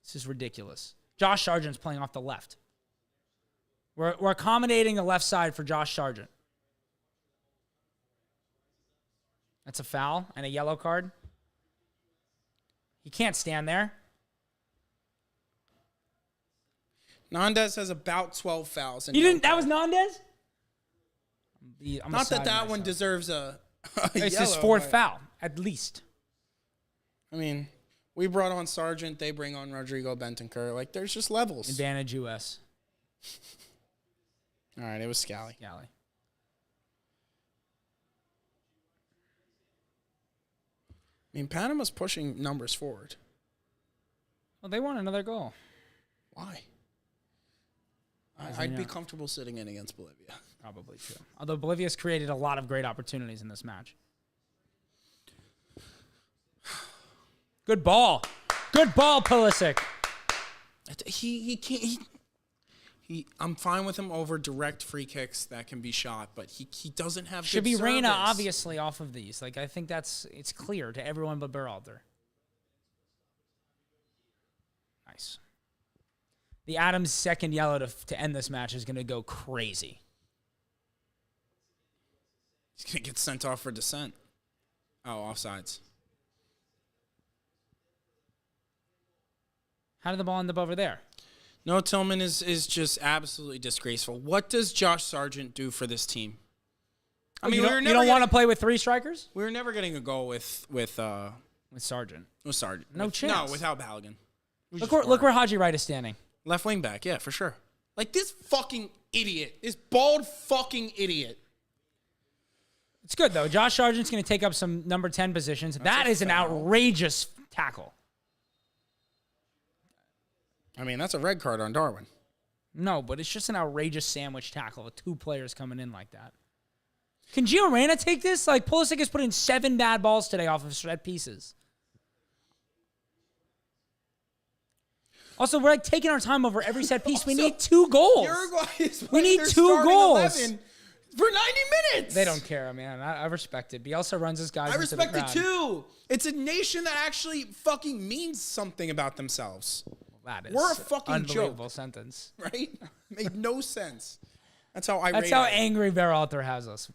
This is ridiculous. Josh Sargent's playing off the left. We're accommodating the left side for Josh Sargent. That's a foul and a yellow card. He can't stand there. Nandez has about 12 fouls. You didn't? That was Nandez? Not that that one deserves a it's yellow, his fourth but, foul, at least. I mean, we brought on Sargent. They bring on Rodrigo Bentancur. Like, there's just levels. Advantage U.S. All right, it was Scally. Galley. I mean, Panama's pushing numbers forward. Well, they want another goal. Why? I'd be comfortable sitting in against Bolivia. Probably too. Although Bolivia's created a lot of great opportunities in this match. Good ball. Good ball, Pulisic. He can't. I'm fine with him over direct free kicks that can be shot, but he doesn't have Should good be Reyna, service. obviously, off of these. Like, I think it's clear to everyone but Berhalter. Nice. The Adams' second yellow to end this match is going to go crazy. He's going to get sent off for dissent. Oh, offsides. How did the ball end up over there? No, Tillman is just absolutely disgraceful. What does Josh Sargent do for this team? I mean, you don't want to play with three strikers? We were never getting a goal with Sargent. Sargent. No chance. No, without Balogun. Look where Haji Wright is standing. Left wing back, yeah, for sure. Like, this fucking idiot, this bald fucking idiot. It's good, though. Josh Sargent's going to take up some number 10 positions. That is an outrageous tackle. I mean, that's a red card on Darwin. No, but it's just an outrageous sandwich tackle with two players coming in like that. Can Gio Reyna take this? Like, Pulisic has put in 7 bad balls today off of set pieces. Also, we're like taking our time over every set piece. We need 2 goals. Uruguay is We need their 2 starting goals. 11 for 90 minutes. They don't care, man. I respect it. Bielsa runs his guys I into the respect it crowd. too. It's a nation that actually fucking means something about themselves. That is We're a fucking unbelievable joke. sentence. Right? Made no sense. That's how I. That's how angry Berhalter has us.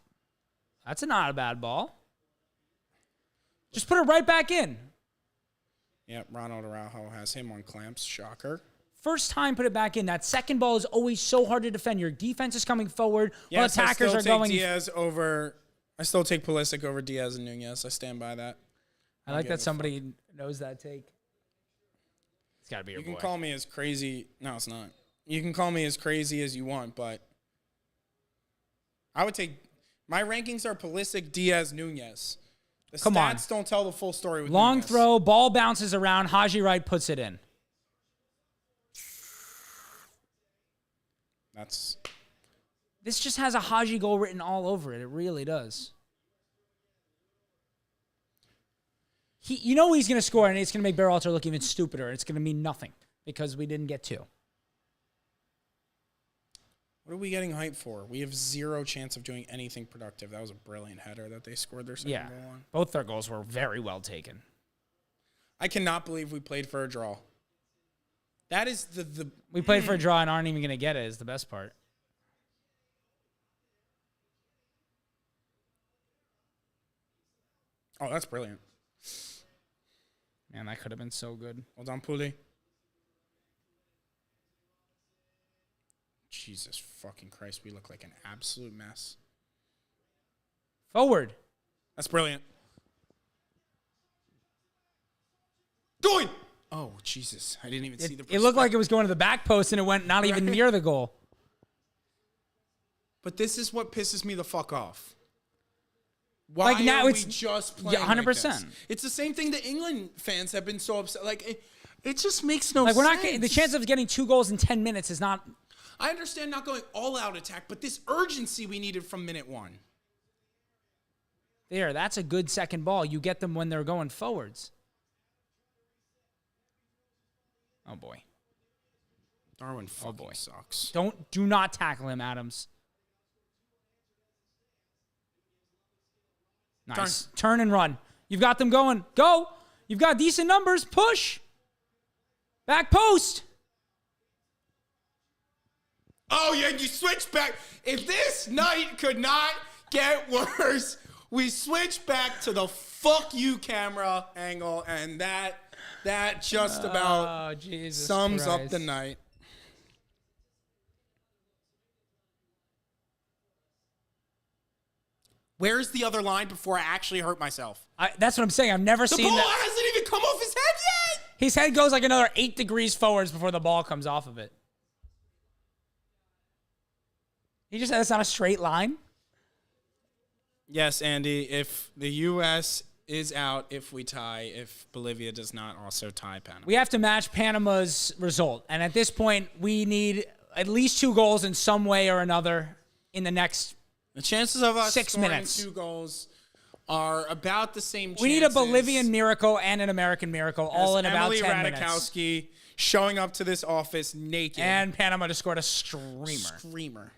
That's not a bad ball. Just put it right back in. Yep, Ronald Araujo has him on clamps. Shocker. First time, put it back in. That second ball is always so hard to defend. Your defense is coming forward while attackers are going. I still take Pulisic over Diaz and Nunez. I stand by that. I like that somebody knows that take. It's got to be your boy. You can call me as crazy. No, it's not. You can call me as crazy as you want, but I would take. My rankings are Pulisic, Diaz, Nunez. The stats don't tell the full story with Long Nunez. throw, ball bounces around. Haji Wright puts it in. This just has a Haji goal written all over it. It really does. You know he's going to score, and it's going to make Berhalter look even stupider. It's going to mean nothing because we didn't get 2. What are we getting hyped for? We have 0 chance of doing anything productive. That was a brilliant header that they scored their second goal on. Both their goals were very well taken. I cannot believe we played for a draw. That is the We played for a draw and aren't even going to get it is the best part. Oh, that's brilliant. Man, that could have been so good. Well done, Puli. Jesus fucking Christ, we look like an absolute mess. Forward. That's brilliant. Going! Oh, Jesus. I didn't even see the It looked like it was going to the back post, and it went not even near the goal. But this is what pisses me the fuck off. Why Like, now are it's- we just playing 100%. like this? It's the same thing the England fans have been so upset. Like, it just makes no Like, we're sense. not getting, the chance of getting 2 goals in 10 minutes is not. I understand not going all-out attack, but this urgency we needed from minute 1. There, that's a good second ball. You get them when they're going forwards. Oh, boy. Darwin fucking sucks. Do not tackle him, Adams. Nice. Turn and run. You've got them going. Go. You've got decent numbers. Push. Back post. Oh, yeah, you switch back. If this night could not get worse, we switch back to the fuck you camera angle, and that just about sums up the night. Where's the other line before I actually hurt myself? That's what I'm saying. I've never The seen ball that. hasn't even come off his head yet. His head goes like another 8 degrees forwards before the ball comes off of it. He just said it's not a straight line. Yes, Andy, if the U.S. is out, if we tie, if Bolivia does not also tie Panama. We have to match Panama's result. And at this point, we need at least 2 goals in some way or another in the next The chances of us 6 scoring minutes. 2 goals are about the same chances. We need a Bolivian miracle and an American miracle all in about Emily 10 minutes. Ratajkowski showing up to this office naked. And Panama just scored a screamer. Screamer.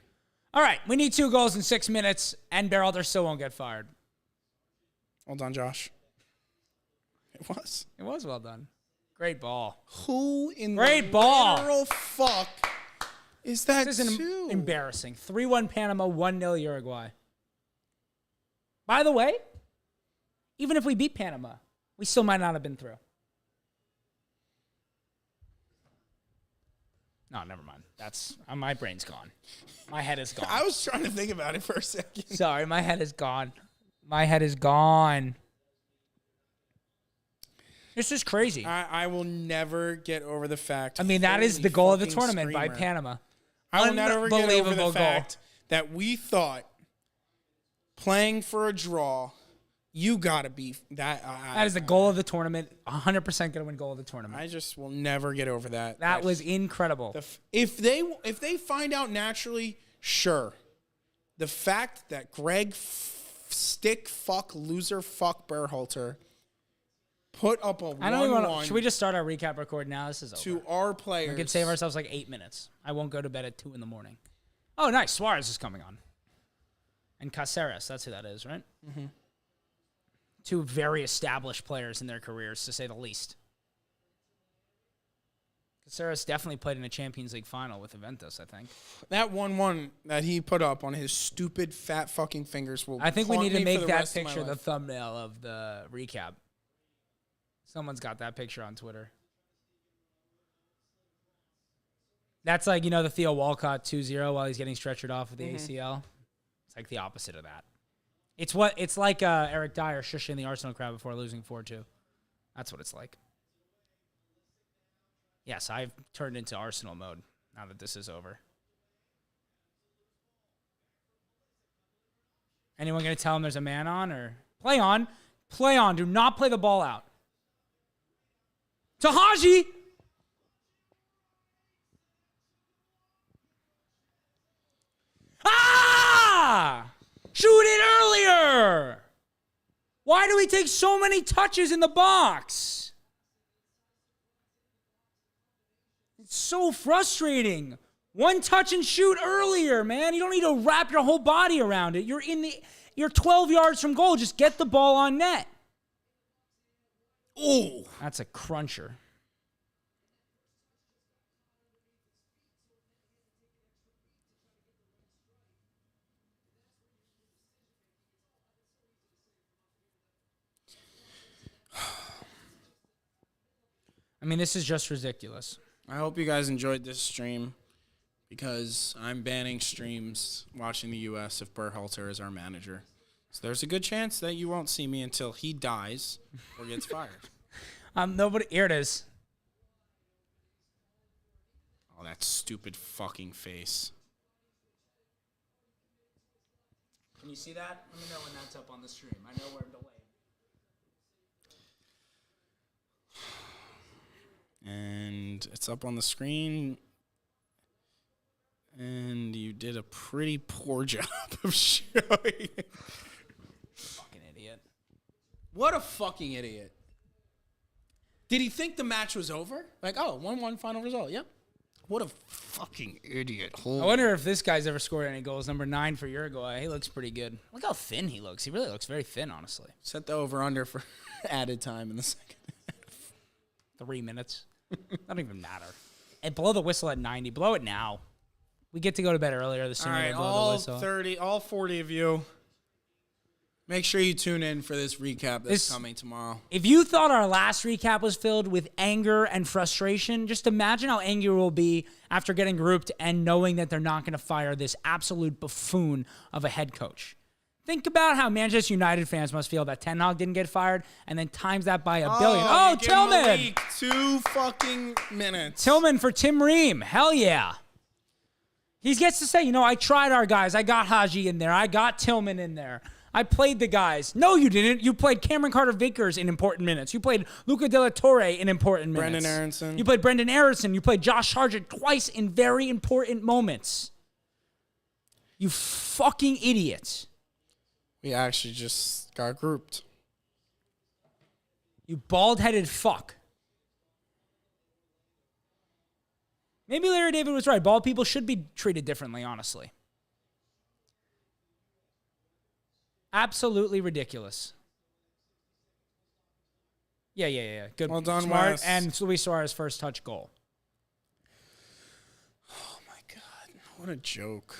All right, we need 2 goals in 6 minutes, and Berhalter still won't get fired. Well done, Josh. It was. It was well done. Great ball. Who in Great the ball. literal fuck is that This is too? embarrassing. 3-1 Panama, 1-0 Uruguay. By the way, even if we beat Panama, we still might not have been through. No, never mind. That's my brain's gone. My head is gone. I was trying to think about it for a second. Sorry, my head is gone. My head is gone. This is crazy. I will never get over the fact. I mean, that is holy the goal of the fucking tournament by screamer. Panama. I will never get over Unbelievable the goal. fact that we thought playing for a draw, you gotta be that. That is the goal of the tournament. 100% going to win goal of the tournament. I just will never get over that. That was incredible. If they find out naturally, sure. The fact that Greg loser Berhalter put up a I don't even 1-1 want. Should we just start our recap record now? This is over. to our players. We could save ourselves like 8 minutes. I won't go to bed at 2 in the morning. Oh, nice. Suarez is coming on. And Caceres, that's who that is, right? Mm-hmm. 2 very established players in their careers, to say the least. Caceres definitely played in a Champions League final with Juventus, I think. That 1-1 that he put up on his stupid fat fucking fingers will. I think we haunt need to me make for the that rest of my picture the life. thumbnail of the recap. Someone's got that picture on Twitter. That's like, the Theo Walcott 2-0 while he's getting stretchered off with the ACL. It's like the opposite of that. It's like Eric Dyer shushing the Arsenal crowd before losing 4-2. That's what it's like. Yes, I've turned into Arsenal mode now that this is over. Anyone going to tell him there's a man on or play on? Play on. Do not play the ball out. Tahaji! Ah! Shoot it earlier! Why do we take so many touches in the box? It's so frustrating. One touch and shoot earlier, man. You don't need to wrap your whole body around it. You're 12 yards from goal. Just get the ball on net. Ooh. That's a cruncher. I mean, this is just ridiculous. I hope you guys enjoyed this stream because I'm banning streams watching the U.S. if Berhalter is our manager. So there's a good chance that you won't see me until he dies or gets fired. Nobody. Here it is. Oh, that stupid fucking face. Can you see that? Let me know when that's up on the stream. I know we're delayed. And it's up on the screen. And you did a pretty poor job of showing it. Fucking idiot. What a fucking idiot. Did he think the match was over? Like, 1-1 final result. Yep. What a fucking idiot. I wonder if this guy's ever scored any goals. Number 9 for Uruguay. He looks pretty good. Look how thin he looks. He really looks very thin, honestly. Set the over-under for added time in the second. 3 minutes. Not even matter. And blow the whistle at 90. Blow it now. We get to go to bed earlier. The All sooner right, they blow the all whistle. 30, all 40 of you, make sure you tune in for this recap that's coming tomorrow. If you thought our last recap was filled with anger and frustration, just imagine how angry we'll be after getting grouped and knowing that they're not going to fire this absolute buffoon of a head coach. Think about how Manchester United fans must feel that Ten Hag didn't get fired, and then times that by a billion. Oh, you give him a Tillman! week, 2 fucking minutes. Tillman for Tim Ream. Hell yeah. He gets to say, I tried our guys. I got Haji in there. I got Tillman in there. I played the guys. No, you didn't. You played Cameron Carter-Vickers in important minutes. You played Luca De La Torre in important minutes. Brendan Aronson. You played Brendan Aronson. You played Josh Sargent twice in very important moments. You fucking idiots. We actually just got grouped. You bald-headed fuck. Maybe Larry David was right. Bald people should be treated differently, honestly. Absolutely ridiculous. Yeah. Good. Well done, Smart. Wes. And Luis Suarez's first touch goal. Oh, my God. What a joke.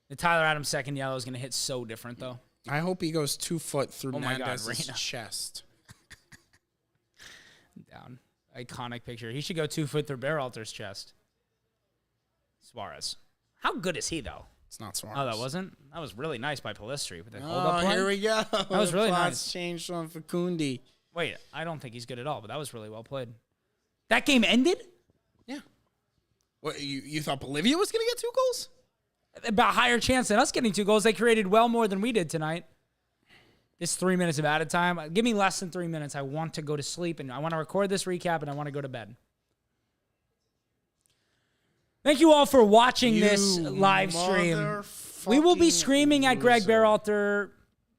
The Tyler Adams second yellow is going to hit so different, though. I hope he goes 2 foot through Oh my God, Nandez's Reina. chest. Down. Iconic picture. He should go 2 foot through Berhalter's chest. Suarez. How good is he, though? It's not Suarez. Oh, that wasn't? That was really nice by Pellistri with that hold-up play. Here we go. That was really Plots nice. changed on Facundi. Wait, I don't think he's good at all, but that was really well played. That game ended? Yeah. What, you thought Bolivia was going to get 2 goals? About higher chance than us getting 2 goals. They created well more than we did tonight. This 3 minutes of added time. Give me less than 3 minutes. I want to go to sleep, and I want to record this recap, and I want to go to bed. Thank you all for watching this live stream. We will be screaming at Greg Berhalter,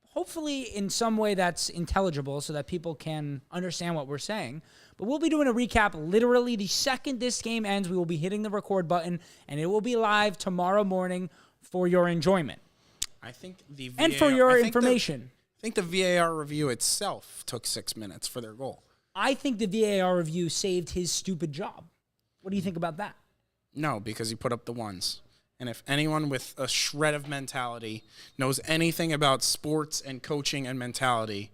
hopefully in some way that's intelligible so that people can understand what we're saying. But we'll be doing a recap literally the second this game ends. We will be hitting the record button, and it will be live tomorrow morning for your enjoyment. I think the VAR, And for your information. I think the VAR review itself took 6 minutes for their goal. I think the VAR review saved his stupid job. What do you think about that? No, because he put up the ones. And if anyone with a shred of mentality knows anything about sports and coaching and mentality,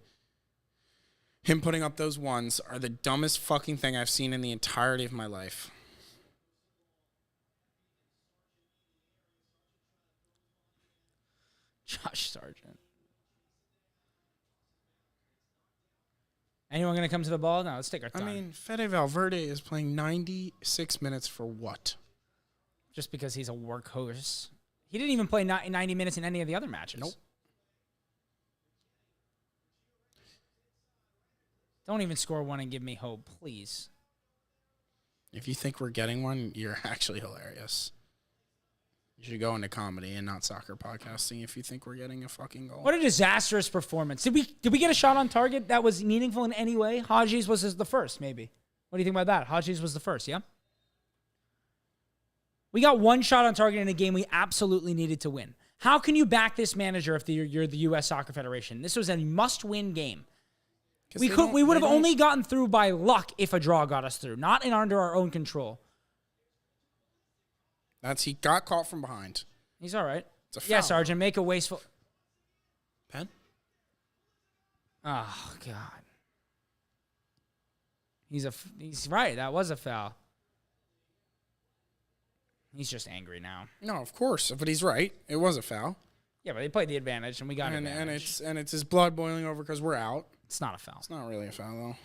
him putting up those ones are the dumbest fucking thing I've seen in the entirety of my life. Josh Sargent. Anyone going to come to the ball? No, let's take our time. I mean, Fede Valverde is playing 96 minutes for what? Just because he's a workhorse. He didn't even play 90 minutes in any of the other matches. Nope. Don't even score one and give me hope, please. If you think we're getting one, you're actually hilarious. You should go into comedy and not soccer podcasting if you think we're getting a fucking goal. What a disastrous performance. Did we get a shot on target that was meaningful in any way? Haji's was the first, maybe. What do you think about that? Haji's was the first, yeah? We got one shot on target in a game we absolutely needed to win. How can you back this manager if you're the U.S. Soccer Federation? This was a must-win game. We would have only gotten through by luck if a draw got us through, not under our own control. He got caught from behind. He's all right. It's a foul. Yeah, Sergeant, make a wasteful. Pen? Oh God. He's right. That was a foul. He's just angry now. No, of course, but he's right. It was a foul. Yeah, but they played the advantage, and we got an advantage. And it's his blood boiling over because we're out. It's not a foul. It's not really a foul, though.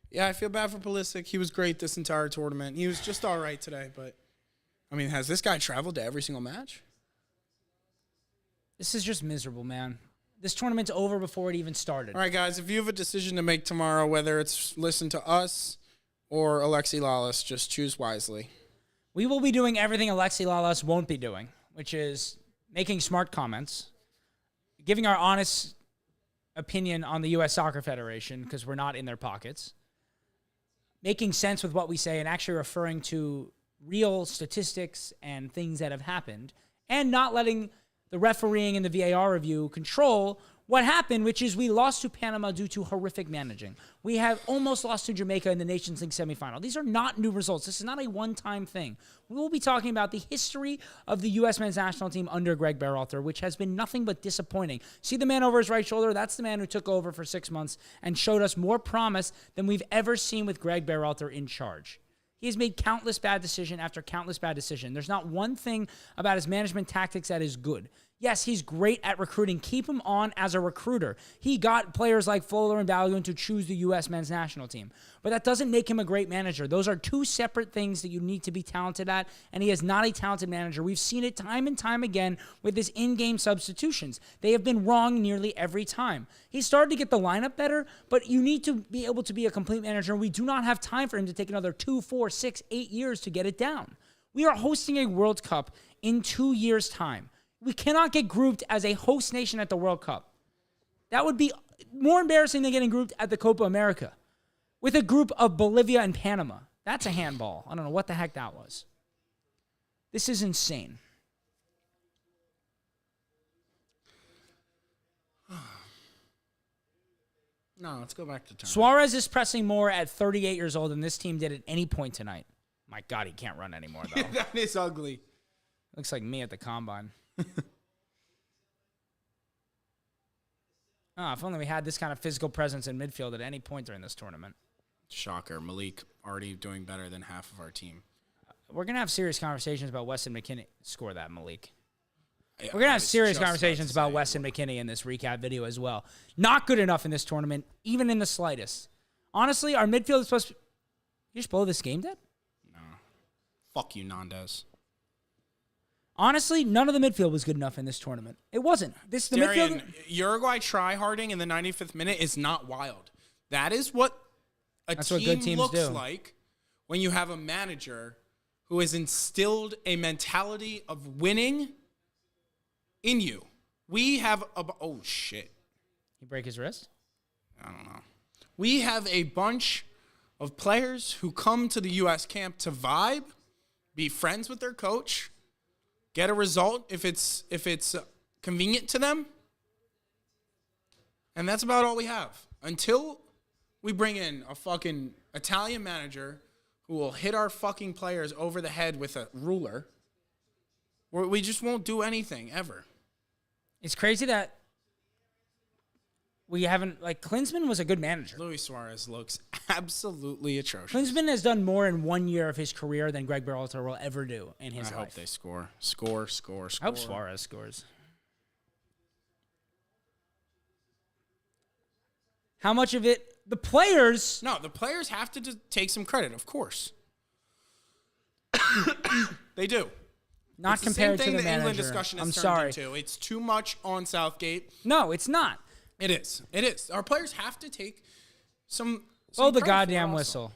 Yeah, I feel bad for Pulisic. He was great this entire tournament. He was just all right today, but, I mean, has this guy traveled to every single match? This is just miserable, man. This tournament's over before it even started. All right, guys, if you have a decision to make tomorrow, whether it's listen to us or Alexi Lalas, just choose wisely. We will be doing everything Alexi Lalas won't be doing, which is making smart comments, giving our honest opinion on the U.S. Soccer Federation because we're not in their pockets, making sense with what we say and actually referring to real statistics and things that have happened, and not letting the refereeing and the VAR review control what happened, which is we lost to Panama due to horrific managing. We have almost lost to Jamaica in the Nations League semifinal. These are not new results. This is not a one-time thing. We will be talking about the history of the U.S. men's national team under Greg Berhalter, which has been nothing but disappointing. See the man over his right shoulder? That's the man who took over for 6 months and showed us more promise than we've ever seen with Greg Berhalter in charge. He has made countless bad decision after countless bad decision. There's not one thing about his management tactics that is good. Yes, he's great at recruiting. Keep him on as a recruiter. He got players like Fuller and Balogun to choose the U.S. men's national team. But that doesn't make him a great manager. Those are two separate things that you need to be talented at, and he is not a talented manager. We've seen it time and time again with his in-game substitutions. They have been wrong nearly every time. He started to get the lineup better, but you need to be able to be a complete manager, and we do not have time for him to take another 2, 4, 6, 8 years to get it down. We are hosting a World Cup in 2 years' time. We cannot get grouped as a host nation at the World Cup. That would be more embarrassing than getting grouped at the Copa America with a group of Bolivia and Panama. That's a handball. I don't know what the heck that was. This is insane. No, let's go back to turn. Suarez is pressing more at 38 years old than this team did at any point tonight. My God, he can't run anymore, though. That is ugly. Looks like me at the combine. If only we had this kind of physical presence in midfield at any point during this tournament. Shocker. Malik already doing better than half of our team. We're going to have serious conversations about Weston McKennie. Score that, Malik. Yeah, We're going to have serious conversations about Weston McKennie in this recap video as well. Not good enough in this tournament, even in the slightest. Honestly, our midfield is supposed to... You just blow this game dead? No. Fuck you, Nandez. Honestly, none of the midfield was good enough in this tournament. It wasn't. Midfield. Uruguay try-harding in the 95th minute is not wild. That is what That's team what good teams looks do. like when you have a manager who has instilled a mentality of winning in you. We have a... Oh, shit. He break his wrist? I don't know. We have a bunch of players who come to the U.S. camp to vibe, be friends with their coach, get a result if it's convenient to them. And that's about all we have. Until we bring in a fucking Italian manager who will hit our fucking players over the head with a ruler, we just won't do anything ever. It's crazy that we haven't... Like, Klinsmann was a good manager. Luis Suarez looks absolutely atrocious. Klinsmann has done more in 1 year of his career than Greg Berhalter will ever do in his life. I hope they score. Score. I hope Suarez scores. How much of it... The players... No, the players have to take some credit, of course. They do. Not it's compared the same to thing the manager. England discussion has I'm turned sorry. into. It's too much on Southgate. No, it's not. It is. It is. Our players have to take some Oh, the credit for goddamn it also. whistle.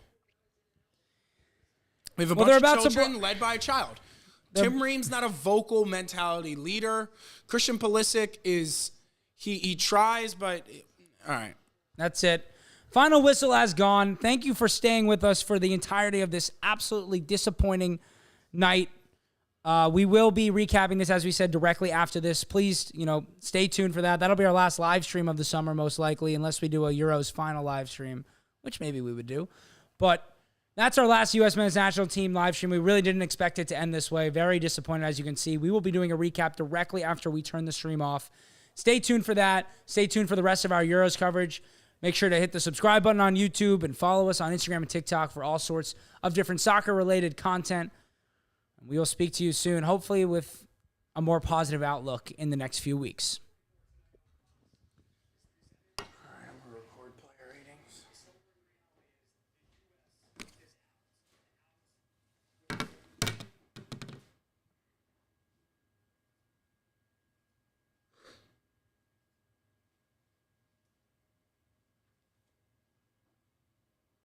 We have a Well, they're bunch about of to children led by a child. Tim Ream's not a vocal mentality leader. Christian Pulisic is he tries, but all right. That's it. Final whistle has gone. Thank you for staying with us for the entirety of this absolutely disappointing night. We will be recapping this, as we said, directly after this. Please, stay tuned for that. That'll be our last live stream of the summer, most likely, unless we do a Euros final live stream, which maybe we would do. But that's our last U.S. men's national team live stream. We really didn't expect it to end this way. Very disappointed, as you can see. We will be doing a recap directly after we turn the stream off. Stay tuned for that. Stay tuned for the rest of our Euros coverage. Make sure to hit the subscribe button on YouTube and follow us on Instagram and TikTok for all sorts of different soccer-related content. We will speak to you soon, hopefully with a more positive outlook in the next few weeks.